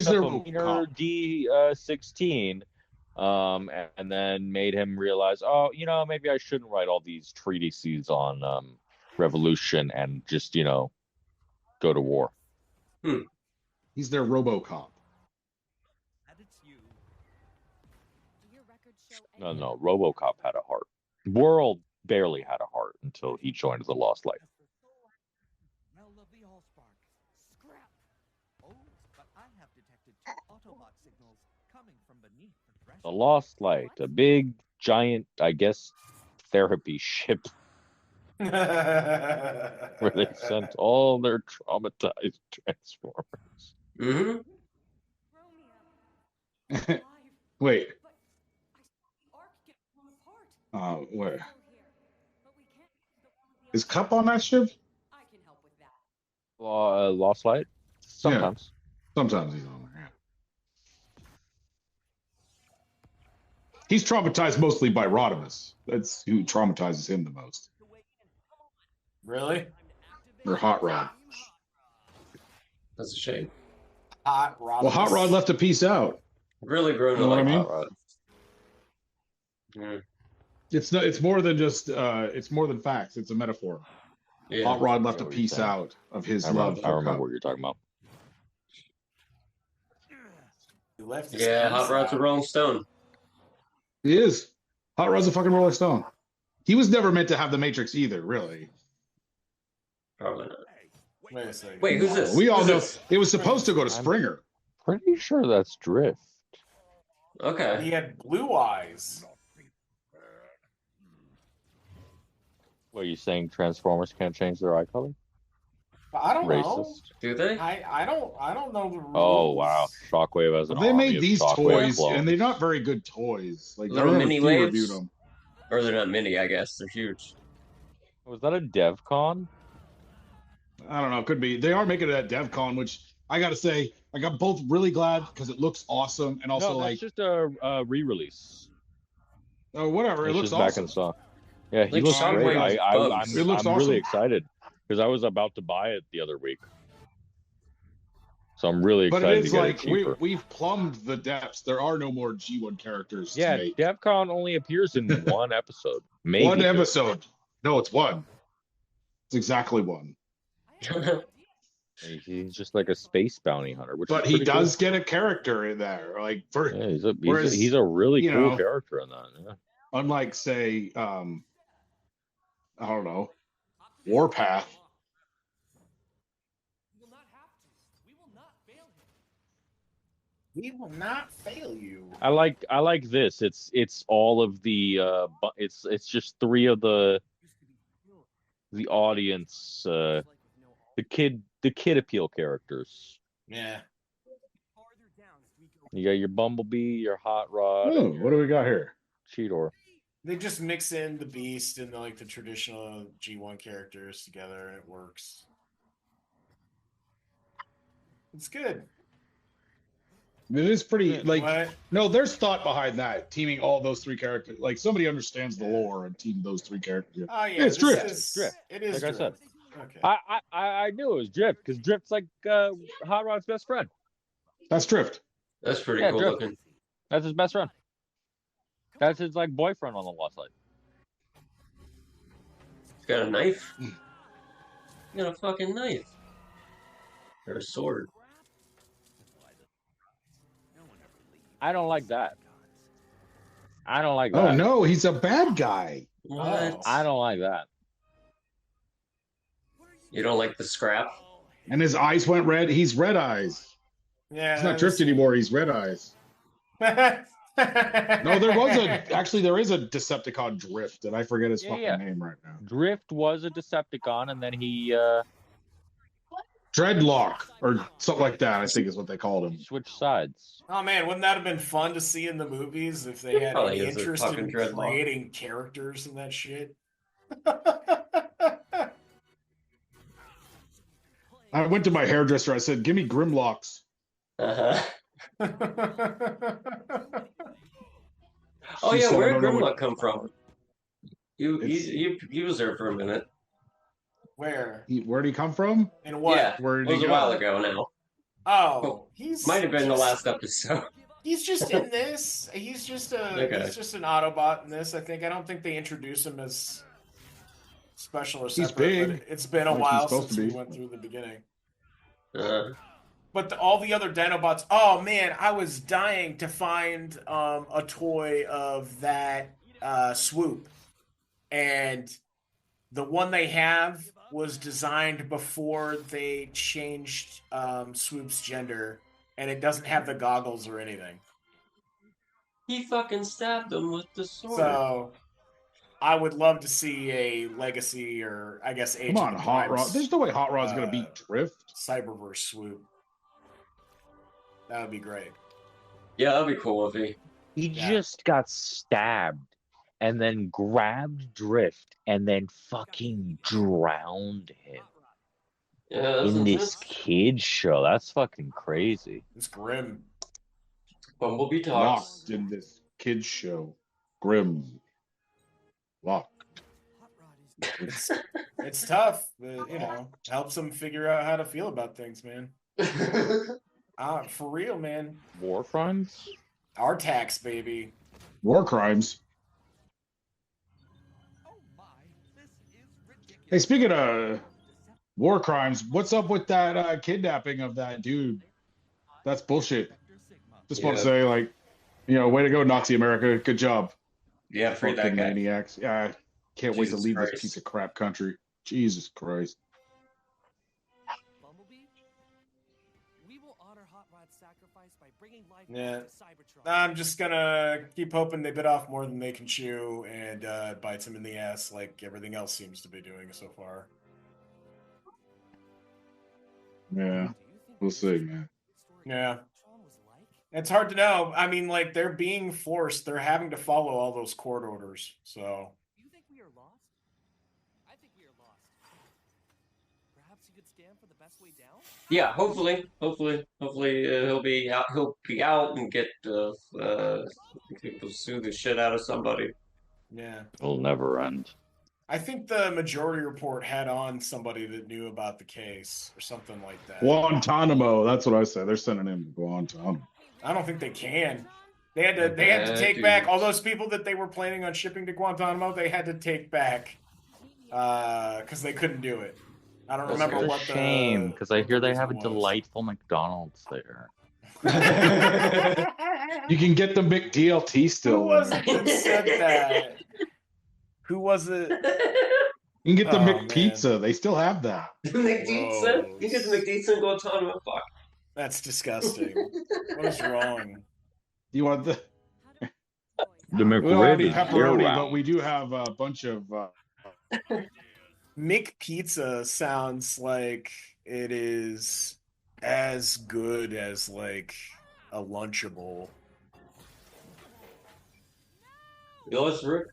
D16, and then made him realize, oh, maybe I shouldn't write all these treatises on revolution and just go to war. He's their RoboCop. No, RoboCop had a heart. World barely had a heart until he joined the Lost Light. The Lost Light, a big, giant, I guess, therapy ship where they sent all their traumatized Transformers. Mm-hmm. Wait. Where? Is Cup on that ship? Lost Light? Sometimes. Yeah. Sometimes he's on there. Yeah. He's traumatized mostly by Rodimus. That's who traumatizes him the most. Really? Or Hot Rod. That's a shame. Hot Rod. Well, Hot Rod left a piece out. Really grown to You know what like I mean? Hot Rod. Mm. It's more than just it's more than facts. It's a metaphor. Yeah. Hot Rod left a piece out of his love. I remember what you're talking about. He left his Yeah, piece Hot Rod's a out. Rolling Stone. He is. Hot Rod's a fucking Rolling Stone. He was never meant to have the Matrix either, really. Probably not. Wait a second. Wait, who's this? We all Who's know this? it was supposed to go to Springer. Pretty sure that's Drift. Okay. He had blue eyes. What, are you saying Transformers can't change their eye color? I don't know. Racist. Do they? I don't know the rules. Oh, wow. Shockwave has an They army made of these Shockwave toys, clones. and they're not very good toys. Like Little I remember mini Q waves? reviewed them. Or they're not mini, I guess. They're huge. Was that a DevCon? I don't know. Could be. They are making it at DevCon, which I got to say, I got both really glad because it looks awesome, and also No, that's like, just a re-release. oh, whatever. It It's looks just back awesome. in stock. Yeah, he Like looks Shockwave great. with bugs. It looks I'm awesome. really excited because I was about to buy it the other week. So I'm really But excited it to is get like it cheaper. we've plumbed the depths. There are no more G1 characters to Yeah, make. DevCon only appears in one episode. Maybe One two. episode. No, it's one. It's exactly one. He's just like a space bounty hunter, which But is he pretty does cool. get a character in there. Like for Yeah, whereas, he's a really you cool know, character in that. Yeah. unlike say I don't know, Warpath. We will not fail you. I like this. It's all of the it's just three of the audience the kid appeal characters. Yeah. You got your Bumblebee, your Hot Rod, Oh, and what do we got here? Cheetor. They just mix in the Beast and the traditional G1 characters together, and it works. It's good. It is pretty like What? no, there's thought behind that. Teaming all those three characters, like somebody understands the lore and team those three characters. Oh yeah, It's this Drift. is- Drift. It is Like I Drift. said. Okay. I knew it was Drift because Drift's like Hot Rod's best friend. That's Drift. That's pretty Yeah, cool Drift. looking. That's his best friend. That's his like boyfriend on the Lost Light. He's got a knife. He's got a fucking knife. Or a sword. I don't like that. I don't like Oh that. no, he's a bad guy. What? I don't like that. You don't like the scrap? And his eyes went red. He's red eyes. Yeah. He's not Drift anymore. He's red eyes. No, there is a Decepticon Drift, and I forget his fucking name right now. Drift was a Decepticon, and then he Dreadlock or something like that, I think is what they called him. switched sides. Oh man, wouldn't that have been fun to see in the movies if they had Probably any is a interest fucking in Dreadlock. creating characters and that shit? I went to my hairdresser. I said, "Give me Grimlocks." Uh-huh. Oh She yeah, said, "I where don't did know what-" Grimlock come from? You was there for a minute. Where? Where'd he come from? And what? Yeah, Where it did he was a go? while ago now. Oh, he's Might have been the just- last episode. He's just in this. He's just Okay. he's just an Autobot in this. I think. I don't think they introduce him as special or He's separate. big, But it's been a like he's while supposed since to we be. went through the beginning. Uh, All the other Dinobots. Oh man, I was dying to find a toy of that Swoop, and the one they have was designed before they changed Swoop's gender, and it doesn't have the goggles or anything. He fucking stabbed him with the sword. So I would love to see a Legacy or I guess Age Come of on, the Hot Rod. Primes, There's no way Hot Rod's gonna beat Drift. Cyberverse swoop. That would be great. Yeah, that'd be cool if He just got stabbed and then grabbed Drift and then fucking drowned him in this kid show. That's fucking crazy. It's grim. Bumblebee talks. Locked in this kids show. Grim. Locked. It's tough, but you know, helps them figure out how to feel about things, man. For real, man. War crimes? Our tax, baby. War crimes. Hey, speaking of war crimes, what's up with that kidnapping of that dude? That's bullshit. Just want to say, like, way to go, Nazi America. Good job. Yeah, free that guy. Maniacs. Yeah, can't wait to Jesus leave Christ. this piece of crap country. Jesus Christ. Bumblebee, we will honor Hot Rod's sacrifice by bringing life Yeah. back to Cybertron. I'm just gonna keep hoping they bit off more than they can chew and bites him in the ass like everything else seems to be doing so far. Yeah, we'll see, man. Yeah. It's hard to know. I mean, like, they're being forced. They're having to follow all those court orders. So, Do you think we are lost? I think we are lost. Perhaps you could stand for the best way down? Yeah, hopefully he'll be out. He'll be out and get people sue the shit out of somebody. yeah. It'll never end. I think the Majority Report had on somebody that knew about the case or something like that. Guantanamo. That's what I said. They're sending him to Guantanamo. I don't think they can. They had to take back all those people that they were planning on shipping to Guantanamo. They had to take back because they couldn't do it. I don't remember It's a what shame because I hear they have a was. delightful McDonald's there. You can get the McDLT still. Who was it that said that? Who was it? You can get the Oh, McPizza. man. They still have that. McDeedson? You get the McDeedson and Guantanamo. Fuck. That's disgusting. What is wrong? You want the The we don't have any McRib is pepperoni, year-round. but we do have a bunch of. McPizza sounds like it is as good as like a Lunchable. You lost Rick?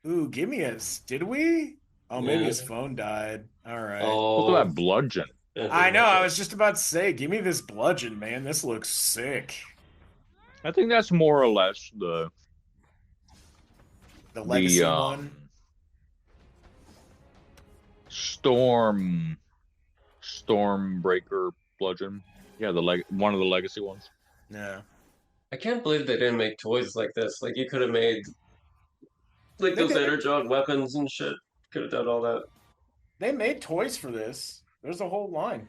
Ooh, give me a. Did we? Oh, maybe Yeah. his phone died. All right. Look at that bludgeon. I know. I was just about to say, give me this bludgeon, man. This looks sick. I think that's more or less the Legacy one. Stormbreaker bludgeon. Yeah, one of the legacy ones. Yeah. I can't believe they didn't make toys like this. Like, you could have made like those energon weapons and shit. Could have done all that. They made toys for this. There's a whole line.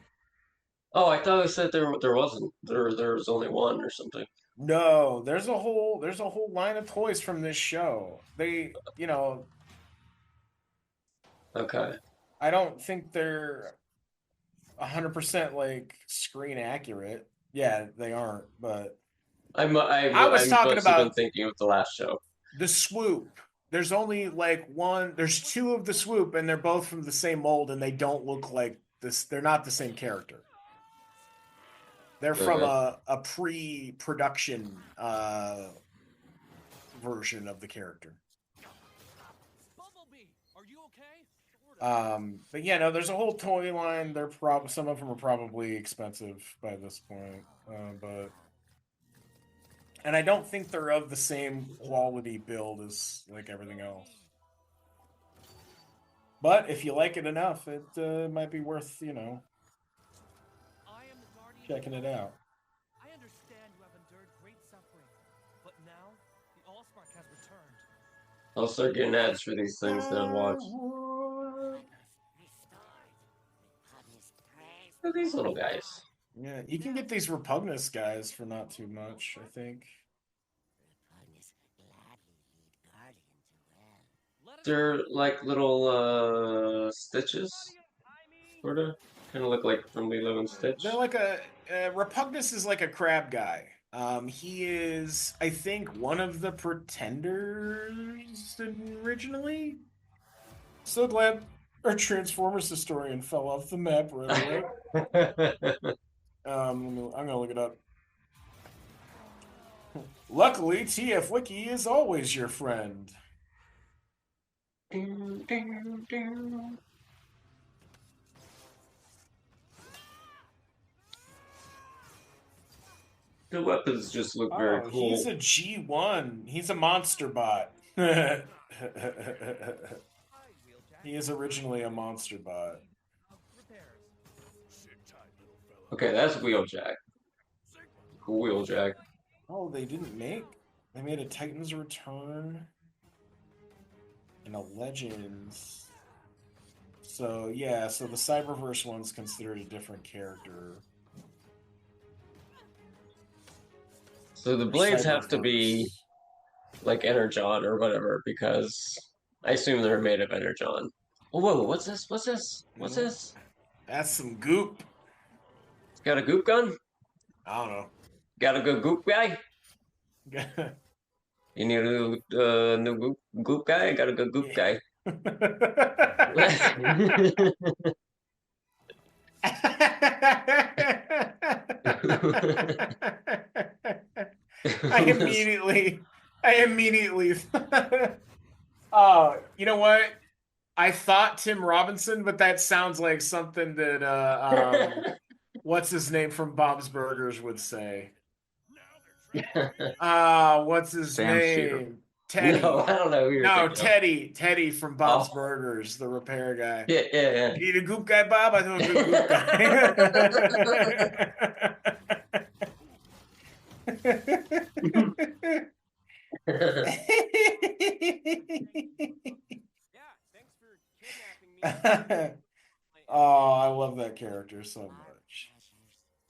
Oh, I thought I said there wasn't. There was only one or something. No, there's a whole line of toys from this show. They, Okay. I don't think they're 100% like screen accurate. Yeah, they aren't, but I was talking must have been about thinking of the last show. the swoop. There's only like there's two of the swoop, and they're both from the same mold, and they don't look like this. They're not the same character. They're from a pre-production version of the character. Bumblebee, are you okay? But yeah, no, there's a whole toy line. They're some of them are probably expensive by this point, and I don't think they're of the same quality build as like everything else. But if you like it enough, it might be worth checking it out. I understand you have endured great suffering, but now the Allspark has returned. I'll start getting ads for these things now. Watch. Look at these little guys. Yeah, you can get these Repugnus guys for not too much, I think. They're like little stitches, sort of. Kind of look like from Lilo and Stitch. They're like Repugnus is like a crab guy. He is, I think, one of the Pretenders originally. So glad our Transformers historian fell off the map right away. I'm gonna look it up. Luckily, TF Wiki is always your friend. The weapons just look very cool. He's a G1. He's a monster bot. He is originally a monster bot. Okay, that's Wheeljack. Cool Wheeljack. Oh, they didn't make. They made a Titan's Return and a Legends. So yeah, so the Cyberverse one's considered a different character. So the blades have to be like Energon or whatever, because I assume they're made of Energon. Whoa, what's this? What's this? What's this? That's some goop. It's got a goop gun? I don't know. Got a good goop guy? You need a new goop guy? I got a good goop guy. I immediately you know what? I thought Tim Robinson, but that sounds like something that what's his name from Bob's Burgers would say. What's his name? Teddy. No, I don't know who you're thinking of. Teddy from Bob's Burgers, the repair guy. Yeah. You need a goop guy, Bob? I know a good goop guy. Oh, I love that character so much.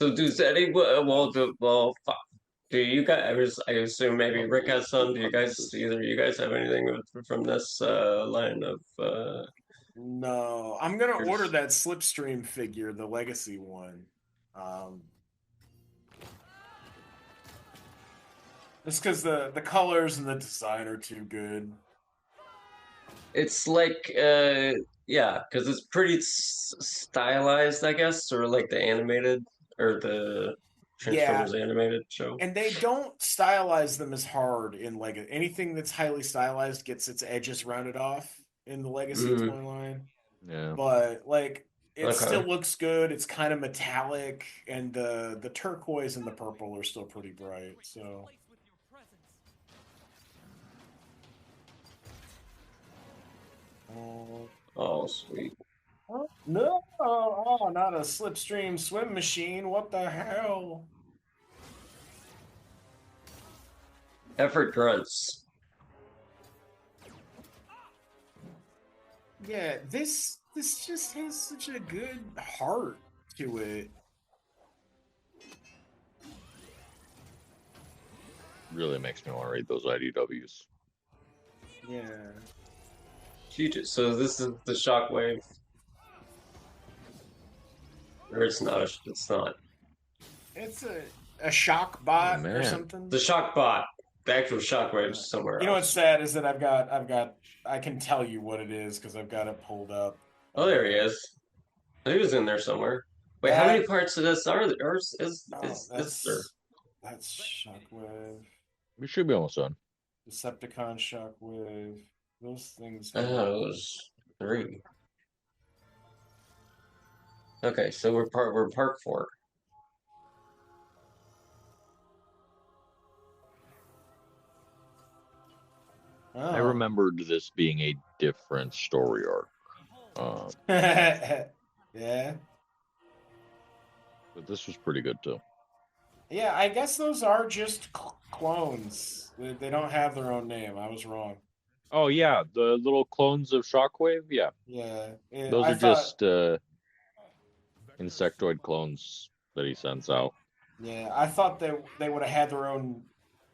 So does any do you guys? I assume maybe Rick has some. Do you guys either you guys have anything from this line of? No, I'm gonna order that Slipstream figure, the Legacy one. Just because the colors and the design are too good. It's like yeah, because it's pretty stylized, I guess, or like the animated or the Transformers animated show. And they don't stylize them as hard in Legacy. Anything that's highly stylized gets its edges rounded off in the Legacy toy line. Yeah. But like it still looks good. It's kind of metallic, and the turquoise and the purple are still pretty bright. So oh sweet. Oh, no, oh, not a Slipstream swim machine. What the hell? Effort grunts. Yeah, this just has such a good heart to it. Really makes me want to read those IDWs. Yeah. So this is the Shockwave. Or it's not. It's not. It's a shock bot or something. The shock bot. The actual Shockwave is somewhere else. You know what's sad is that I've got. I can tell you what it is because I've got it pulled up. Oh, there he is. He was in there somewhere. Wait, how many parts of this are there? Or is there? That's Shockwave. We should be almost done. Decepticon Shockwave. Those things. I thought it was 3. Okay, so we're Park 4. Oh. I remembered this being a different story arc. Yeah. But this was pretty good too. Yeah, I guess those are just clones. They don't have their own name. I was wrong. Oh yeah, the little clones of Shockwave. Yeah. Yeah. Those are just insectoid clones that he sends out. Yeah, I thought they would have had their own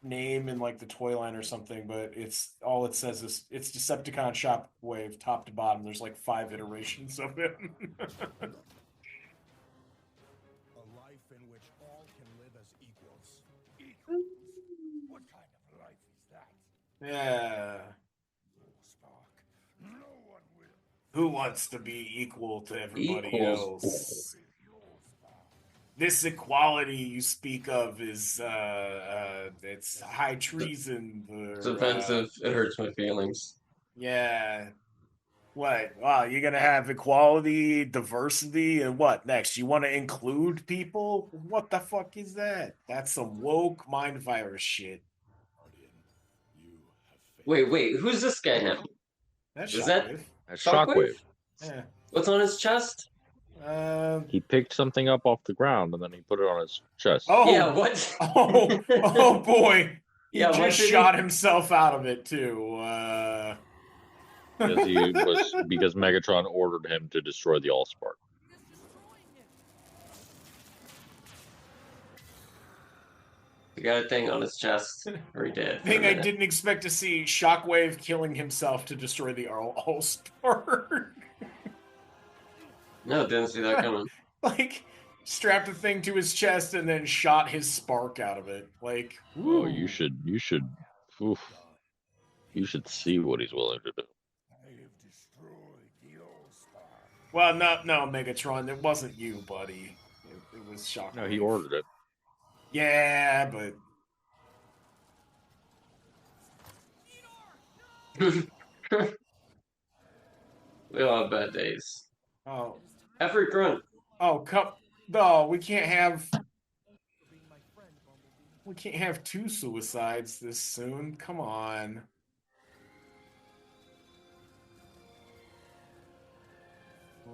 name in like the toy line or something, but it's all it says is it's Decepticon Shockwave top to bottom. There's like 5 iterations of it. Yeah. Who wants to be equal to everybody Equals. else? This equality you speak of is it's high treason. It's offensive. It hurts my feelings. Yeah. What? Wow, you're gonna have equality, diversity, and what next? You want to include people? What the fuck is that? That's some woke mind virus shit. Wait, who's this guy now? That's Is that Shockwave. That's Shockwave? Shockwave. Yeah. What's on his chest? He picked something up off the ground and then he put it on his chest. Oh, Yeah, what? oh boy. He Yeah, what just did he- shot himself out of it too. Because Megatron ordered him to destroy the Allspark. He got a thing on his chest, or he did. for a Thing I minute. didn't expect to see: Shockwave killing himself to destroy the Allspark. No, didn't see that coming. Like, strapped a thing to his chest and then shot his spark out of it. Like, Oh, ooh. you should see what he's willing to do. Well, no, Megatron, it wasn't you, buddy. It was Shockwave. No, he ordered it. Yeah, but We all have bad days. oh, Every grunt. no, we can't have two suicides this soon. Come on.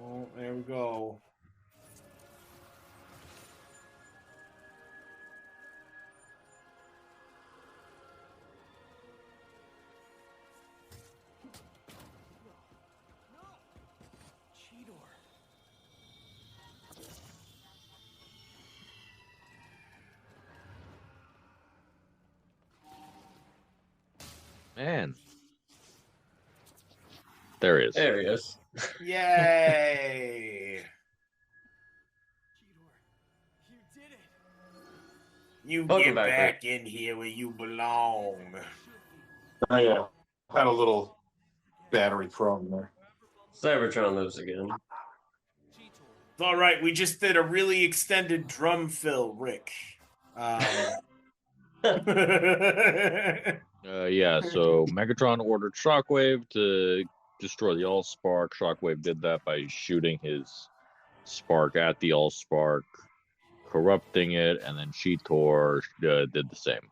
Oh, there we go. Man. There he is. There he is. Yay! You Welcome get back, back in here where you belong. Oh, yeah. Had a little battery problem there. Cybertron lives again. It's all right. We just did a really extended drum fill, Rick. Yeah, so Megatron ordered Shockwave to destroy the Allspark. Shockwave did that by shooting his spark at the Allspark, corrupting it, and then Cheetor did the same,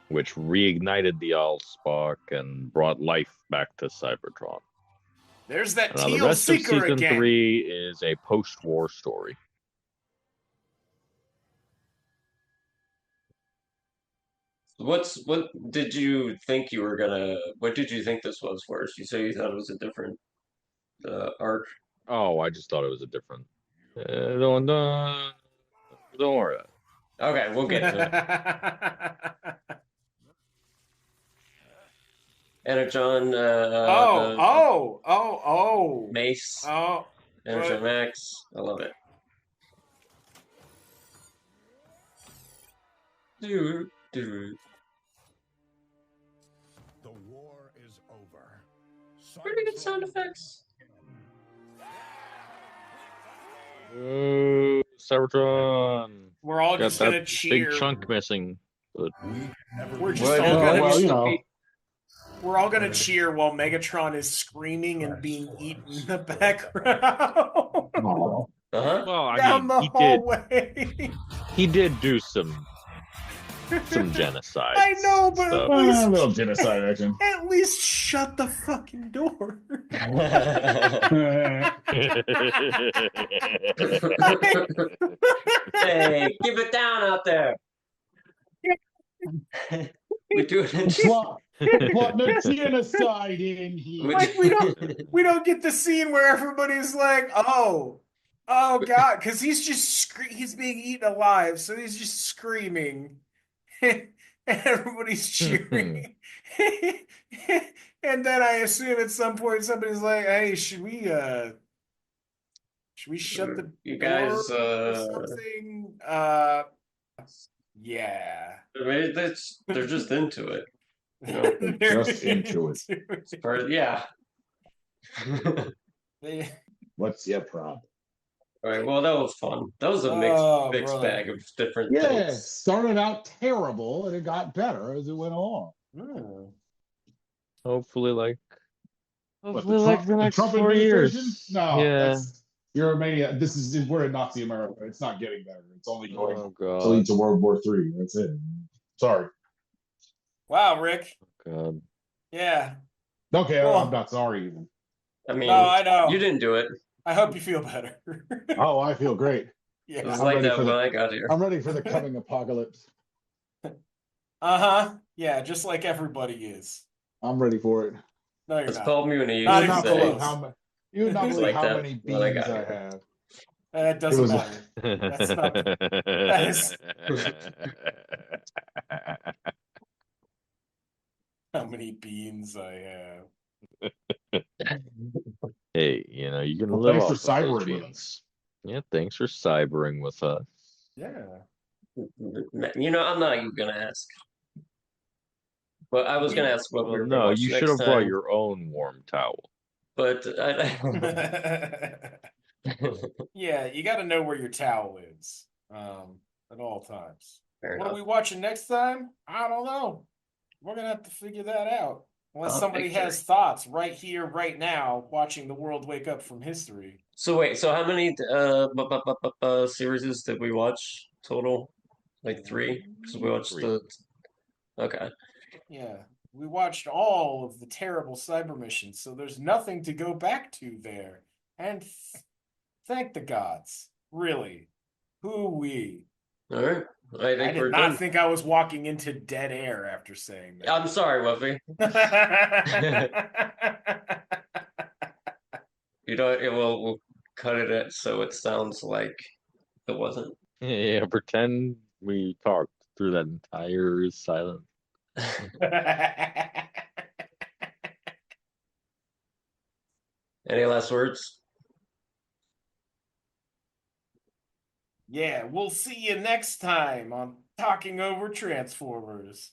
which reignited the Allspark and brought life back to Cybertron. There's that Now, the teal rest of seeker season again. 3 is a post-war story. What did you think what did you think this was first? You say you thought it was a different arc. Oh, I just thought it was a different. Don't worry about it. Okay, we'll get to it. Energon. Mace. Oh. Energon Max. I love it. Dude. The war is over. Pretty good sound effects. Cybertron. We're all Got just gonna that cheer. big chunk missing. But We're just all gonna well, you know. We're all gonna cheer while Megatron is screaming and being eaten in the background. Oh. Uh-huh. well, I Down mean, the hallway. he did do some genocide. I know, but stuff. at least, A little genocide action. at least shut the fucking door. Hey, keep it down out there. We do it in Plotting a genocide in here. Like we don't get the scene where everybody's like, oh god, because he's just he's being eaten alive, so he's just screaming, and everybody's cheering. And then I assume at some point somebody's like, hey, should we shut the You guys door or something? Yeah. I mean, they're just into it. You know? They're Just into it. It's part of, yeah. What's your problem? All right. Well, that was fun. That was a mixed brother. bag of different Yeah, it things. started out terrible and it got better as it went along. Hopefully, like What, the next Trump 4 administration? years. No, Yeah. you're a maniac. We're in Nazi America. It's not getting better. It's only going Oh to lead God. to World War III. That's it. Sorry. Wow, Rick. God. Yeah. Okay, Cool. I'm not sorry even. I mean, No, I know. you didn't do it. I hope you feel better. Oh, I feel great. It Yeah. was I'm like ready that for when the- I got here. I'm ready for the coming apocalypse. Yeah, just like everybody is. I'm ready for it. No, you're It's not. called me when you Not used even to say. close. You would not It's believe like how that many when I beans got I here. have. That doesn't was matter. That's not. That is how many beans I have. Hey, you know, you can Well, live thanks off for of those cybering with beans. us. Yeah, thanks for cybering with us. Yeah. You know, I'm not even gonna ask. But I was gonna ask what we Well, were gonna no, watch you should next have brought time. your own warm towel. But Yeah, you got to know where your towel is at all times. Fair What are enough. we watching next time? I don't know. We're gonna have to figure that out. Unless somebody Victor. has thoughts right here, right now, watching the world wake up from history. So wait, so how many series did we watch total? Like 3? Because we watched 3. the. Okay. Yeah, we watched all of the terrible cyber missions, so there's nothing to go back to there. And thank the gods, really. Who we? All right. I I think did we're not done. think I was walking into dead air after saying that. I'm sorry, Wuffy. You know, we'll cut it so it sounds like it wasn't. Yeah, pretend we talked through that entire silence. Any last words? Yeah, we'll see you next time on Talking Over Transformers.